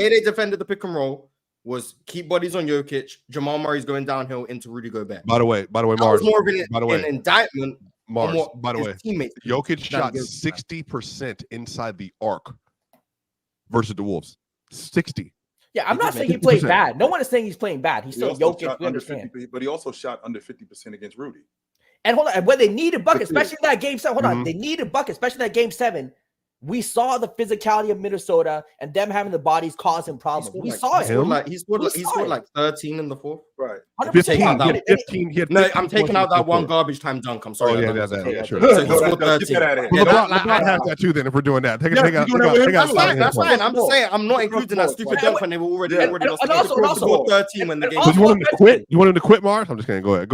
they defended the pick and roll was keep bodies on Jokic. Jamal Murray's going downhill into Rudy Gobert. By the way, Mars. That was more of an indictment. Mars. By the way, teammates. Jokic shot 60% inside the arc versus the Wolves. 60. Yeah, I'm not saying he played bad. No one is saying he's playing bad. He's still Jokic. We understand. 50, but he also shot under 50% against Rudy. And hold on, when they needed buckets, especially that game 7. Hold on, they needed buckets, especially that game 7. We saw the physicality of Minnesota and them having the bodies causing problems. We saw it. He scored like 13 in the fourth. Right. 15. He had No, I'm taking out that one garbage time dunk. I'm sorry. Oh, yeah, sure. So he scored 13. LeBron has that too. Then if we're doing that, That's fine. I'm just saying I'm not including that stupid dunk when they were already scored 13 when the game. You want him to quit? You want him to quit, Mars? I'm just kidding. Go ahead.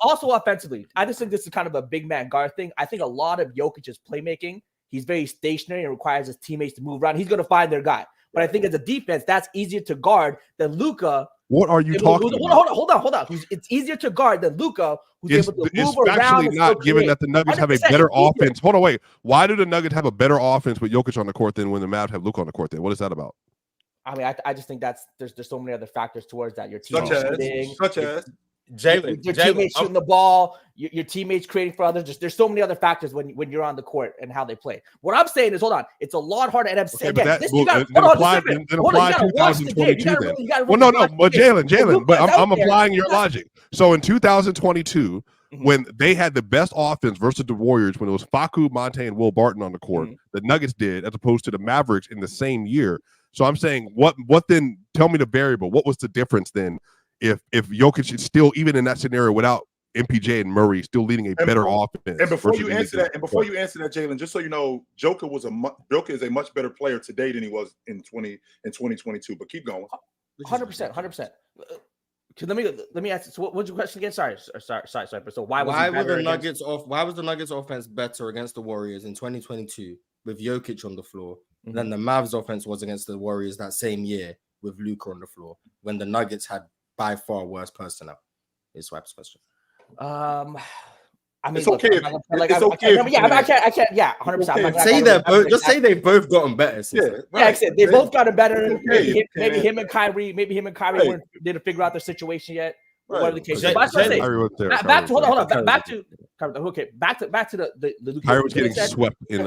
Also offensively, I just think this is kind of a big man guard thing. I think a lot of Jokic's playmaking. He's very stationary and requires his teammates to move around. He's going to find their guy. But I think as a defense, that's easier to guard than Luka. What are you talking about? Hold on. It's easier to guard than Luka, who's able to move around. It's actually not, given that the Nuggets have a better offense. Hold on, wait. Why do the Nuggets have a better offense with Jokic on the court than when the Mavs have Luka on the court? Then what is that about? I mean, I just think there's so many other factors towards that. Your team such as Jalen, your teammates shooting the ball, your teammates creating for others. There's so many other factors when you're on the court and how they play. What I'm saying is, hold on, it's a lot harder. And I'm saying, again, apply 2022 then. Well, no, but Jalen, but I'm applying your logic. So in 2022, when they had the best offense versus the Warriors, when it was Facu, Monte, and Will Barton on the court, the Nuggets did, as opposed to the Mavericks in the same year. So I'm saying, what then? Tell me the variable. What was the difference then? If Jokic is still, even in that scenario without MPJ and Murray, still leading a better offense. And before you answer that, Jalen, just so you know, Joker is a much better player today than he was in 2022. But keep going. 100%. Let me ask. So what was your question again? Sorry. So why was the Nuggets offense better against the Warriors in 2022 with Jokic on the floor than the Mavs offense was against the Warriors that same year with Luka on the floor when the Nuggets had by far worse personnel? Is Swipe's question. I mean, it's okay. I can't. Yeah, 100%. Just say they've both gotten better. They both gotten better. Maybe him and Kyrie didn't figure out their situation yet. Whatever the case. Back to the Luka. Kyrie was getting swept in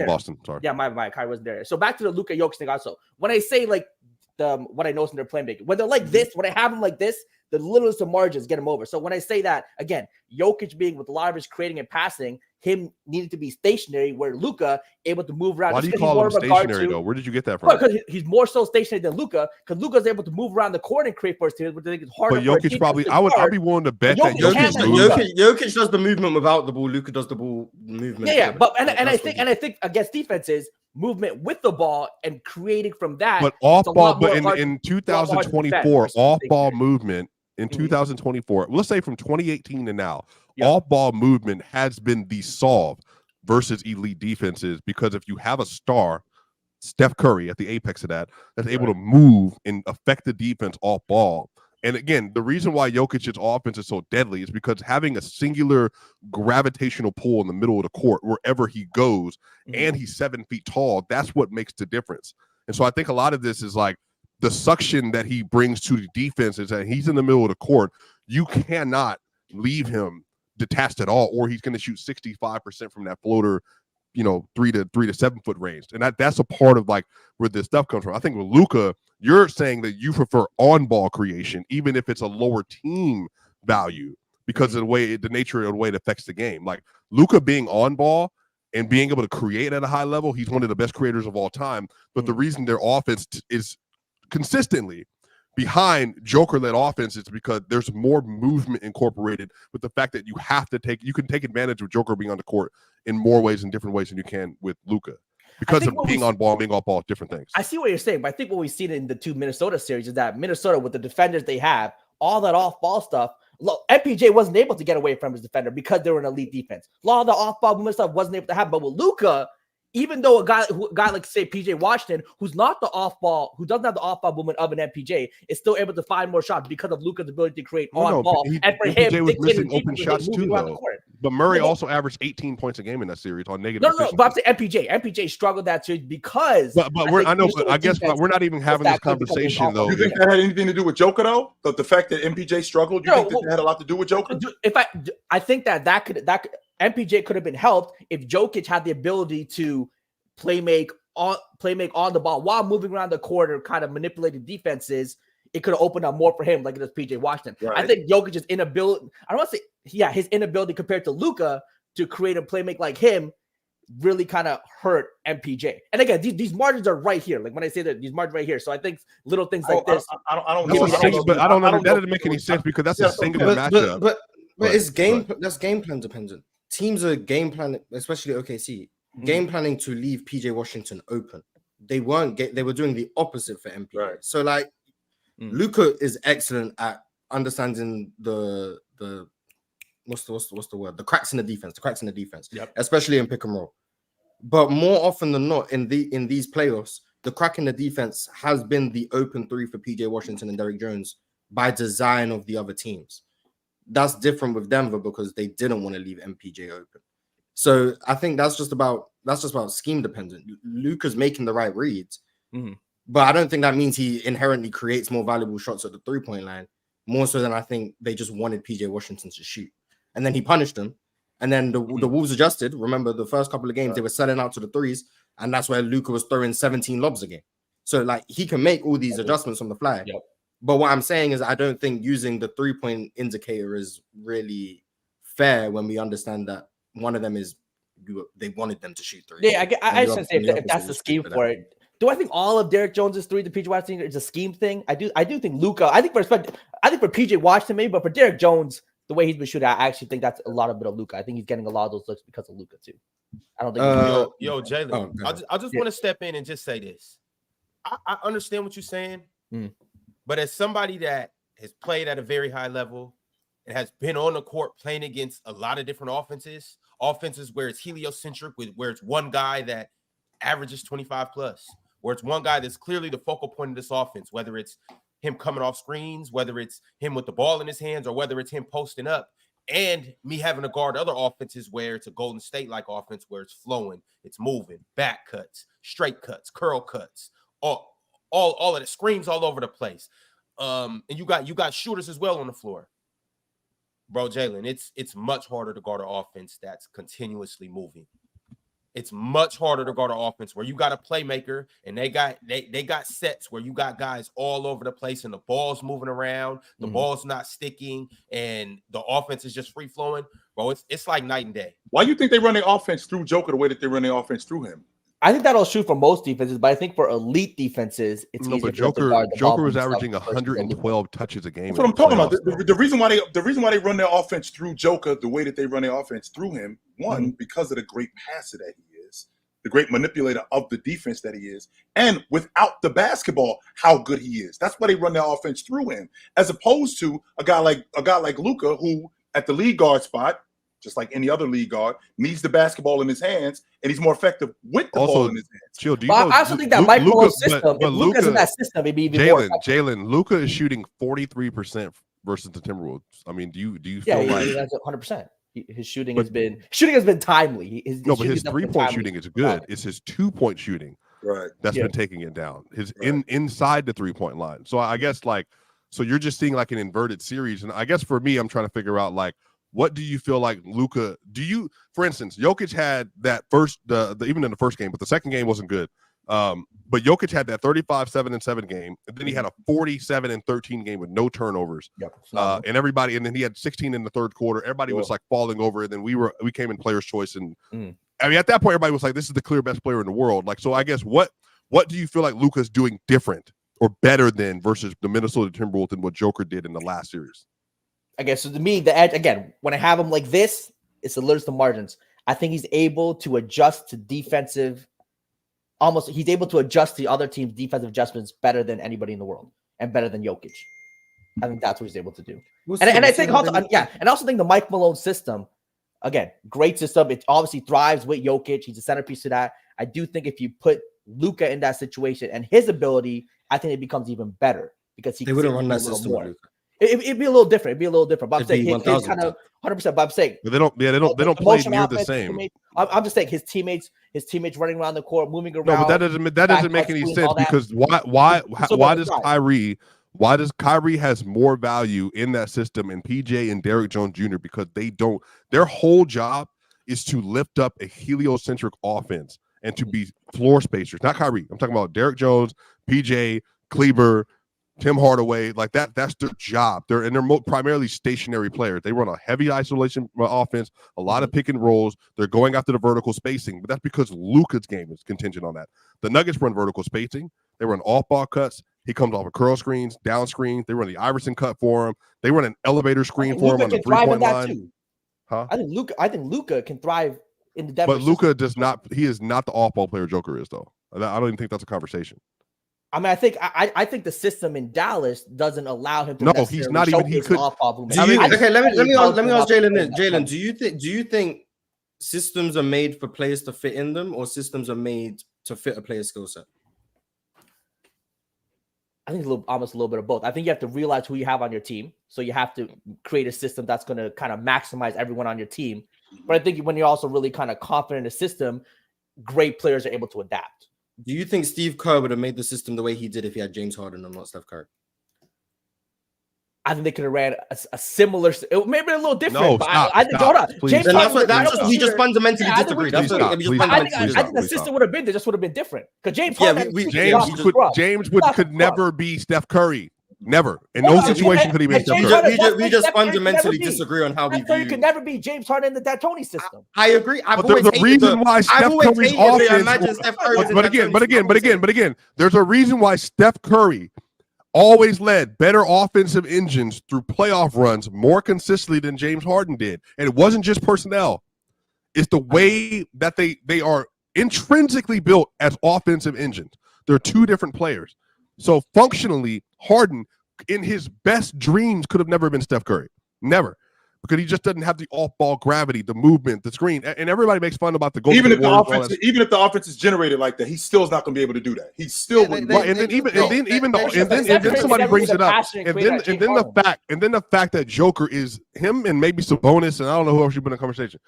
Boston. Sorry. Yeah, my Kyrie wasn't there. So back to the Luka Jokic thing. Also, when I say like what I noticed in their playmaking, when they're like this, when I have them like this, the littlest of margins get him over. So when I say that, again, Jokic being with a lot of his creating and passing, him needing to be stationary, where Luka able to move around. Why do you call him stationary though? Where did you get that from? Because he's more so stationary than Luka, because Luka's able to move around the court and create first teams, which I think is harder. But Jokic probably, I'd be willing to bet that Jokic does the movement without the ball. Luka does the ball movement. Yeah. But I think against defenses, movement with the ball and creating from that. But off ball, but in 2024, off ball movement. In 2024, let's say from 2018 to now, off-ball movement has been the solve versus elite defenses, because if you have a star, Steph Curry at the apex of that's able to move and affect the defense off ball. And again, the reason why Jokic's offense is so deadly is because having a singular gravitational pull in the middle of the court wherever he goes, and he's 7 feet tall, that's what makes the difference. And so I think a lot of this is like, the suction that he brings to the defense is that he's in the middle of the court. You cannot leave him detached at all, or he's going to shoot 65% from that floater, 3 to 7 foot range. And that's a part of like where this stuff comes from. I think with Luka, you're saying that you prefer on ball creation, even if it's a lower team value, because of the nature of the way it affects the game. Like Luka being on ball and being able to create at a high level, he's one of the best creators of all time. But the reason their offense is consistently behind Joker-led offense is because there's more movement incorporated with the fact that you can take advantage of Joker being on the court in more ways and different ways than you can with Luka, because of being on ball, being off ball, different things. I see what you're saying, but I think what we've seen in the two Minnesota series is that Minnesota, with the defenders they have, all that off ball stuff, look, MPJ wasn't able to get away from his defender because they were an elite defense. A lot of the off ball movement stuff wasn't able to happen, but with Luka, even though a guy like say PJ Washington, who's not the off ball, who doesn't have the off ball movement of an MPJ, is still able to find more shots because of Luka's ability to create on ball. And for MPJ him, was missing open shots too, though. But Murray also averaged 18 points a game in that series on negative. No, but I'm saying MPJ struggled that series because. But I guess we're not even having this conversation though. You think that had anything to do with Joker though? The fact that MPJ struggled, you think that had a lot to do with Joker? I think that could MPJ could have been helped if Jokic had the ability to play make on the ball while moving around the court or kind of manipulating defenses. It could have opened up more for him, like it does PJ Washington. Right. I think Jokic's inability, I don't want to say, his inability compared to Luka to create and play make like him really kind of hurt MPJ. And again, these margins are right here. Like when I say that, these margins right here. So I think little things like this. I don't know. That doesn't make any sense because that's a singular matchup. But it's that's game plan dependent. Teams are game planning, especially OKC, game planning to leave PJ Washington open. They were doing the opposite for MPJ. Right. So like Luka is excellent at understanding the what's the word? The cracks in the defense. Yep. Especially in pick and roll. But more often than not, in these playoffs, the crack in the defense has been the open three for PJ Washington and Derrick Jones by design of the other teams. That's different with Denver because they didn't want to leave MPJ open. So I think that's just about scheme dependent. Luka's making the right reads, but I don't think that means he inherently creates more valuable shots at the 3-point line. More so than I think they just wanted PJ Washington to shoot, and then he punished them. And then the Wolves adjusted. Remember, the first couple of games, they were selling out to the threes, and that's where Luka was throwing 17 lobs a game. So, like, he can make all these adjustments on the fly. Yep. But what I'm saying is I don't think using the 3-point indicator is really fair when we understand that one of them is they wanted them to shoot 3. Yeah, I shouldn't say if that's the scheme for it. Do I think all of Derrick Jones's 3 to PJ Washington is a scheme thing? I do think Luka. I think for PJ Washington maybe, but for Derrick Jones, the way he's been shooting, I actually think that's a lot of bit of Luka. I think he's getting a lot of those looks because of Luka too. I don't think. Jalen, I just want to step in and just say this. I understand what you're saying, but as somebody that has played at a very high level and has been on the court playing against a lot of different offenses where it's heliocentric, where it's one guy that averages 25 plus, where it's one guy that's clearly the focal point of this offense, whether it's him coming off screens, whether it's him with the ball in his hands, or whether it's him posting up, and me having to guard other offenses where it's a Golden State-like offense where it's flowing, it's moving, back cuts, straight cuts, curl cuts, all of the screens all over the place. And you got shooters as well on the floor. Bro, Jalen, it's much harder to guard an offense that's continuously moving. It's much harder to guard an offense where you got a playmaker and they got sets where you got guys all over the place and the ball's moving around, the ball's not sticking, and the offense is just free flowing. Bro, it's like night and day. Why do you think they run their offense through Joker the way that they run their offense through him? I think that'll shoot for most defenses, but I think for elite defenses, it's easier. But Joker was averaging 112 touches a game. That's what I'm talking about. The reason why they run their offense through Joker the way that they run their offense through him, one, because of the great passer that he is, the great manipulator of the defense that he is, and without the basketball, how good he is. That's why they run their offense through him, as opposed to a guy like Luka, who at the lead guard spot, just like any other league guard, needs the basketball in his hands, and he's more effective with the ball in his hands. I also think that Mike Malone's system, if Luka's in that system, it'd be even more effective. Jalen, Luka is shooting 43% versus the Timberwolves. I mean, do you feel like that's 100%? His shooting has been timely. His 3-point shooting is good. It's his 2-point shooting that's been taking it down. His inside the 3-point line. So I guess so you're just seeing like an inverted series. And I guess for me, I'm trying to figure out what do you feel like Luka? For instance, Jokic had that first, even in the first game, but the second game wasn't good. But Jokic had that 35-7-7 game, and then he had a 47-13 game with no turnovers. And then he had 16 in the third quarter. Everybody was like falling over, and then we came in player's choice. And I mean, at that point, everybody was like, "This is the clear best player in the world." So I guess what do you feel like Luka's doing different or better than versus the Minnesota Timberwolves than what Joker did in the last series? I guess so to me, the edge again, when I have him like this, it's the margins. I think he's able to adjust to defensive. He's able to adjust to other teams' defensive adjustments better than anybody in the world and better than Jokic. I think that's what he's able to do. And I think also, and I also think the Mike Malone system, again, great system. It obviously thrives with Jokic. He's a centerpiece to that. I do think if you put Luka in that situation and his ability, I think it becomes even better because they wouldn't run that system with Luka. It'd be a little different. But I'm saying his kind of 100%. But I'm saying they don't play near the same. I'm just saying his teammates running around the court, moving around. No, but that doesn't make any sense because why does Kyrie has more value in that system and PJ and Derrick Jones Jr. because their whole job is to lift up a heliocentric offense and to be floor spacers. Not Kyrie. I'm talking about Derrick Jones, PJ, Kleber, Tim Hardaway, like that's their job. They're primarily stationary players. They run a heavy isolation offense, a lot of pick and rolls. They're going after the vertical spacing, but that's because Luka's game is contingent on that. The Nuggets run vertical spacing. They run off-ball cuts. He comes off of curl screens, down screens. They run the Iverson cut for him. They run an elevator screen for him on the 3-point line. Too. Huh? I think Luka can thrive in the Denver. But Luka does not. He is not the off-ball player Joker is, though. I don't even think that's a conversation. I mean, I think the system in Dallas doesn't allow him to. No, he's not even. He could. Let me ask Jalen this. Jalen, do you think systems are made for players to fit in them, or systems are made to fit a player's skill set? I think it's almost a little bit of both. I think you have to realize who you have on your team, so you have to create a system that's going to kind of maximize everyone on your team. But I think when you're also really kind of confident in the system, great players are able to adapt. Do you think Steve Kerr would have made the system the way he did if he had James Harden and not Steph Curry? I think they could have ran a similar, maybe a little different. No, but stop, I think, stop, hold on. please. We just fundamentally disagree. I think the system would have been there, just would have been different. Because James Harden, James could never be Steph Curry. Never. In no situation could he be Steph Curry. We just fundamentally disagree on how we view. You could never be James Harden in the D'Antoni system. I agree. But there's a reason why Steph Curry's offense. But again, there's a reason why Steph Curry always led better offensive engines through playoff runs more consistently than James Harden did. And it wasn't just personnel. It's the way that they are intrinsically built as offensive engines. They're two different players. So functionally, Harden, in his best dreams, could have never been Steph Curry. Never. Because he just doesn't have the off-ball gravity, the movement, the screen. And everybody makes fun about the goal. Even if the offense is generated like that, he still is not going to be able to do that. He still wouldn't. And then somebody brings it up. And then the fact that Joker is him and maybe Sabonis, and I don't know who else you've been in conversation.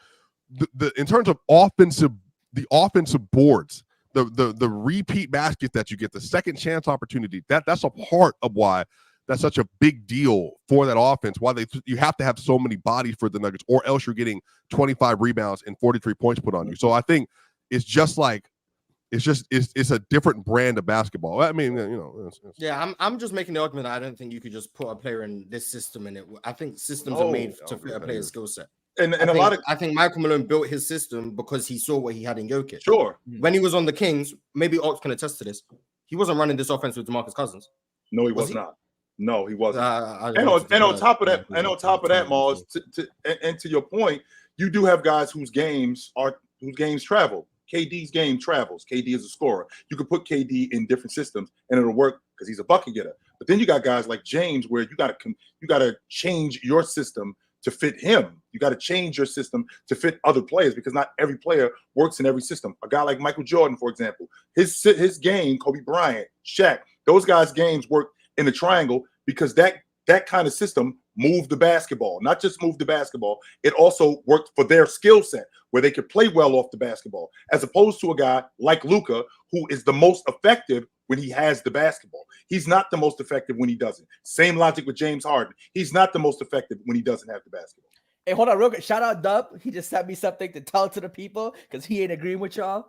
In terms of the offensive boards, the repeat basket that you get, the second chance opportunity, that's a part of why that's such a big deal for that offense. Why you have to have so many bodies for the Nuggets, or else you're getting 25 rebounds and 43 points put on you. So I think it's just like it's a different brand of basketball. I mean, yeah, I'm just making the argument that I don't think you could just put a player in this system and I think systems are made to fit a player's skill set. I think Michael Malone built his system because he saw what he had in Jokic. Sure. When he was on the Kings, maybe Ox can attest to this. He wasn't running this offense with DeMarcus Cousins. No, he was not. No, he wasn't. And on top of that, Mars, to your point, you do have guys whose games travel. KD's game travels. KD is a scorer. You could put KD in different systems and it'll work because he's a bucket getter. But then you got guys like James where you got to change your system to fit him. You got to change your system to fit other players because not every player works in every system. A guy like Michael Jordan, for example, his game, Kobe Bryant, Shaq, those guys' games work in the triangle because that kind of system moved the basketball. Not just moved the basketball, it also worked for their skill set where they could play well off the basketball, as opposed to a guy like Luka who is the most effective when he has the basketball. He's not the most effective when he doesn't. Same logic with James Harden. He's not the most effective when he doesn't have the basketball. Hey, hold on real quick. Shout out Dub. He just sent me something to tell to the people because he ain't agreeing with y'all.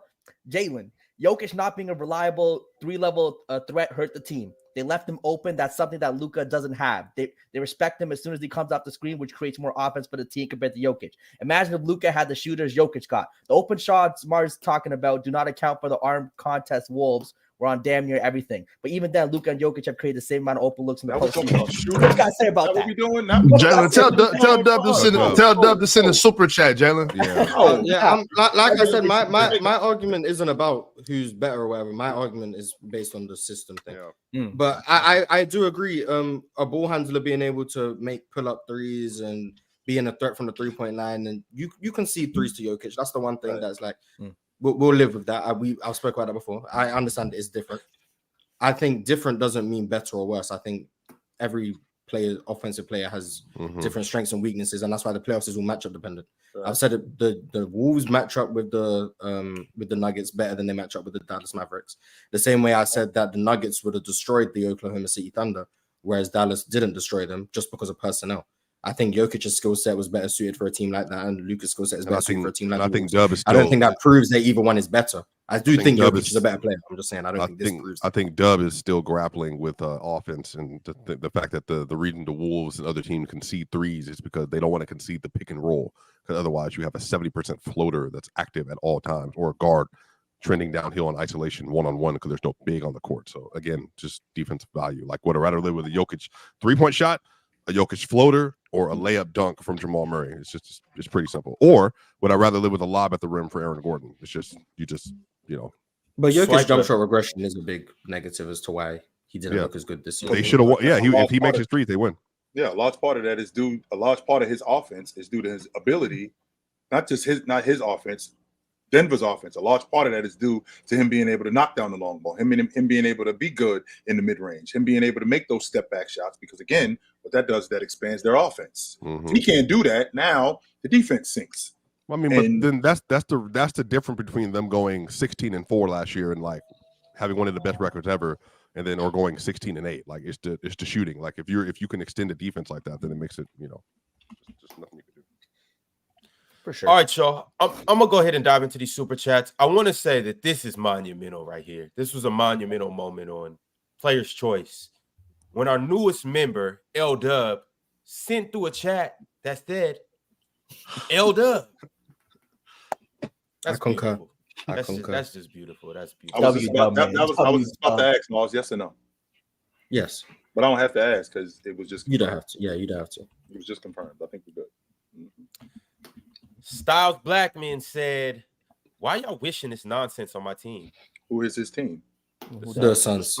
Jalen, Jokic not being a reliable 3-level threat hurt the team. They left him open. That's something that Luka doesn't have. They respect him as soon as he comes off the screen, which creates more offense for the team compared to Jokic. Imagine if Luka had the shooters Jokic got. The open shots Mars talking about do not account for the arm contest wolves. We're on damn near everything. But even then, Luka and Jokic have created the same amount of open looks in the postseason. What you got to say about that? Jalen, tell Dub to send a super chat, Jalen. Yeah. Like I said, my argument isn't about who's better or whatever. My argument is based on the system thing. Yeah. But I do agree. A ball handler being able to make pull-up threes and being a threat from the 3-point line, and you can see threes to Jokic. That's the one thing that's like. We'll live with that. I've spoke about that before. I understand it's different. I think different doesn't mean better or worse. I think every offensive player has different strengths and weaknesses, and that's why the playoffs is all matchup dependent. Right. I've said it, the Wolves match up with the Nuggets better than they match up with the Dallas Mavericks. The same way I said that the Nuggets would have destroyed the Oklahoma City Thunder, whereas Dallas didn't destroy them just because of personnel. I think Jokic's skill set was better suited for a team like that, and Luka's skill set is better suited for a team like that. I don't think that proves that either one is better. I think Jokic is a better player. I'm just saying I don't think this proves. I think Dub is still grappling with offense and the fact that the reason the Wolves and other teams concede threes is because they don't want to concede the pick and roll, because otherwise you have a 70% floater that's active at all times, or a guard trending downhill in isolation one-on-one because there's no big on the court. So again, just defensive value. Like, would I rather live with a Jokic 3-point shot, a Jokic floater, or a layup dunk from Jamal Murray? It's pretty simple. Or would I rather live with a lob at the rim for Aaron Gordon? It's just you know. But Jokic jump shot regression is a big negative as to why he didn't look as good this year. They should have won. Yeah, if he makes his threes, they win. Yeah, a large part of that is due. A large part of his offense is due to his ability, not his offense. Denver's offense, a large part of that is due to him being able to knock down the long ball, him being able to be good in the mid-range, him being able to make those step-back shots, because, again, what that does is that expands their offense. If he can't do that, now the defense sinks. I mean, but then that's the difference between them going 16-4 last year and like having one of the best records ever, and then or going 16-8. Like, it's the shooting. Like, if you can extend the defense like that, then it makes it, just nothing you can do. For sure. All right, y'all. I'm gonna go ahead and dive into these super chats. I want to say that this is monumental right here. This was a monumental moment on Player's Choice when our newest member, L Dub, sent through a chat that said, "L Dub." That's beautiful. That's just beautiful. That's beautiful. I was about to ask, Mars, yes or no? Yes, but I don't have to ask because it was just confirmed. You don't have to. Yeah, you don't have to. It was just confirmed. I think we're good. Styles Blackman said, "Why y'all wishing this nonsense on my team?" Who is his team? The Suns.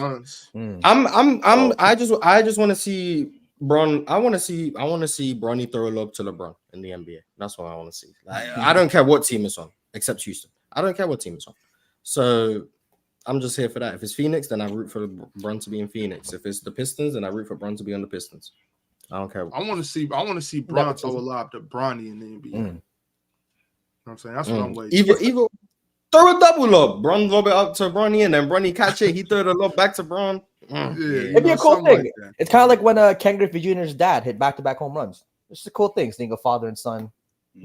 I just want to see Bron. I want to see Bronny throw a lob to LeBron in the NBA. That's what I want to see. I don't care what team it's on, except Houston. I don't care what team it's on. So I'm just here for that. If it's Phoenix, then I root for LeBron to be in Phoenix. If it's the Pistons, then I root for Bron to be on the Pistons. I don't care. I want to see Bron throw a lob to Bronny in the NBA. You know what I'm saying? That's what I'm waiting. Either throw a double lob. Bron lob it up to Bronny, and then Bronny catch it. He throw the lob back to Bron. It'd be a cool thing. Like it's kind of like when Ken Griffey Jr.'s dad hit back-to-back home runs. It's just a cool thing, seeing a father and son,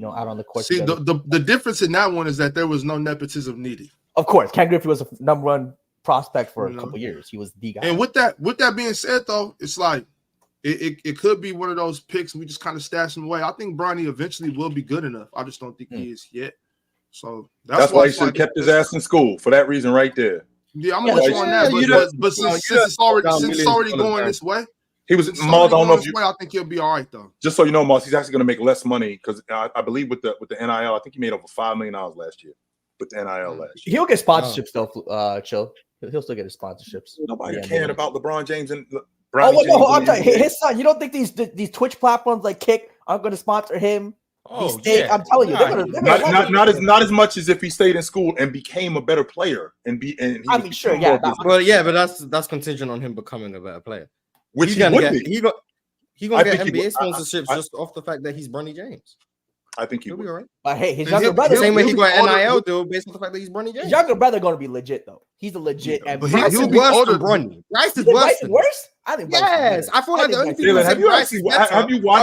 out on the court. See, the difference in that one is that there was no nepotism needed. Of course, Ken Griffey was a number one prospect for a couple years. He was the guy. And with that being said, though, it's like it could be one of those picks and we just kind of stash him away. I think Bronny eventually will be good enough. I just don't think he is yet. So that's why he should have kept his ass in school for that reason right there. Yeah, I'm with you on that. But since it's already going this way, he was Mars. I don't know if I think he'll be all right though. Just so you know, Mars, he's actually going to make less money because I believe with the NIL, I think he made over $5 million last year with the NIL last year. He'll get sponsorships though. Chill. He'll still get his sponsorships. Nobody cared about LeBron James and. I'm telling you, his son. You don't think these Twitch platforms like Kick aren't going to sponsor him? Oh, yeah. I'm telling you, not as much as if he stayed in school and became a better player and sure, yeah, but that's contingent on him becoming a better player. Which he's gonna get NBA sponsorships just off the fact that he's Bronny James. I think he'll be all right. But hey, his younger brother, same way he got an NIL deal based on the fact that he's Bronny James. His younger brother going to be legit though. He's a legit. But he'll be worse than Bronny. Bryce is worse. I think. Yes, I feel like the only people have you watched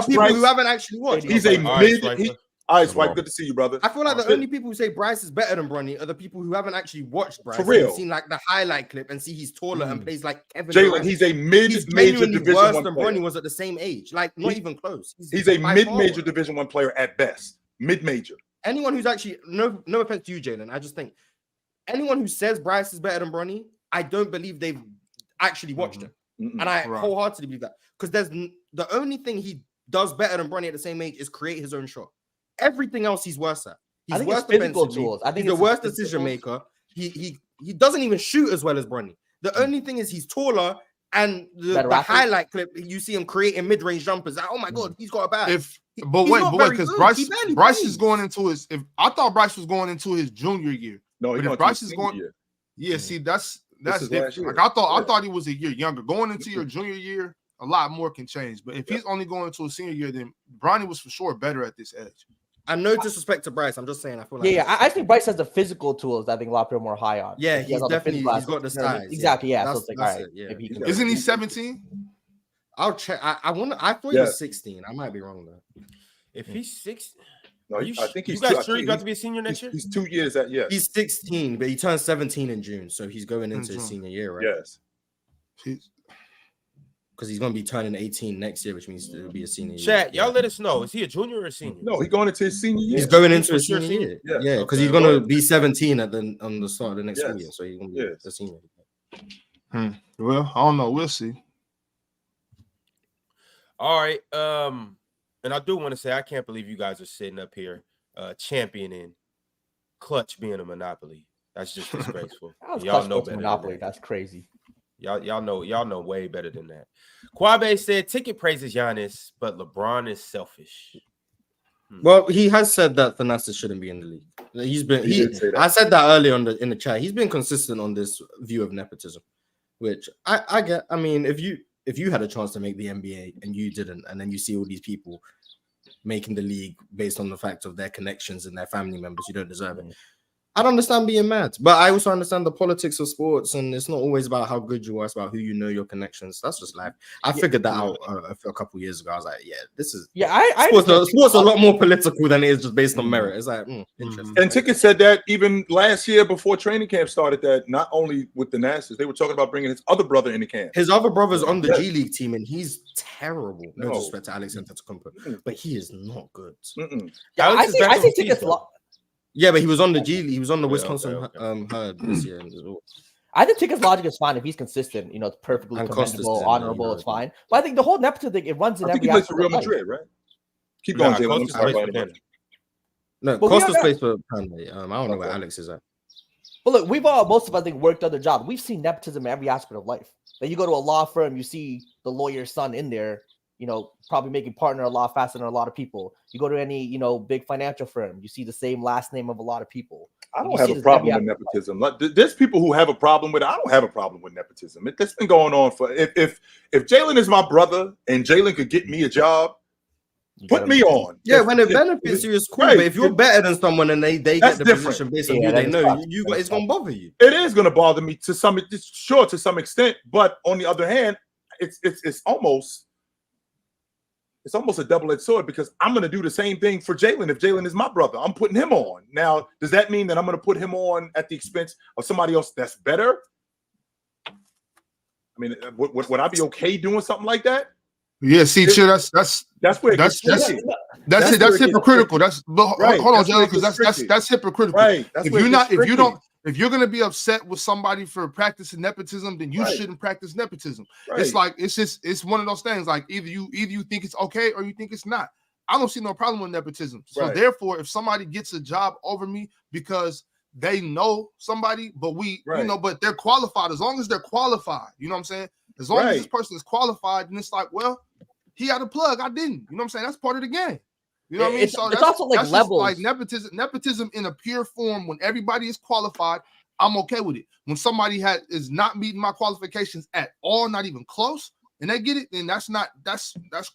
people Bryce? Who haven't actually watched. He's a mid. All right, Swipe. Good to see you, brother. I feel like the only people who say Bryce is better than Bronny are the people who haven't actually watched Bryce. For real, seen like the highlight clip and see he's taller and plays like Kevin. Jalen, he's a mid-major Division worse One than player. Bronny was at the same age, like not even close. He's a mid-major Division One player at best. Mid-major. Anyone who's actually no offense to you, Jalen. I just think anyone who says Bryce is better than Bronny, I don't believe they've actually watched him, and I wholeheartedly believe that because there's the only thing he does better than Bronny at the same age is create his own shot. Everything else he's worse at. He's worse defensively. He's the worst decision maker. He doesn't even shoot as well as Bronny. The only thing is he's taller, and the highlight clip you see him creating mid-range jumpers. Like, oh my god, he's got a bad. But wait, because Bryce is going into his. If I thought Bryce was going into his junior year, no, but if Bryce is going, see that's different. Like I thought he was a year younger. Going into your junior year, a lot more can change. But if he's only going into a senior year, then Bronny was for sure better at this edge. And no disrespect to Bryce, I'm just saying. I feel like I think Bryce has the physical tools that I think a lot of people are more high on. Yeah, he's got the size. Exactly. Yeah. So it's like, all right. Yeah. Isn't he 17? I'll check. I thought he was 16. I might be wrong though. If he's 6, No, I think he's. You guys sure he's about to be a senior next year? He's 2 years at He's 16, but he turns 17 in June, so he's going into his senior year, right? Yes. Because he's going to be turning 18 next year, which means it'll be a senior year. Chat, y'all let us know. Is he a junior or a senior? No, he's going into his senior year. He's going into his senior year. Yeah, because he's going to be 17 on the start of the next school year, so he's going to be a senior. Well, I don't know. We'll see. All right. And I do want to say I can't believe you guys are sitting up here championing clutch being a monopoly. That's just disgraceful. Y'all know better. Monopoly. That's crazy. Y'all know way better than that. Kwabe said ticket praises Giannis, but LeBron is selfish. Well, he has said that Thanasis shouldn't be in the league. I said that earlier in the chat. He's been consistent on this view of nepotism, which I get. I mean, if you had a chance to make the NBA and you didn't, and then you see all these people making the league based on the fact of their connections and their family members, you don't deserve it. I don't understand being mad, but I also understand the politics of sports, and it's not always about how good you are, it's about who you know, your connections. That's just life. I figured that out a couple of years ago. I was like, this is sports a lot more political than it is just based on merit. It's like interesting. And Ticket said that even last year before training camp started, that not only with the Nationals, they were talking about bringing his other brother into camp. His other brother's on the G League team, and he's terrible. No disrespect to Alex Antetokounmpo, but he is not good. Yeah, I think Ticket's Yeah, but he was on the G League. He was on the Wisconsin herd this year. I think Ticket's logic is fine if he's consistent. You know, it's perfectly commendable, honorable. It's fine. But I think the whole nepotism thing, it runs in every. He plays for Real Madrid, right? Keep going, Jalen. No, Costas plays for Panday. I don't know where Alex is at. But look, most of us, I think, worked other jobs. We've seen nepotism in every aspect of life. Like you go to a law firm, you see the lawyer's son in there. You know, probably making partner a lot faster than a lot of people. You go to any, big financial firm, you see the same last name of a lot of people. I don't have a problem with nepotism. Like, there's people who have a problem with it. I don't have a problem with nepotism. It's been going on for if Jalen is my brother and Jalen could get me a job, put me on. Yeah, when it benefits you, it's cool. Right. But if you're better than someone and they get the position based on who they know, it's gonna bother you. It is gonna bother me to some extent, but on the other hand, it's almost a double-edged sword because I'm going to do the same thing for Jalen. If Jalen is my brother, I'm putting him on. Now, does that mean that I'm going to put him on at the expense of somebody else that's better? I mean, would I be okay doing something like that? Yeah, see, that's where that's hypocritical. Hold on, Jalen, because that's hypocritical. Right. If you're gonna be upset with somebody for practicing nepotism, then you shouldn't practice nepotism. Right. It's one of those things. Like either you think it's okay or you think it's not. I don't see no problem with nepotism. So therefore, if somebody gets a job over me because they know somebody, but but they're qualified. As long as they're qualified, you know what I'm saying? As long as this person is qualified, and it's like, well, he had a plug, I didn't. You know what I'm saying? That's part of the game. You know what I mean? It's also like levels. Like nepotism in a pure form. When everybody is qualified, I'm okay with it. When somebody is not meeting my qualifications at all, not even close, and they get it, then that's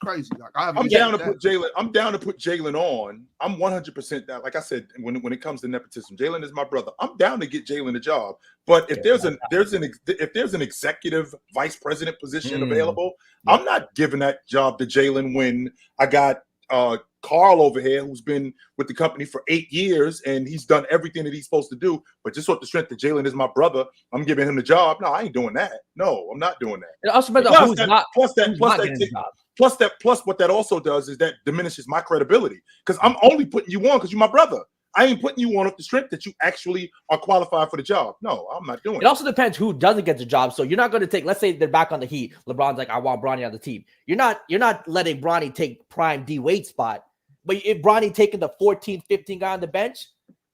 crazy. Like I'm down to put Jalen on. I'm 100% down. Like I said, when it comes to nepotism, Jalen is my brother. I'm down to get Jalen a job. But if there's an executive vice president position available, I'm not giving that job to Jalen when I got Carl over here, who's been with the company for 8 years, and he's done everything that he's supposed to do. But just off the strength that Jalen is my brother, I'm giving him the job. No, I ain't doing that. No, I'm not doing that. It also depends on who's not. Plus, what that also does is that diminishes my credibility because I'm only putting you on because you're my brother. I ain't putting you on off the strength that you actually are qualified for the job. No, I'm not doing it. It also depends who doesn't get the job. So you're not going to take, let's say they're back on the Heat. LeBron's like, I want Bronny on the team. You're not letting Bronny take prime D-Wade spot. But if Bronny taking the 14, 15 guy on the bench,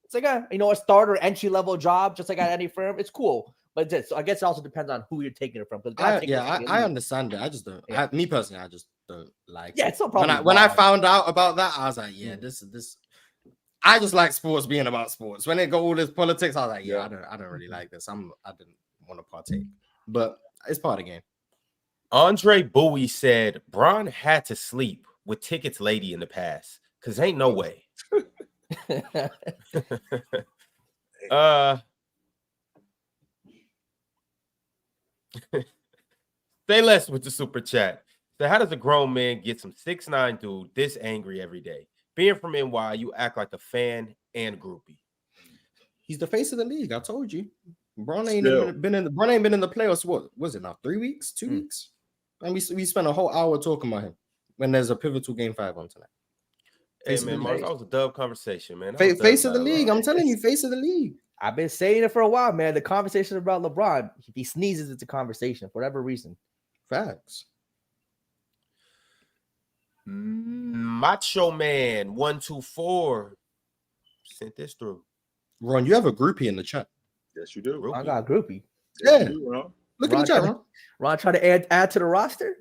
it's like a starter entry-level job, just like at any firm. It's cool. But so I guess it also depends on who you're taking it from. I understand it. I just don't. Yeah. Me personally, I just don't like. Yeah, it's no problem. When I found out about that, I was like, this. I just like sports being about sports. When it got all this politics, I was like, I don't really like this. I didn't want to partake, but it's part of the game. Andre Bowie said Bron had to sleep with Ticket's lady in the past because ain't no way. Say less with the super chat. So how does a grown man get some 6'9" dude this angry every day? Being from NY, you act like a fan and groupie. He's the face of the league. I told you. Bronny ain't been in the playoffs. What was it now? 3 weeks? 2 weeks? And we spent a whole hour talking about him when there's a pivotal game 5 on tonight. Hey man, Mark, that was a dub conversation, man. Face of the league. I'm telling you, face of the league. I've been saying it for a while, man. The conversation about LeBron, if he sneezes, it's a conversation for whatever reason. Facts. Macho Man 124 sent this through. Ron, you have a groupie in the chat. Yes, you do. I got a groupie. Yeah. Look in the chat, Ron. Ron trying to add to the roster.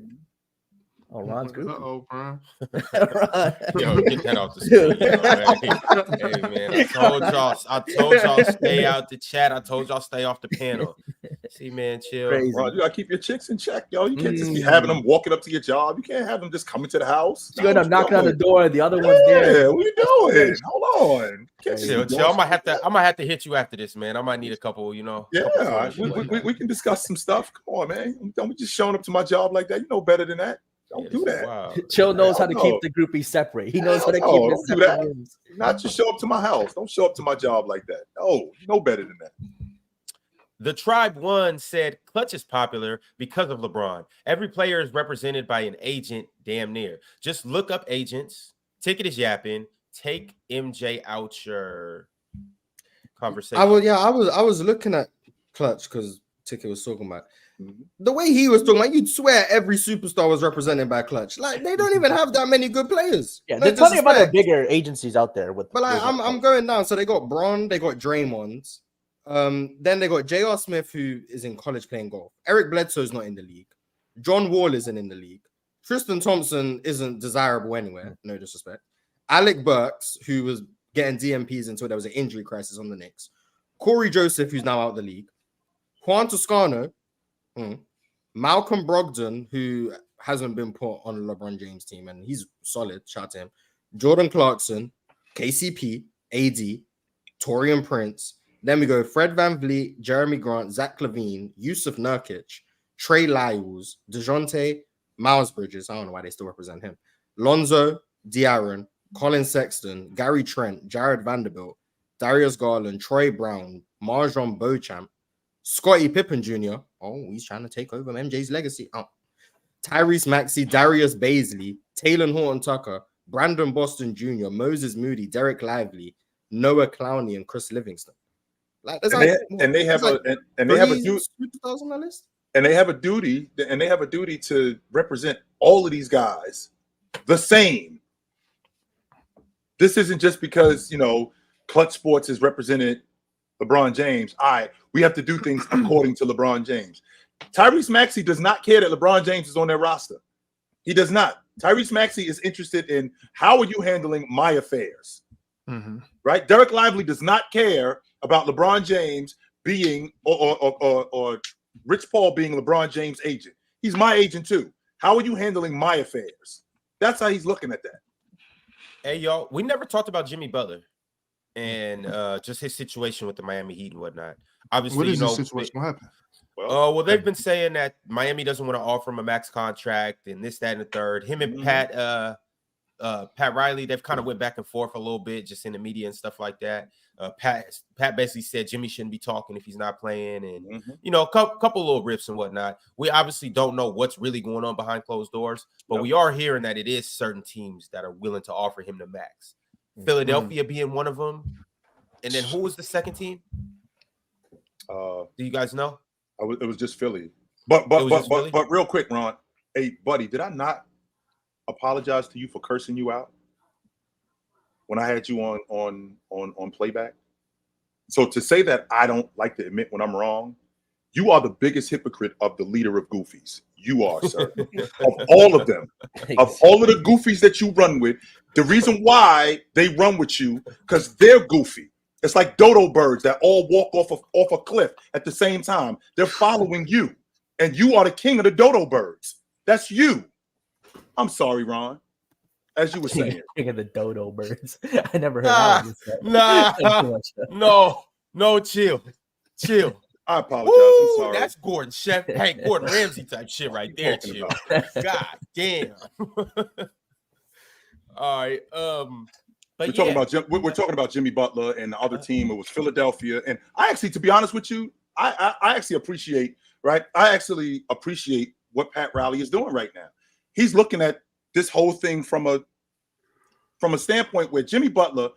Oh, Ron's groupie. Uh-oh, bro. Yo, get that off the screen. Hey, man, I told y'all stay out the chat. I told y'all stay off the panel. See, man, chill. Bro, you gotta keep your chicks in check, yo. You can't just be having them walking up to your job. You can't have them just coming to the house. You end up knocking on the door. The other one's there. Yeah, what you doing? Hold on. Chill. I might have to hit you after this, man. I might need a couple, you know. Yeah, we can discuss some stuff. Come on, man. Don't be just showing up to my job like that. You know better than that. Don't do that. Wow. Chill knows how to keep the groupies separate. He knows how to keep it separate rooms. Not just show up to my house. Don't show up to my job like that. No, you know better than that. The Tribe One said Clutch is popular because of LeBron. Every player is represented by an agent, damn near. Just look up agents. Ticket is yapping. Take MJ out your conversation. I was looking at Clutch because Ticket was talking about. The way he was talking about, you'd swear every superstar was represented by Clutch. Like they don't even have that many good players. Yeah, there's plenty of other bigger agencies out there. But like I'm going down. So they got Bron, they got Draymond. Then they got J.R. Smith, who is in college playing golf. Eric Bledsoe's not in the league. John Wall isn't in the league. Tristan Thompson isn't desirable anywhere. No disrespect. Alec Burks, who was getting DMPs until there was an injury crisis on the Knicks. Corey Joseph, who's now out of the league. Juan Toscano. Malcolm Brogdon, who hasn't been put on the LeBron James team, and he's solid. Shout out to him. Jordan Clarkson, KCP, AD, Taurean Prince. Then we go Fred VanVleet, Jeremy Grant, Zach LaVine, Yusuf Nurkic, Trey Lyles, DeJounte, Miles Bridges. I don't know why they still represent him. Lonzo, De'Aaron, Colin Sexton, Gary Trent, Jared Vanderbilt, Darius Garland, Troy Brown, Marjon Beauchamp, Scottie Pippen Jr. Oh, he's trying to take over MJ's legacy. Oh. Tyrese Maxey, Darius Baisley, Taylor Horton Tucker, Brandon Boston Jr., Moses Moody, Derek Lively, Noah Clowney, and Chris Livingston. Like, they have a duty to represent all of these guys the same. This isn't just because Clutch Sports is represented LeBron James. We have to do things according to LeBron James. Tyrese Maxey does not care that LeBron James is on their roster. He does not. Tyrese Maxey is interested in how are you handling my affairs, right? Derek Lively does not care about LeBron James being or Rich Paul being LeBron James' agent. He's my agent too. How are you handling my affairs? That's how he's looking at that. Hey, y'all, we never talked about Jimmy Butler and just his situation with the Miami Heat and whatnot. Obviously, what is this situation? What happened? Well, they've been saying that Miami doesn't want to offer him a max contract and this, that, and the third. Him and Pat Riley, they've kind of went back and forth a little bit just in the media and stuff like that. Pat basically said Jimmy shouldn't be talking if he's not playing, and a couple little rips and whatnot. We obviously don't know what's really going on behind closed doors, but we are hearing that it is certain teams that are willing to offer him the max. Philadelphia being one of them, and then who was the second team? Do you guys know? It was just Philly. But real quick, Ron. Hey, buddy, did I not apologize to you for cursing you out when I had you on playback? So to say that I don't like to admit when I'm wrong, you are the biggest hypocrite of the leader of goofies. You are, sir. Of all of them, of all of the goofies that you run with, the reason why they run with you because they're goofy. It's like dodo birds that all walk off a cliff at the same time. They're following you, and you are the king of the dodo birds. That's you. I'm sorry, Ron. As you were saying, king of the dodo birds. I never heard No, chill. I apologize. I'm sorry. That's Gordon Ramsay type shit right there. Chill. God damn. All right. But we're talking about Jimmy Butler and the other team. It was Philadelphia, and I actually, to be honest with you, I actually appreciate what Pat Riley is doing right now. He's looking at this whole thing from a standpoint where Jimmy Butler,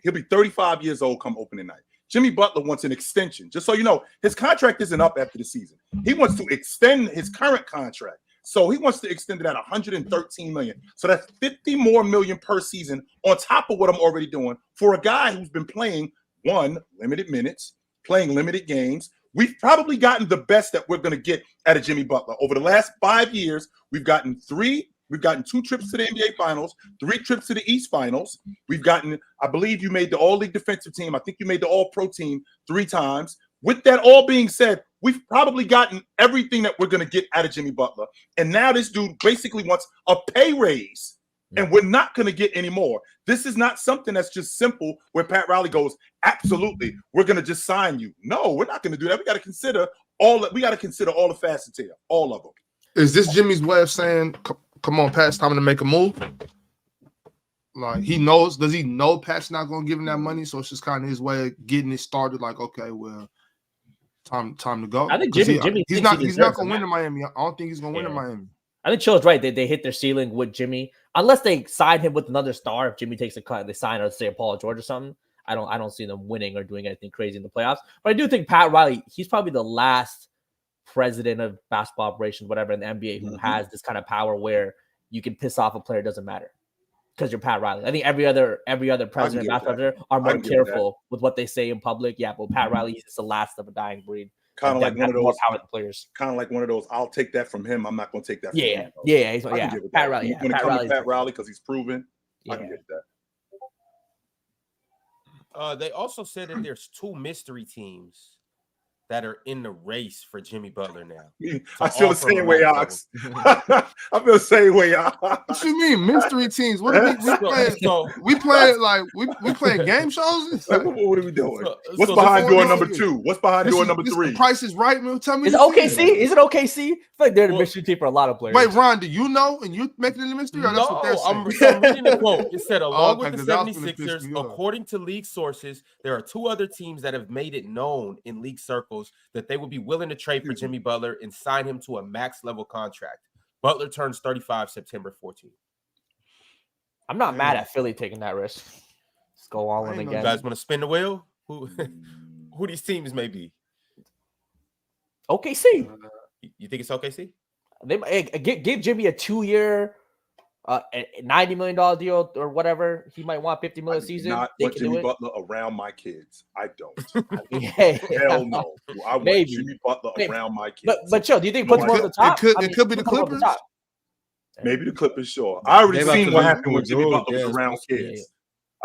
he'll be 35 years old come opening night. Jimmy Butler wants an extension. Just so you know, his contract isn't up after the season. He wants to extend his current contract. So he wants to extend it at $113 million. So that's $50 million per season on top of what I'm already doing for a guy who's been playing limited minutes, playing limited games. We've probably gotten the best that we're going to get out of Jimmy Butler. Over the last 5 years, we've gotten 2 trips to the NBA Finals, 3 trips to the East Finals. We've gotten, I believe you made the All-League defensive team. I think you made the All-Pro team 3 times. With that all being said, we've probably gotten everything that we're going to get out of Jimmy Butler. And now this dude basically wants a pay raise, and we're not going to get any more. This is not something that's just simple where Pat Riley goes, absolutely, we're going to just sign you. No, we're not going to do that. We got to consider all the facets here, all of them. Is this Jimmy's way of saying, come on, Pat, it's time to make a move? Like, does he know Pat's not going to give him that money? So it's just kind of his way of getting it started. Like, okay, well, time to go. I think Jimmy he's not going to win in Miami. I don't think he's going to win in Miami. I think Chill's right. They hit their ceiling with Jimmy, unless they sign him with another star. If Jimmy takes a cut, they sign, let's say, Paul George or something. I don't see them winning or doing anything crazy in the playoffs. But I do think Pat Riley, he's probably the last president of basketball operations, whatever, in the NBA who has this kind of power where you can piss off a player, it doesn't matter because you're Pat Riley. I think every other president of basketball are more careful with what they say in public. Yeah, but Pat Riley is the last of a dying breed. Kind of like one of those power players. Kind of like one of those. I'll take that from him. I'm not going to take that from him. Pat Riley. When it comes to Pat Riley, because he's proven, I can get that. They also said that there's 2 mystery teams that are in the race for Jimmy Butler now. I feel the same way, Ox. I feel the same way, Ox. What you mean, mystery teams? What are we playing game shows? What are we doing? What's behind door number 2? What's behind door number 3? The Price is Right, man. Tell me. Is it OKC? Is it OKC? I feel like they're the mystery team for a lot of players. Wait, Ron, do you know and you making it a mystery? Or that's what they're saying? I'm reading the quote. It said, along with the 76ers, according to league sources, there are 2 other teams that have made it known in league circles that they would be willing to trade for Jimmy Butler and sign him to a max level contract. Butler turns 35 September 14th. I'm not mad at Philly taking that risk. Let's go all in again. You guys want to spin the wheel? Who these teams may be? OKC. You think it's OKC? They give Jimmy a 2-year, $90 million deal or whatever. He might want $50 million a season. Not want Jimmy Butler around my kids. I don't. Hell no. I want Jimmy Butler around my kids. But Joe, do you think puts him on the top? It could be the Clippers. Maybe the Clippers, sure. I already seen what happened when Jimmy Butler was around kids.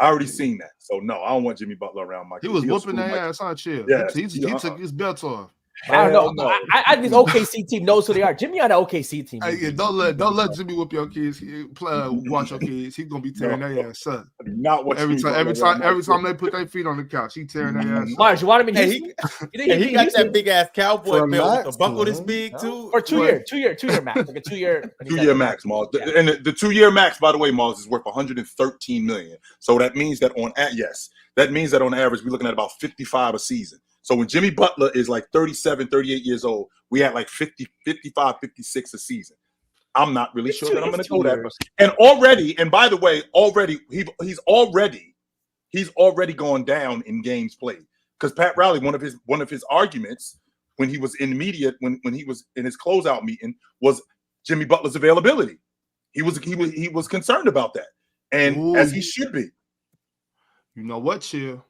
I already seen that. So no, I don't want Jimmy Butler around my kids. He was whooping their ass on chill. Yeah, he took his belt off. I don't know. I think the OKC team knows who they are. Jimmy on the OKC team. Hey, don't let Jimmy whoop your kids. Watch your kids. He's gonna be tearing their ass up. Not what every time they put their feet on the couch, he tearing their ass up. Mars, you want him in Houston? He got that big ass cowboy belt with the buckle this big too. For 2 year max, like a 2 year. 2 year max, Mars. And the 2 year max, by the way, Mars, is worth $113 million. So that means that on average, we're looking at about 55 a season. So when Jimmy Butler is like 37, 38 years old, we had like 50, 55, 56 a season. I'm not really sure that I'm going to go that much. And by the way, he's already gone down in games played. Because Pat Riley, one of his arguments when he was in the media, when he was in his closeout meeting, was Jimmy Butler's availability. He was concerned about that. And as he should be. You know what, Chill?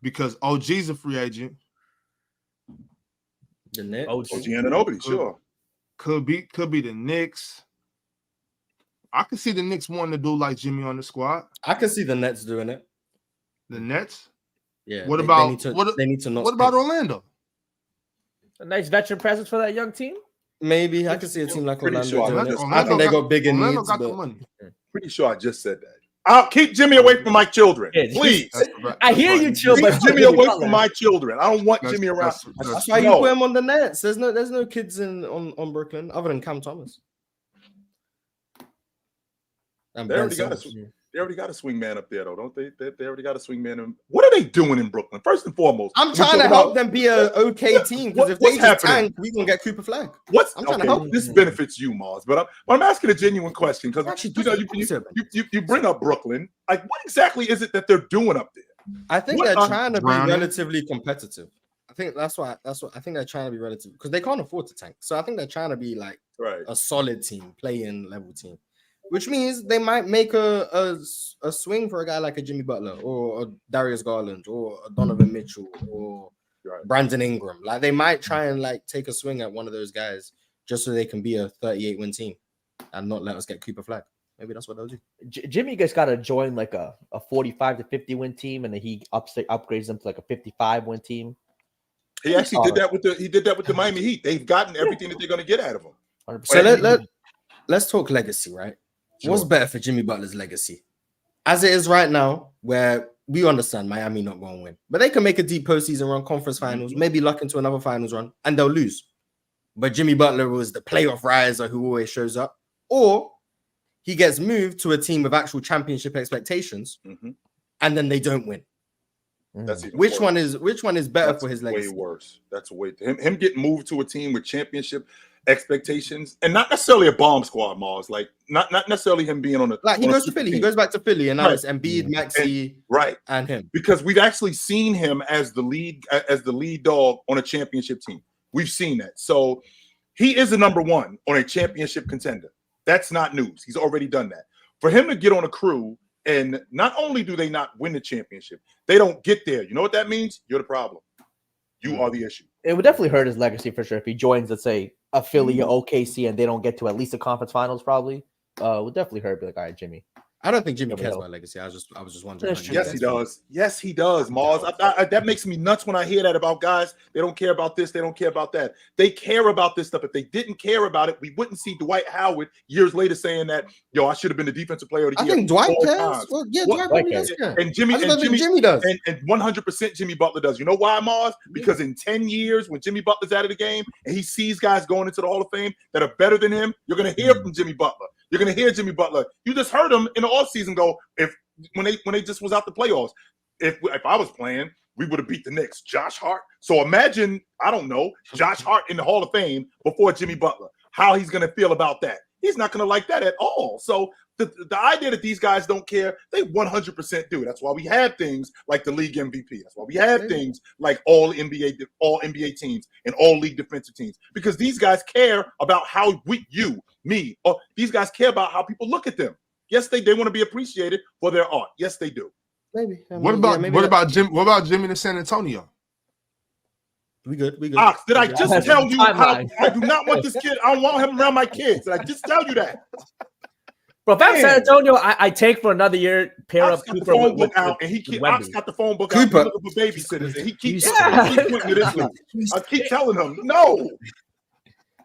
Because OG's a free agent. The Knicks. OG Anunoby, sure. Could be the Knicks. I could see the Knicks wanting to do like Jimmy on the squad. I could see the Nets doing it. The Nets? Yeah. What they need to not. What about Orlando? A nice veteran presence for that young team? Maybe I could see a team like Orlando doing it. Orlando I think they got bigger needs. Got the money. Pretty sure I just said that. I'll keep Jimmy away from my children, please. I hear you, Chill, but keep Jimmy away from my children. I don't want Jimmy around. That's why you put him on the Nets. There's no kids on Brooklyn other than Cam Thomas. They already got a swing man up there, though, don't they? They already got a swing man. What are they doing in Brooklyn? First and foremost, I'm trying to help them be an okay team because if they just tank, we gonna get Cooper Flag. I'm trying to help. This benefits you, Mars, but I'm asking a genuine question because you bring up Brooklyn. Like, what exactly is it that they're doing up there? I think they're trying to be relatively competitive. I think that's what I think they're trying to be relative because they can't afford to tank. So I think they're trying to be like a solid team, play-in level team. Which means they might make a swing for a guy like a Jimmy Butler or a Darius Garland or a Donovan Mitchell or Brandon Ingram. Like they might try and like take a swing at one of those guys just so they can be a 38-win team and not let us get Cooper Flag. Maybe that's what they'll do. Jimmy guy's got to join like a 45 to 50 win team, and then he upgrades them to like a 55-win team. He actually did that with the Miami Heat. They've gotten everything that they're going to get out of him. 100%. So let's talk legacy, right? Sure. What's better for Jimmy Butler's legacy? As it is right now, where we understand Miami not going to win, but they can make a deep postseason run, conference finals, maybe luck into another finals run, and they'll lose. But Jimmy Butler was the playoff riser who always shows up. Or he gets moved to a team with actual championship expectations, and then they don't win. That's which one is better for his legacy? Way worse. That's him getting moved to a team with championship expectations, and not necessarily a bomb squad, Mars. Like not necessarily him being on a he goes to Philly. He goes back to Philly, and now it's Embiid, Maxey, and him. Because we've actually seen him as the lead dog on a championship team. We've seen that. So he is the number one on a championship contender. That's not news. He's already done that. For him to get on a crew, and not only do they not win the championship, they don't get there. You know what that means? You're the problem. You are the issue. It would definitely hurt his legacy for sure if he joins, let's say, a Philly or OKC and they don't get to at least a conference finals. Probably would definitely hurt. Be like, all right, Jimmy. I don't think Jimmy cares about legacy. I was just wondering. Yes, he does. Yes, he does, Mars. That makes me nuts when I hear that about guys. They don't care about this. They don't care about that. They care about this stuff. If they didn't care about it, we wouldn't see Dwight Howard years later saying that, yo, I should have been the defensive player of the year. I think Dwight cares. Well, yeah, Dwight does care. And Jimmy does. And 100% Jimmy Butler does. You know why, Mars? Because in 10 years, when Jimmy Butler's out of the game and he sees guys going into the Hall of Fame that are better than him, you're going to hear from Jimmy Butler. You're going to hear Jimmy Butler. You just heard him in the offseason go, when they just was out the playoffs, if I was playing, we would have beat the Knicks. Josh Hart. So imagine, I don't know, Josh Hart in the Hall of Fame before Jimmy Butler. How he's going to feel about that. He's not going to like that at all. So the idea that these guys don't care, they 100% do. That's why we have things like the league MVP. That's why we have things like all NBA teams and all league defensive teams. Because these guys care about how these guys care about how people look at them. Yes, they want to be appreciated for their art. Yes, they do. Maybe. What about Jimmy to San Antonio? We good. Ox, did I just tell you how I do not want this kid? I don't want him around my kids. Did I just tell you that? Bro, if I'm San Antonio, I take for another year, pair up Cooper with Ox got the phone book out for babysitters, and he keeps pointing to this one. I keep telling him, no.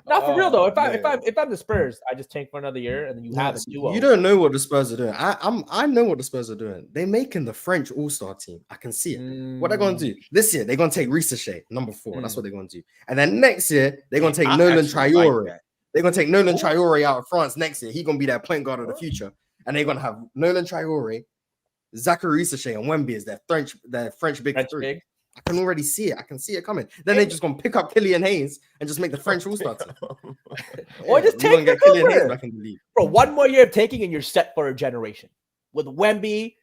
Not for real though. If I'm the Spurs, I just tank for another year, and then you have a duo. You don't know what the Spurs are doing. I know what the Spurs are doing. They're making the French All-Star team. I can see it. What they're going to do this year? They're going to take Risache, number 4. That's what they're going to do. And then next year they're going to take Nolan Traore. They're going to take Nolan Traore out of France next year. He's going to be their point guard of the future. And they're going to have Nolan Traore, Zachary Risache, and Wemby as their French big three. I can already see it. I can see it coming. Then they're just gonna pick up Killian Hayes and just make the French All-Star team. Or just take the Killian Hayes back in the league. Bro, one more year of taking and you're set for a generation. With Wemby,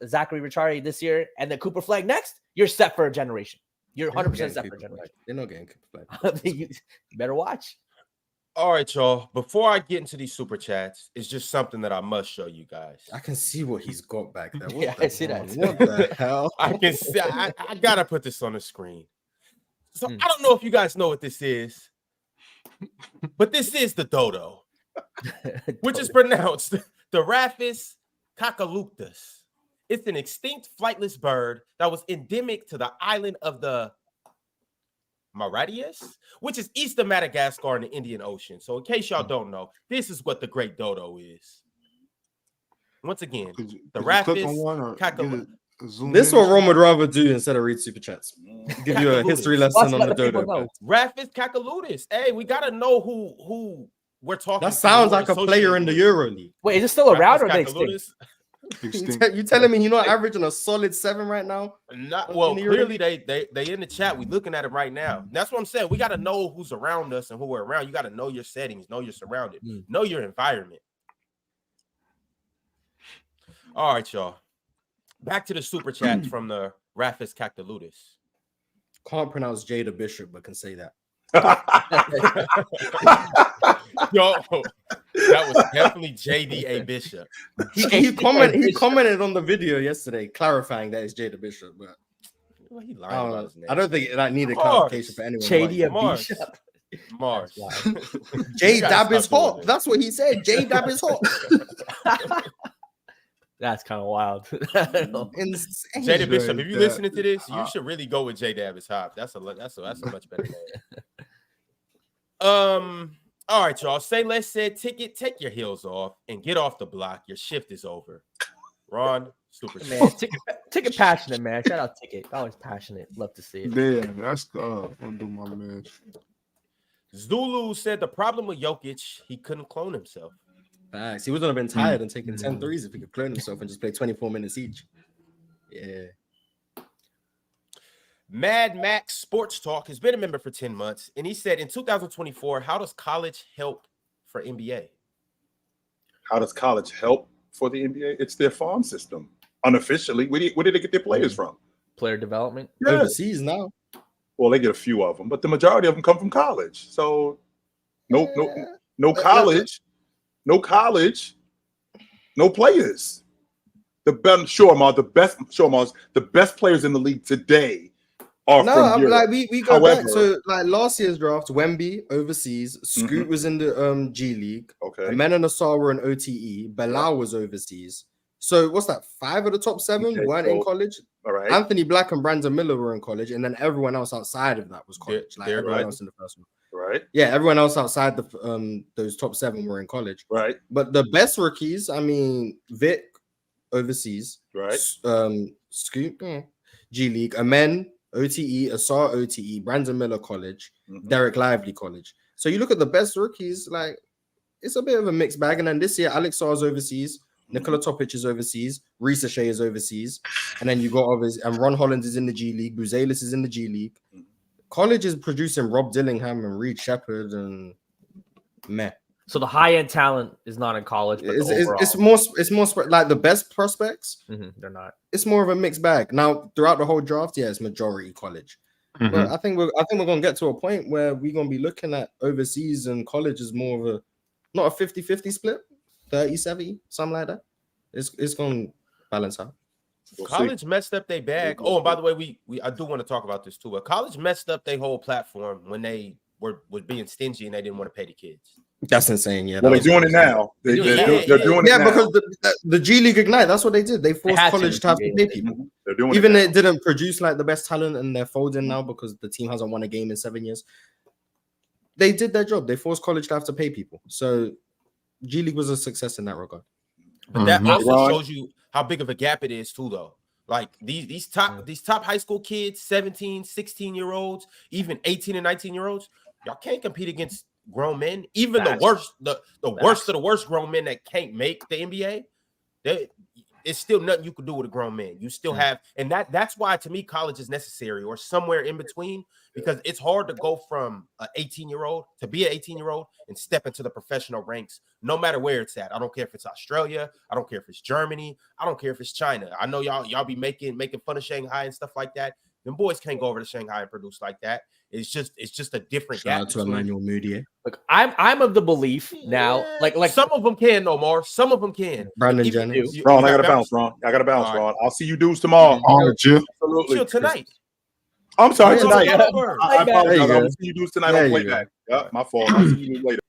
Zachary Richari this year, and then Cooper Flag next, you're set for a generation. You're 100% set for a generation. They're not getting Cooper Flag. You better watch. All right, y'all. Before I get into these super chats, it's just something that I must show you guys. I can see what he's got back there. I see that. What the hell? I can see. I gotta put this on the screen. So I don't know if you guys know what this is, but this is the dodo, which is pronounced the Raphis cacaluctus. It's an extinct flightless bird that was endemic to the island of the Mauritius, which is east of Madagascar in the Indian Ocean. So in case y'all don't know, this is what the great dodo is. Once again, the Raphis cacaluctus. This is what Ron would rather do instead of read super chats. Give you a history lesson on the dodo. Raphis cacaluctus. Hey, we gotta know who we're talking. That sounds like a player in the EuroLeague. Wait, is it still around or they extinct? You telling me you're not averaging a solid 7 right now? Clearly they in the chat. We looking at it right now. That's what I'm saying. We got to know who's around us and who we're around. You got to know your settings, know your surrounded, know your environment. All right, y'all. Back to the super chat from the Rafis Cactalutis. Can't pronounce Jada Bishop, but can say that. Yo, that was definitely JDA Bishop. He commented on the video yesterday, clarifying that it's Jada Bishop, but he lying about his name. I don't think that needed clarification for anyone. JD Bishop. Mars. J Dab is hot. That's what he said. J Dab is hot. That's kind of wild. Jada Bishop, if you're listening to this, you should really go with J Dab is hot. That's a much better name. All right, y'all. Say less said ticket. Take your heels off and get off the block. Your shift is over. Ron, super man. Ticket passionate, man. Shout out Ticket. Always passionate. Love to see it. Yeah, that's I'm doing my man. Zulu said the problem with Jokic, he couldn't clone himself. Facts. He wouldn't have been tired and taking 10 threes if he could clone himself and just play 24 minutes each. Yeah. Mad Max Sports Talk has been a member for 10 months, and he said in 2024, how does college help for NBA? How does college help for the NBA? It's their farm system. Unofficially, where did they get their players from? Player development? Yeah. Overseas now. Well, they get a few of them, but the majority of them come from college. So no college, no players. The best players in the league today are from Europe. Like we go back. So like last year's draft, Wemby overseas, Scoot was in the G League. Okay. Amena Nassar were in OTE. Bilal was overseas. So what's that? 5 of the top 7 weren't in college. All right. Anthony Black and Brandon Miller were in college, and then everyone else outside of that was college. Like everyone else in the first one. Right. Yeah, everyone else outside the those top 7 were in college. Right. But the best rookies, I mean, Vic overseas. Right. Scoot, G League, Amen, OTE, Asar OTE, Brandon Miller college, Derek Lively college. So you look at the best rookies, like it's a bit of a mixed bag. And then this year, Alex Sarr's overseas, Nikola Jokić is overseas, Risa Shea is overseas, and then you got and Ron Holland is in the G League, Buzelis is in the G League. College is producing Rob Dillingham and Reed Shepherd and meh. So the high-end talent is not in college, but it's more like the best prospects. They're not. It's more of a mixed bag. Now, throughout the whole draft, yeah, it's majority college. But I think we're gonna get to a point where we're gonna be looking at overseas and college is more of a not a 50-50 split, 30-70, something like that. It's gonna balance out. College messed up their bag. Oh, and by the way, I do want to talk about this too. But college messed up their whole platform when they were being stingy and they didn't want to pay the kids. That's insane. Yeah, well, they're doing it now. They're doing it. Yeah, now. Because the G League Ignite, that's what they did. They forced college to have to pay people. They're doing even it they didn't produce like the best talent, and they're folding now because the team hasn't won a game in 7 years. They did their job. They forced college to have to pay people. So G League was a success in that regard. But that also shows you how big of a gap it is too, though. Like these top high school kids, 17, 16-year-olds, even 18 and 19-year-olds, y'all can't compete against grown men. Even the worst of the worst grown men that can't make the NBA, it's still nothing you can do with a grown man. You still have, and that's why to me college is necessary or somewhere in between, because it's hard to go from an 18-year-old to be an 18-year-old and step into the professional ranks, no matter where it's at. I don't care if it's Australia, I don't care if it's Germany, I don't care if it's China. I know y'all be making fun of Shanghai and stuff like that. Them boys can't go over to Shanghai and produce like that. It's just a different Shout out to Emmanuel Moody. Look, I'm of the belief now, like some of them can, no more. Some of them can. Brandon Jennings. Ron, I gotta bounce, Ron. Ron. I'll see you dudes tomorrow. Absolutely. Chill tonight. I'm sorry, tonight. I apologize. I'll see you dudes tonight on playback. Yeah, my fault. I'll see you later.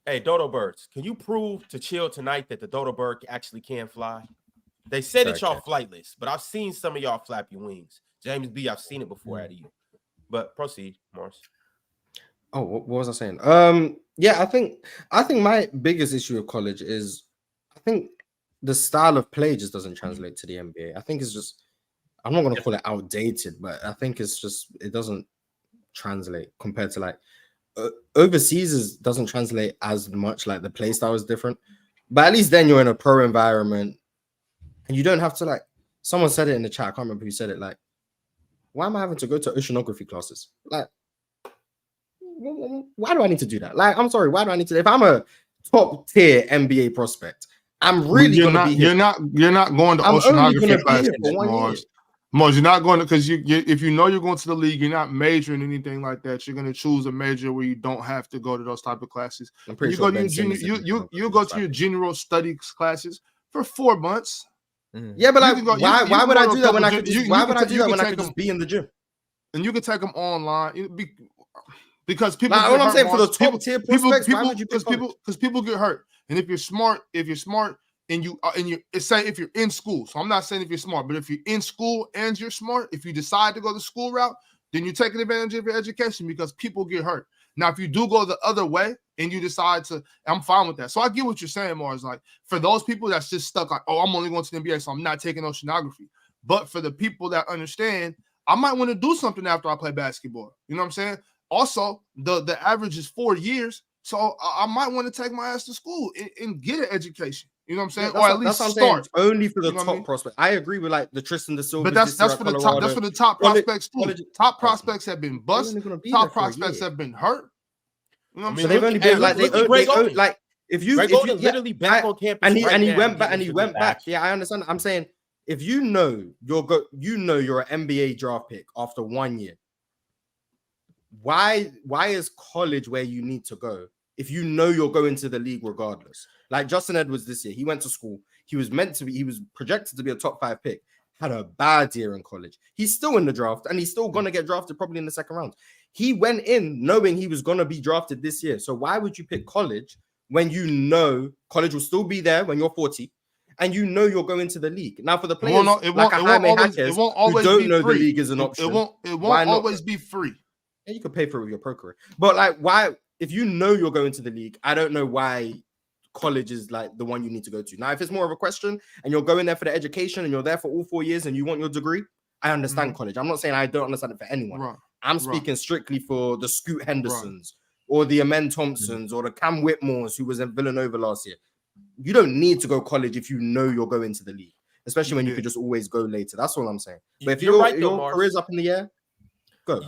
Hey, Dodo Birds, can you prove to Chill tonight that the Dodo Bird actually can fly? They said that y'all flightless, but I've seen some of y'all flap your wings. James B, I've seen it before out of you. But proceed, Morris. Oh, what was I saying? Yeah, I think my biggest issue with college is I think the style of play just doesn't translate to the NBA. I think it's just, I'm not going to call it outdated, but I think it's just, it doesn't translate compared to like overseas doesn't translate as much. Like the play style is different, but at least then you're in a pro environment, and you don't have to like. Someone said it in the chat. I can't remember who said it. Like, why am I having to go to oceanography classes? Like, why do I need to do that? Like, I'm sorry. Why do I need to? If I'm a top tier NBA prospect, I'm really you're gonna not, be here. You're not going to oceanography classes, Mars. Mars, you're not going to, because if you know you're going to the league, you're not majoring in anything like that. You're going to choose a major where you don't have to go to those type of classes. I'm pretty you sure go to your you go to your general studies classes for 4 months. Yeah, but like, why would I do that when I could just? Why would I do that when I could just be in the gym? And you can take them online because people. Like, what I'm saying, for the top tier prospects, because people get hurt, and if you're smart, and you say if you're in school. So I'm not saying if you're smart, but if you're in school and you're smart, if you decide to go the school route, then you're taking advantage of your education because people get hurt. Now, if you do go the other way and you decide to, I'm fine with that. So I get what you're saying, Mars. Like, for those people that's just stuck, like, oh, I'm only going to the NBA, so I'm not taking oceanography. But for the people that understand, I might want to do something after I play basketball. You know what I'm saying? Also, the average is 4 years, so I might want to take my ass to school and get an education. You know what I'm saying? Yeah, or at least start. Only for the top prospects. I agree with like the Tristan da Silva. But that's for the top. That's for the top prospects too. Top prospects have been bust. Top prospects have been hurt. You know what I'm saying? They've only been like they own like if you literally back on campus and he went back. Yeah, I understand. I'm saying if you know you're an NBA draft pick after 1 year. Why is college where you need to go if you know you're going to the league regardless? Like Justin Edwards this year, he went to school. He was projected to be a top 5 pick. Had a bad year in college. He's still in the draft, and he's still gonna get drafted probably in the second round. He went in knowing he was gonna be drafted this year. So why would you pick college when you know college will still be there when you're 40, and you know you're going to the league? Now for the players, it won't always who don't know the league is an option. It won't always be free. And you could pay for it with your pro career. But like, why? If you know you're going to the league, I don't know why college is like the one you need to go to. Now, if it's more of a question and you're going there for the education and you're there for all 4 years and you want your degree, I understand college. I'm not saying I don't understand it for anyone. Right. I'm speaking strictly for the Scoot Hendersons or the Amen Thompsons or the Cam Whitmores who was in Villanova last year. You don't need to go college if you know you're going to the league, especially when you could just always go later. That's all I'm saying. But if your career's up in the air, go.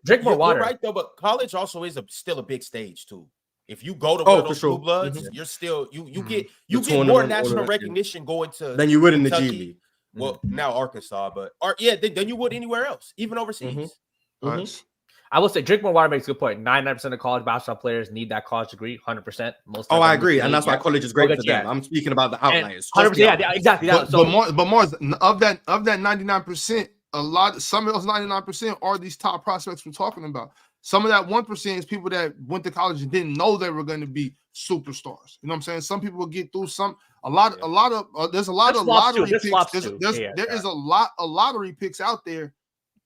Drink more water. You're right though, but college also is still a big stage too. If you go to one of those Blue Bloods, you're still you get more national recognition going to than you would in the G League. Well, now Arkansas, but than you would anywhere else, even overseas. I will say, drink more water makes a good point. 99% of college basketball players need that college degree. 100%. Most. I agree, and that's why college is great for them. I'm speaking about the outliers. 100%. Yeah, exactly. But more of that 99%. Some of those 99% are these top prospects we're talking about. Some of that 1% is people that went to college and didn't know they were going to be superstars. You know what I'm saying? Some people will get through there's a lot of lottery picks. There is a lot of lottery picks out there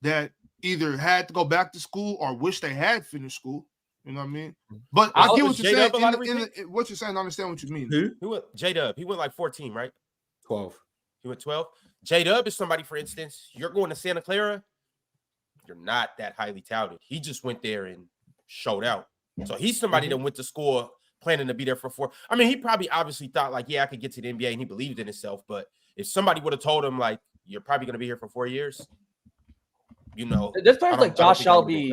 that either had to go back to school or wish they had finished school. You know what I mean? But I get what you're saying. What you're saying, I understand what you mean. Who went J-Dub? He went like 14, right? 12. He went 12. J-Dub is somebody, for instance, you're going to Santa Clara, you're not that highly touted. He just went there and showed out. So he's somebody that went to school planning to be there for 4. I mean, he probably obviously thought like, yeah, I could get to the NBA, and he believed in himself. But if somebody would have told him like, you're probably going to be here for 4 years, you know. There's players like Josh Shelby,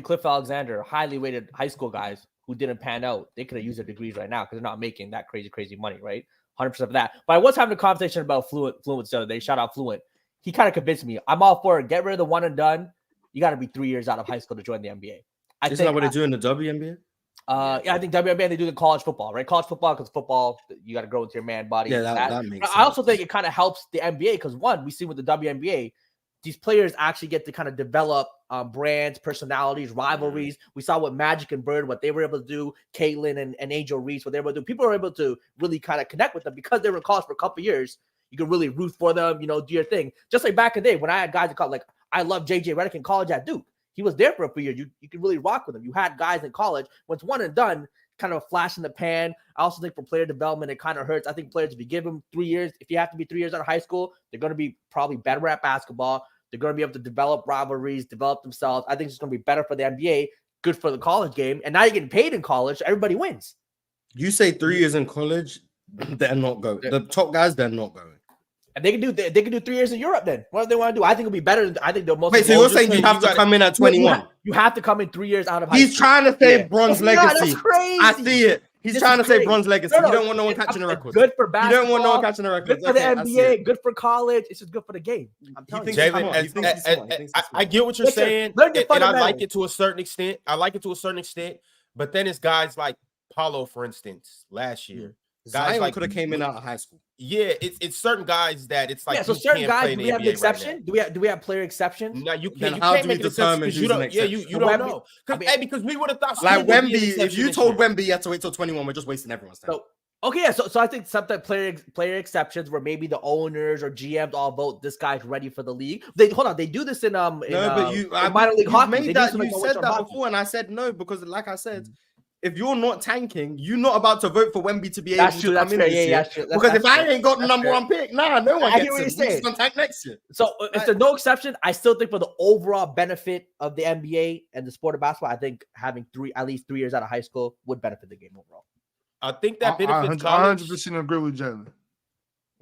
Cliff Alexander, highly rated high school guys who didn't pan out. They could have used their degrees right now because they're not making that crazy money, right? 100% of that. But I was having a conversation about Fluent the other day. Shout out Fluent. He kind of convinced me. I'm all for it. Get rid of the one and done. You got to be 3 years out of high school to join the NBA. Isn't that what they do in the WNBA? Yeah, I think WNBA, they do the college football, right? College football, because football, you got to grow into your man body. Yeah, that makes sense. I also think it kind of helps the NBA because, one, we see with the WNBA, these players actually get to kind of develop brands, personalities, rivalries. We saw what Magic and Bird, what they were able to do, Caitlin and Angel Reese, what they were able to do. People were able to really kind of connect with them because they were in college for a couple of years. You can really root for them, do your thing. Just like back in the day when I had guys in college, like I love JJ Redick in college at Duke. He was there for a few years. You could really rock with him. You had guys in college. When it's one and done, kind of a flash in the pan. I also think for player development, it kind of hurts. I think players, if you give them 3 years, if you have to be 3 years out of high school, they're going to be probably better at basketball. They're going to be able to develop rivalries, develop themselves. I think it's going to be better for the NBA good for the college game. And now you're getting paid in college. Everybody wins. You say 3 years in college, they're not going. The top guys, they're not going. And they can do 3 years in Europe then. What do they want to do? I think it'll be better. I think they'll most. Wait, so you're saying you have to come in at 21? You have to come in 3 years out of high He's school. trying to save Bron's legacy. That's crazy. I see it. He's trying to save Bron's legacy. No, you don't want no one catching the record. Good for basketball. You don't want no one catching the record. Good for the NBA. Good for college. It's just good for the game. I'm telling you. Jalen, I get what you're saying, and I like it to a certain extent. But then it's guys like Paulo, for instance, last year. Guys Zion like could have came in out of high school. Yeah, it's certain guys that it's like. Yeah, so certain guys. Do we have the exception? Do we have player exceptions? No, you can't. Then how do we determine because you don't. Yeah, you don't know. Because we would have thought like Wemby. If you told Wemby you had to wait till 21, we're just wasting everyone's time. So I think some player exceptions where maybe the owners or GMs all vote this guy's ready for the league. They do this in minor league hockey. You said that before, and I said no because, like I said. If you're not tanking, you're not about to vote for Wemby to be able to come in this year. Because if I ain't got the number one pick, no one gets it. He's gonna tank next year. So if there's no exception, I still think for the overall benefit of the NBA and the sport of basketball, I think having at least 3 years out of high school would benefit the game overall. I think that benefits college. 100% agree with Jalen.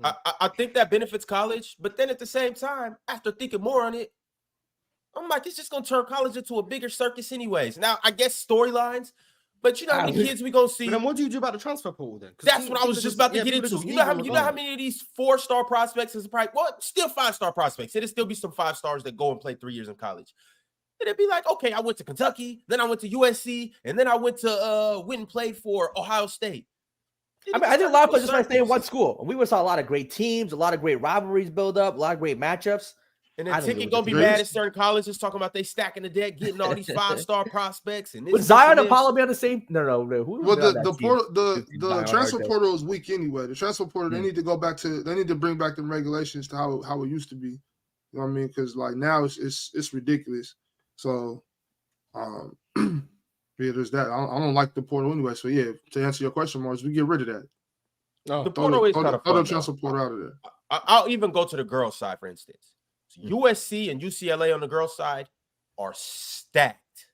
I think that benefits college, but then at the same time, after thinking more on it, I'm like, it's just gonna turn college into a bigger circus anyways. Now, I guess storylines. But you know how many kids we gonna see? But then what do you do about the transfer portal then? That's what I was just about to get into. You know how many of these 4-star prospects is probably still 5-star prospects. It'll still be some 5 stars that go and play 3 years in college. It'd be like, okay, I went to Kentucky, then I went to USC, and then I went and played for Ohio State. I think a lot of players just want to stay in one school. We saw a lot of great teams, a lot of great rivalries build up, a lot of great matchups. And then Ticket gonna be mad at certain colleges talking about they stacking the deck, getting all these 5-star prospects. And would Zion and Paulo be on the same? No. Well, the transfer portal is weak anyway. The transfer portal they need to bring back the regulations to how it used to be. You know what I mean? Because like now it's ridiculous. So, yeah, there's that. I don't like the portal anyway. So yeah, to answer your question, Mars, we get rid of that. No, the portal is kind of fun. Throw the transfer portal out of there. I'll even go to the girls' side, for instance. USC and UCLA on the girls' side are stacked.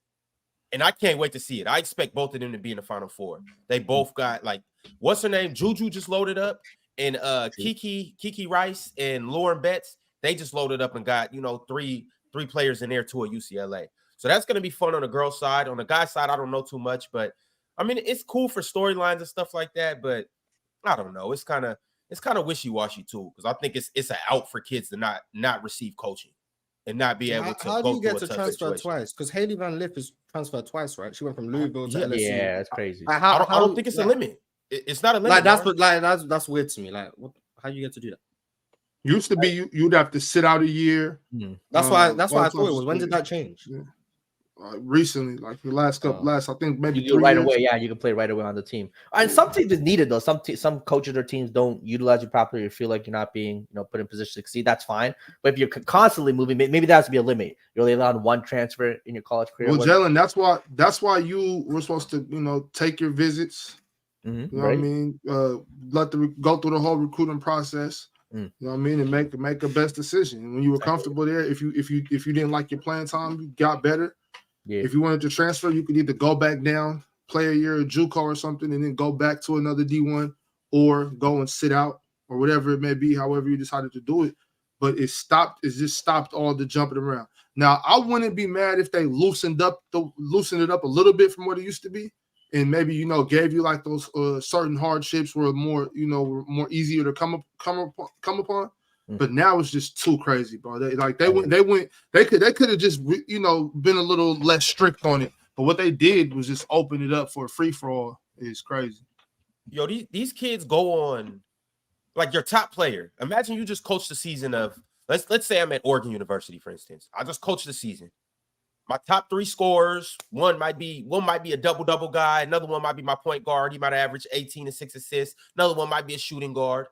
And I can't wait to see it. I expect both of them to be in the Final Four. They both got, like, what's her name? Juju just loaded up. And Kiki Rice and Lauren Betts, they just loaded up and got, three players in there too at UCLA. So that's going to be fun on the girls' side. On the guys' side, I don't know too much. But, I mean, it's cool for storylines and stuff like that. But I don't know. It's kind of wishy-washy too, because I think it's an out for kids to not receive coaching and not be able to. How do you get to transfer twice? Because Haley Van Lith is transferred twice, right? She went from Louisville to LSU. Yeah, that's crazy. I don't think it's a limit. It's not a limit. That's weird to me. Like, how do you get to do that? Used to be you'd have to sit out a year. That's why I thought it was. When did that change? Yeah. Recently, like the last I think maybe you do right away. Yeah, you can play right away on the team. And some teams is needed though. Some coaches or teams don't utilize you properly or feel like you're not being put in position to succeed. That's fine. But if you're constantly moving, maybe that has to be a limit. You're only allowed one transfer in your college career. Well, Jalen, that's why you were supposed to take your visits. You know what I mean? Go through the whole recruiting process. You know what I mean, and make a best decision. When you were comfortable there, if you didn't like your playing time, you got better. Yeah. If you wanted to transfer, you could either go back down, play a year at JUCO or something, and then go back to another D1, or go and sit out, or whatever it may be, however you decided to do it. But it just stopped all the jumping around. Now, I wouldn't be mad if they loosened it up a little bit from what it used to be, and maybe gave you like those certain hardships were more more easier to come upon. But now it's just too crazy, bro. They could have just been a little less strict on it. But what they did was just open it up for a free for all. It's crazy. Yo, these kids go on, like your top player. Imagine you just coach the season of let's say I'm at Oregon University, for instance. I just coached the season. My top 3 scorers, one might be a double guy, another one might be my point guard. He might average 18 and 6 assists. Another one might be a shooting guard.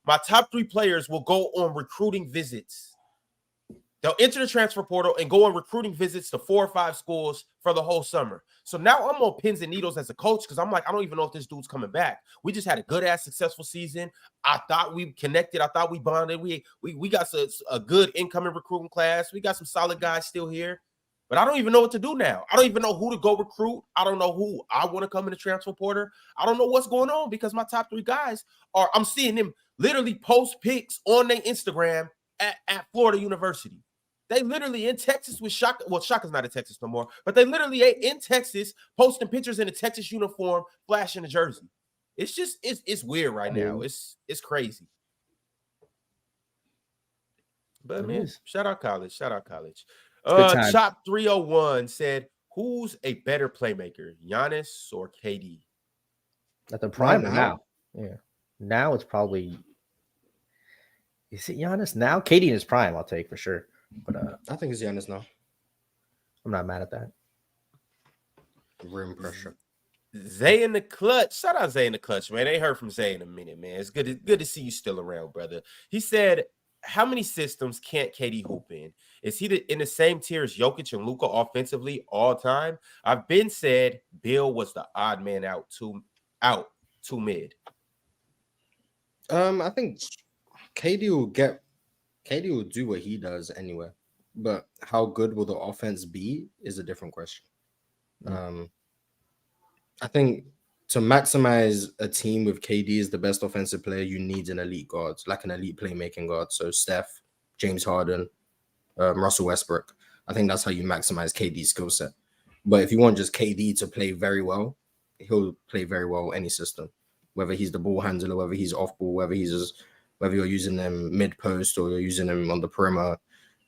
My top 3 players will go on recruiting visits. They'll enter the transfer portal and go on recruiting visits to 4 or 5 schools for the whole summer. So now I'm on pins and needles as a coach because I'm like, I don't even know if this dude's coming back. We just had a good-ass successful season. I thought we connected. I thought we bonded. We got a good incoming recruiting class. We got some solid guys still here. But I don't even know what to do now. I don't even know who to go recruit. I don't know who I want to come in the transfer portal. I don't know what's going on because my top 3 guys I'm seeing them literally post pics on their Instagram at Florida University. They literally in Texas with Shaka. Well, Shaka's not in Texas no more, but they literally in Texas posting pictures in a Texas uniform, flashing a jersey. It's just it's weird right now. It's crazy. But man, shout out college. Shout out college. Chop 301 said, "Who's a better playmaker, Giannis or KD?" At the prime now. Yeah. Now it's probably. Is it Giannis now? KD in his prime, I'll take for sure. But I think it's Giannis now. I'm not mad at that. Rim pressure. Zay in the clutch. Shout out Zay in the clutch, man. Ain't heard from Zay in a minute, man. It's good to see you still around, brother. He said, how many systems can't KD hoop in? Is he in the same tier as Jokic and Luka offensively all time? I've been said Bill was the odd man out too mid. I think KD will do what he does anyway. But how good will the offense be is a different question. I think to maximize a team with KD as the best offensive player, you need an elite guard, like an elite playmaking guard. So Steph, James Harden, Russell Westbrook. I think that's how you maximize KD's skill set. But if you want just KD to play very well, he'll play very well any system. Whether he's the ball handler, whether he's off ball, whether you're using them mid post or you're using him on the perimeter,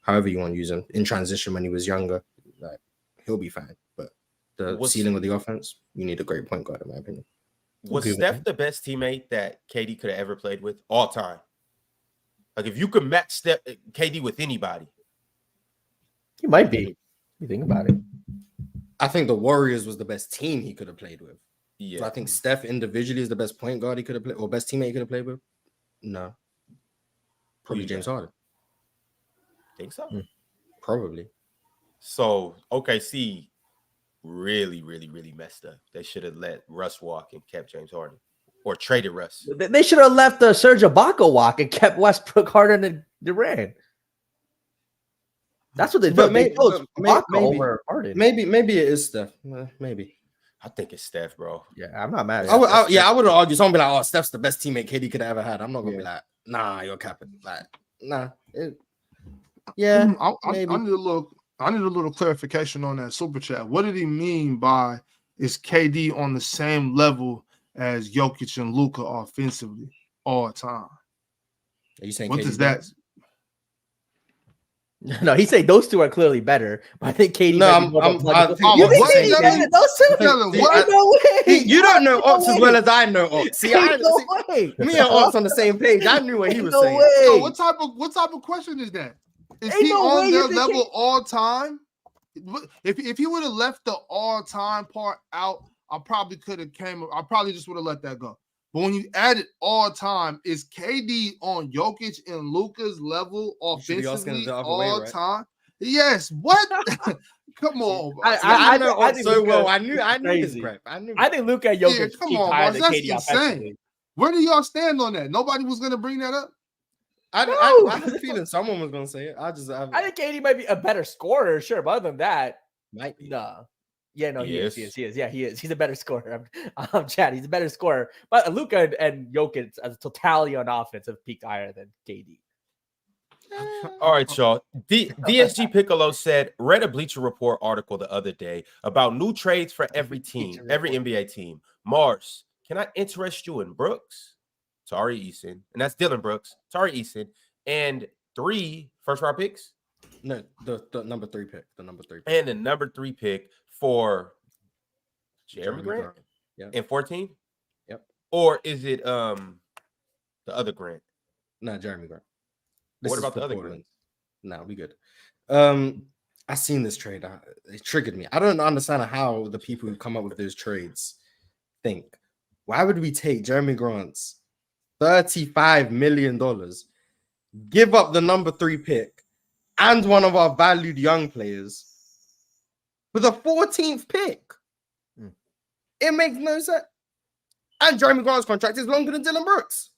however you want to use him in transition when he was younger, like he'll be fine. But the ceiling of the offense, you need a great point guard, in my opinion. Was Steph the best teammate that KD could have ever played with all time? Like if you could match KD with anybody, he might be. You think about it. I think the Warriors was the best team he could have played with. Yeah, so I think Steph individually is the best point guard he could have played, or best teammate he could have played with. No, probably James Harden. Think so? Probably. So OKC really messed up. They should have let Russ walk and kept James Harden, or traded Russ. They should have let Serge Ibaka walk and kept Westbrook, Harden, and Durant. That's what they did. Maybe it is Steph. Maybe. I think it's Steph, bro. Yeah, I'm not mad at it. I would have argued. Someone be like, "Oh, Steph's the best teammate KD could have ever had." I'm not gonna be like, "Nah, you're capping." Like, nah. I need a little clarification on that super chat. What did he mean by is KD on the same level as Jokic and Luka offensively all time? Are you saying what does that? No, he said those two are clearly better. But I think KD. No, you don't know Ox as well as I know Ox. See, me and Ox on the same page. I knew what he was saying. So what type of question is that? Is he on their level all time? If he would have left the all time part out, I probably just would have let that go. But when you add it all time, is KD on Jokic and Luka's level offensively all time? Yes. What? Come on. I know Ox so well. I knew his crap. I think Luka and Jokic come on, higher than that's KD insane. Where do y'all stand on that? Nobody was going to bring that up. I had a feeling someone was going to say it. I think KD might be a better scorer, sure, but other than that, might be. Nah. Yeah, no, he is. Yeah, he is. He's a better scorer. I'm Chad. He's a better scorer. But Luka and Jokic as a totality on offense have peaked higher than KD. All right, y'all. DSG Piccolo said, read a Bleacher Report article the other day about new trades for every team, every NBA team. Mars, can I interest you in Brooks, Tari Eason, and that's Dylan Brooks, Tari Eason, and 3 first-round picks? No, the number 3 pick. The number 3 pick. And the number 3 pick for Jeremy Grant in 14? Yep. Or is it the other Grant? No, Jeremy Grant. What about the other Grant? No, we good. I seen this trade. It triggered me. I don't understand how the people who come up with those trades think. Why would we take Jeremy Grant's $35 million, give up the number 3 pick, and one of our valued young players for the 14th pick? It makes no sense. And Jeremy Grant's contract is longer than Dylan Brooks.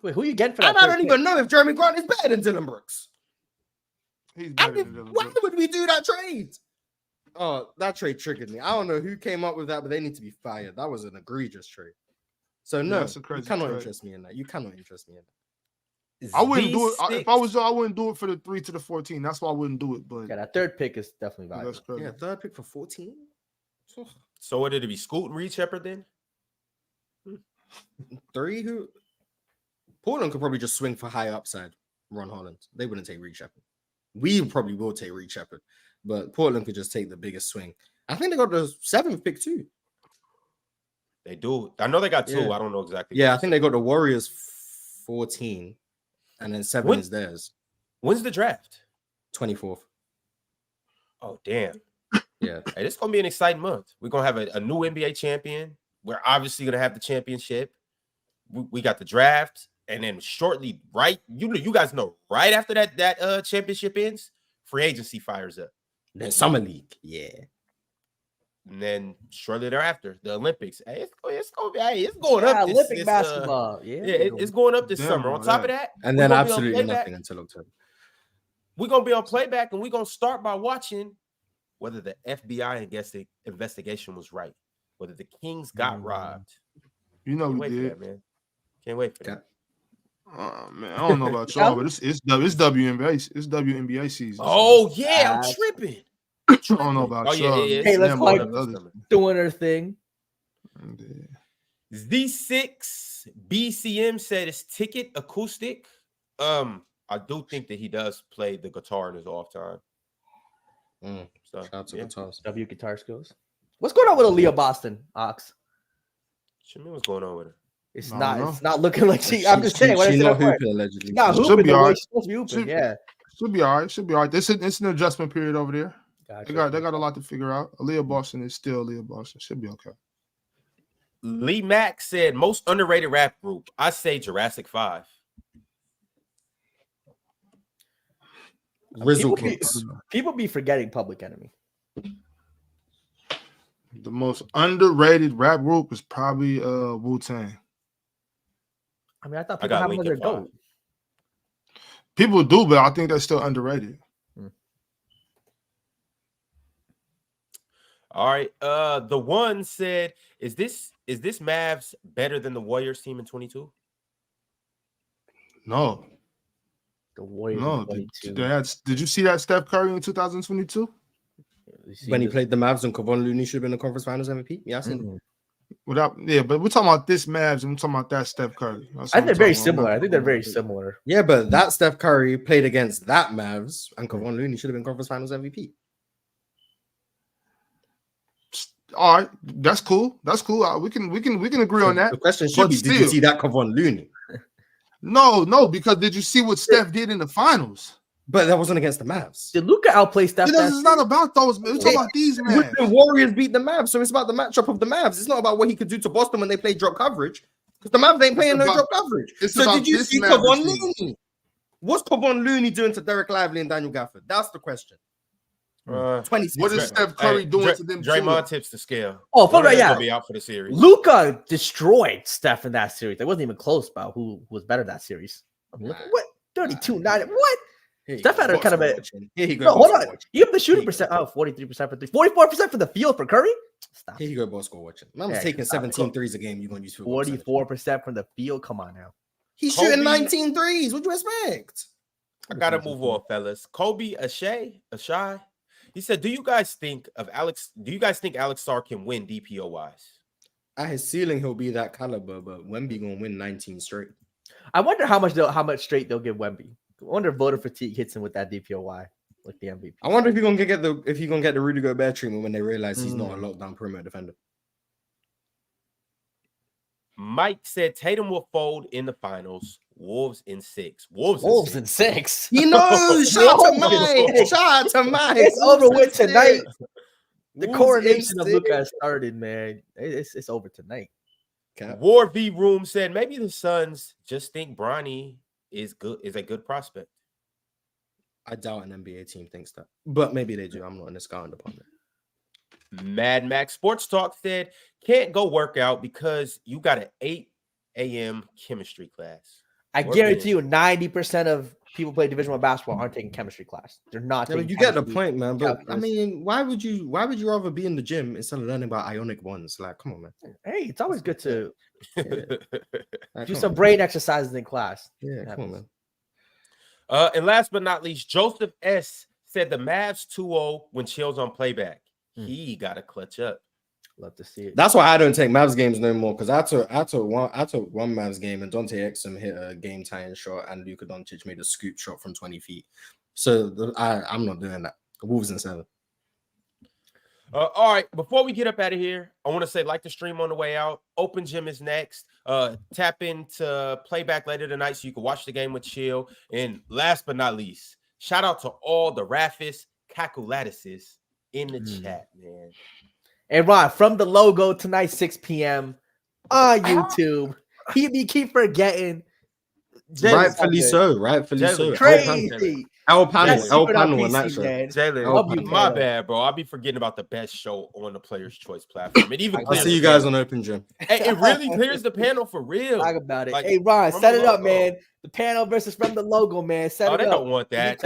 Wait, who you getting for that? And I don't even know if Jeremy Grant is better than Dylan Brooks. He's better than Dylan Brooks. Why would we do that trade? Oh, that trade triggered me. I don't know who came up with that, but they need to be fired. That was an egregious trade. So no, that's a crazy you cannot trade. interest me in that. You cannot interest me in that. I wouldn't do it if I was. I wouldn't do it for the 3 to the 14. That's why I wouldn't do it. But Yeah, that third pick is definitely valuable. that's crazy. Yeah, third pick for 14. So what did it be? Scoot and Reed Shepard then? 3 who? Portland could probably just swing for high upside. Ron Holland. They wouldn't take Reed Shepard. We probably will take Reed Shepard, but Portland could just take the biggest swing. I think they got the 7th pick too. They do. I know they got 2. Yeah. I don't know exactly. Yeah, I think they got the Warriors 14, and then 7 is theirs. When's the draft? 24th. Oh, damn. Yeah. Hey, this is going to be an exciting month. We're going to have a new NBA champion. We're obviously going to have the championship. We got the draft. And then shortly, right, you guys know, right after that championship ends, free agency fires up. Then Summer League. Yeah. And then shortly thereafter, the Olympics. Hey, it's going up. Olympic basketball. It's going up this summer. On top of that, and then absolutely nothing until October. We're gonna be on playback, and we're gonna start by watching whether the FBI investigation was right, whether the Kings got robbed. You know, we did, man. Can't wait for that. Oh man, I don't know about y'all, but it's WNBA. It's WNBA season. Oh yeah, I'm tripping. I don't know about y'all. Yeah. Hey, let's play doing her thing. Z6 BCM said it's ticket acoustic. I do think that he does play the guitar in his off time. So shout out to guitars. W guitar skills. What's going on with Aaliyah Boston, Ox? What's going on with her? It's not looking like she. I'm just saying. She's not hooping allegedly. Not hooping the way she's supposed to be hooping. Yeah. Should be all right. Should be all right. It's an adjustment period over there. Gotcha. They got a lot to figure out. Aaliyah Boston is still Aaliyah Boston. Should be okay. Lee Mack said most underrated rap group. I say Jurassic 5. People be forgetting Public Enemy. The most underrated rap group is probably Wu-Tang. I mean, I thought people have them as their GOAT. People do, but I think they're still underrated. All right. The one said, is this Mavs better than the Warriors team in 22? No. The Warriors. No. Did you see that Steph Curry in 2022? When he played the Mavs and Kevon Looney should have been the conference finals MVP? Yeah, I seen it. But we're talking about this Mavs and we're talking about that Steph Curry. I think they're very similar. I think they're very similar. Yeah, but that Steph Curry played against that Mavs and Kevon Looney should have been conference finals MVP. All right, that's cool. That's cool. We can agree on that. The question should be: did you see that Kevon Looney? No, because did you see what Steph did in the finals? But that wasn't against the Mavs. Did Luka outplay Steph? It's not about those. We're talking about these Mavs. The Warriors beat the Mavs, so it's about the matchup of the Mavs. It's not about what he could do to Boston when they play drop coverage, because the Mavs ain't playing drop coverage. So did you see Kevon Looney? What's Kevon Looney doing to Derek Lively and Daniel Gafford? That's the question. 26. What is Steph Curry doing to them? Draymond tips the scale. Oh, fuck right, yeah. Be out for the series. Luka destroyed Steph in that series. It wasn't even close about who was better that series. What 32-9? What? Steph had a kind of a. Here you go. No, hold on. You have the shooting percent. 43% for 3, 44% for the field for Curry. Stop. Here you go, boss. Go watching. I'm taking 17 threes a game. You're gonna use 44% from the field. Come on now. He's shooting 19 threes. What do you expect? I gotta move on, fellas. Kobe Ashai. He said, "Do you guys think Alex Sarr can win DPO wise?" At his ceiling, he'll be that caliber, but Wemby gonna win 19 straight. I wonder how much straight they'll give Wemby. I wonder if voter fatigue hits him with that DPOY, like the MVP. I wonder if you're gonna get the Rudy Gobert treatment when they realize he's not a lockdown perimeter defender. Mike said Tatum will fold in the finals. Wolves in 6. Wolves in 6. He knows. Shout out to Mike. Shout out to Mike. It's over with tonight. The coronation of Luka has started, man. It's over tonight. War V Room said maybe the Suns just think Bronny is a good prospect. I doubt an NBA team thinks that, but maybe they do. I'm not in this guy on the pundit. Mad Max Sports Talk said can't go work out because you got an 8 a.m. chemistry class. I guarantee you 90% of people play Division I basketball aren't taking chemistry class. They're not. Yeah, you get the point, man. But I mean, why would you rather be in the gym instead of learning about ionic bonds? Like, come on, man. Hey, it's always good to do some brain exercises in class. Yeah, come on, man. And last but not least, Joseph S said the Mavs 2-0 when Chill's on playback. He got to clutch up. Love to see it. That's why I don't take Mavs games no more, because I took one Mavs game and Dante Exum hit a game tying shot and Luka Dončić made a scoop shot from 20 feet. So I'm not doing that. Wolves in 7. All right, before we get up out of here, I want to say like the stream on the way out. Open Gym is next. Tap into playback later tonight so you can watch the game with Chill. And last but not least, shout out to all the Rafis Kakulatises in the chat, man. And Ron, from the logo tonight, 6 p.m. on YouTube. He keep forgetting. Rightfully so. Crazy. El panel on that show. Jalen, my bad, bro. I'll be forgetting about the best show on the Players' Choice platform. It even I'll see you guys on Open Gym. Hey, it really clears the panel for real. Talk about it. Like, hey, Ron, set it up, man. The panel versus from the logo, man. Set it up. They don't want that.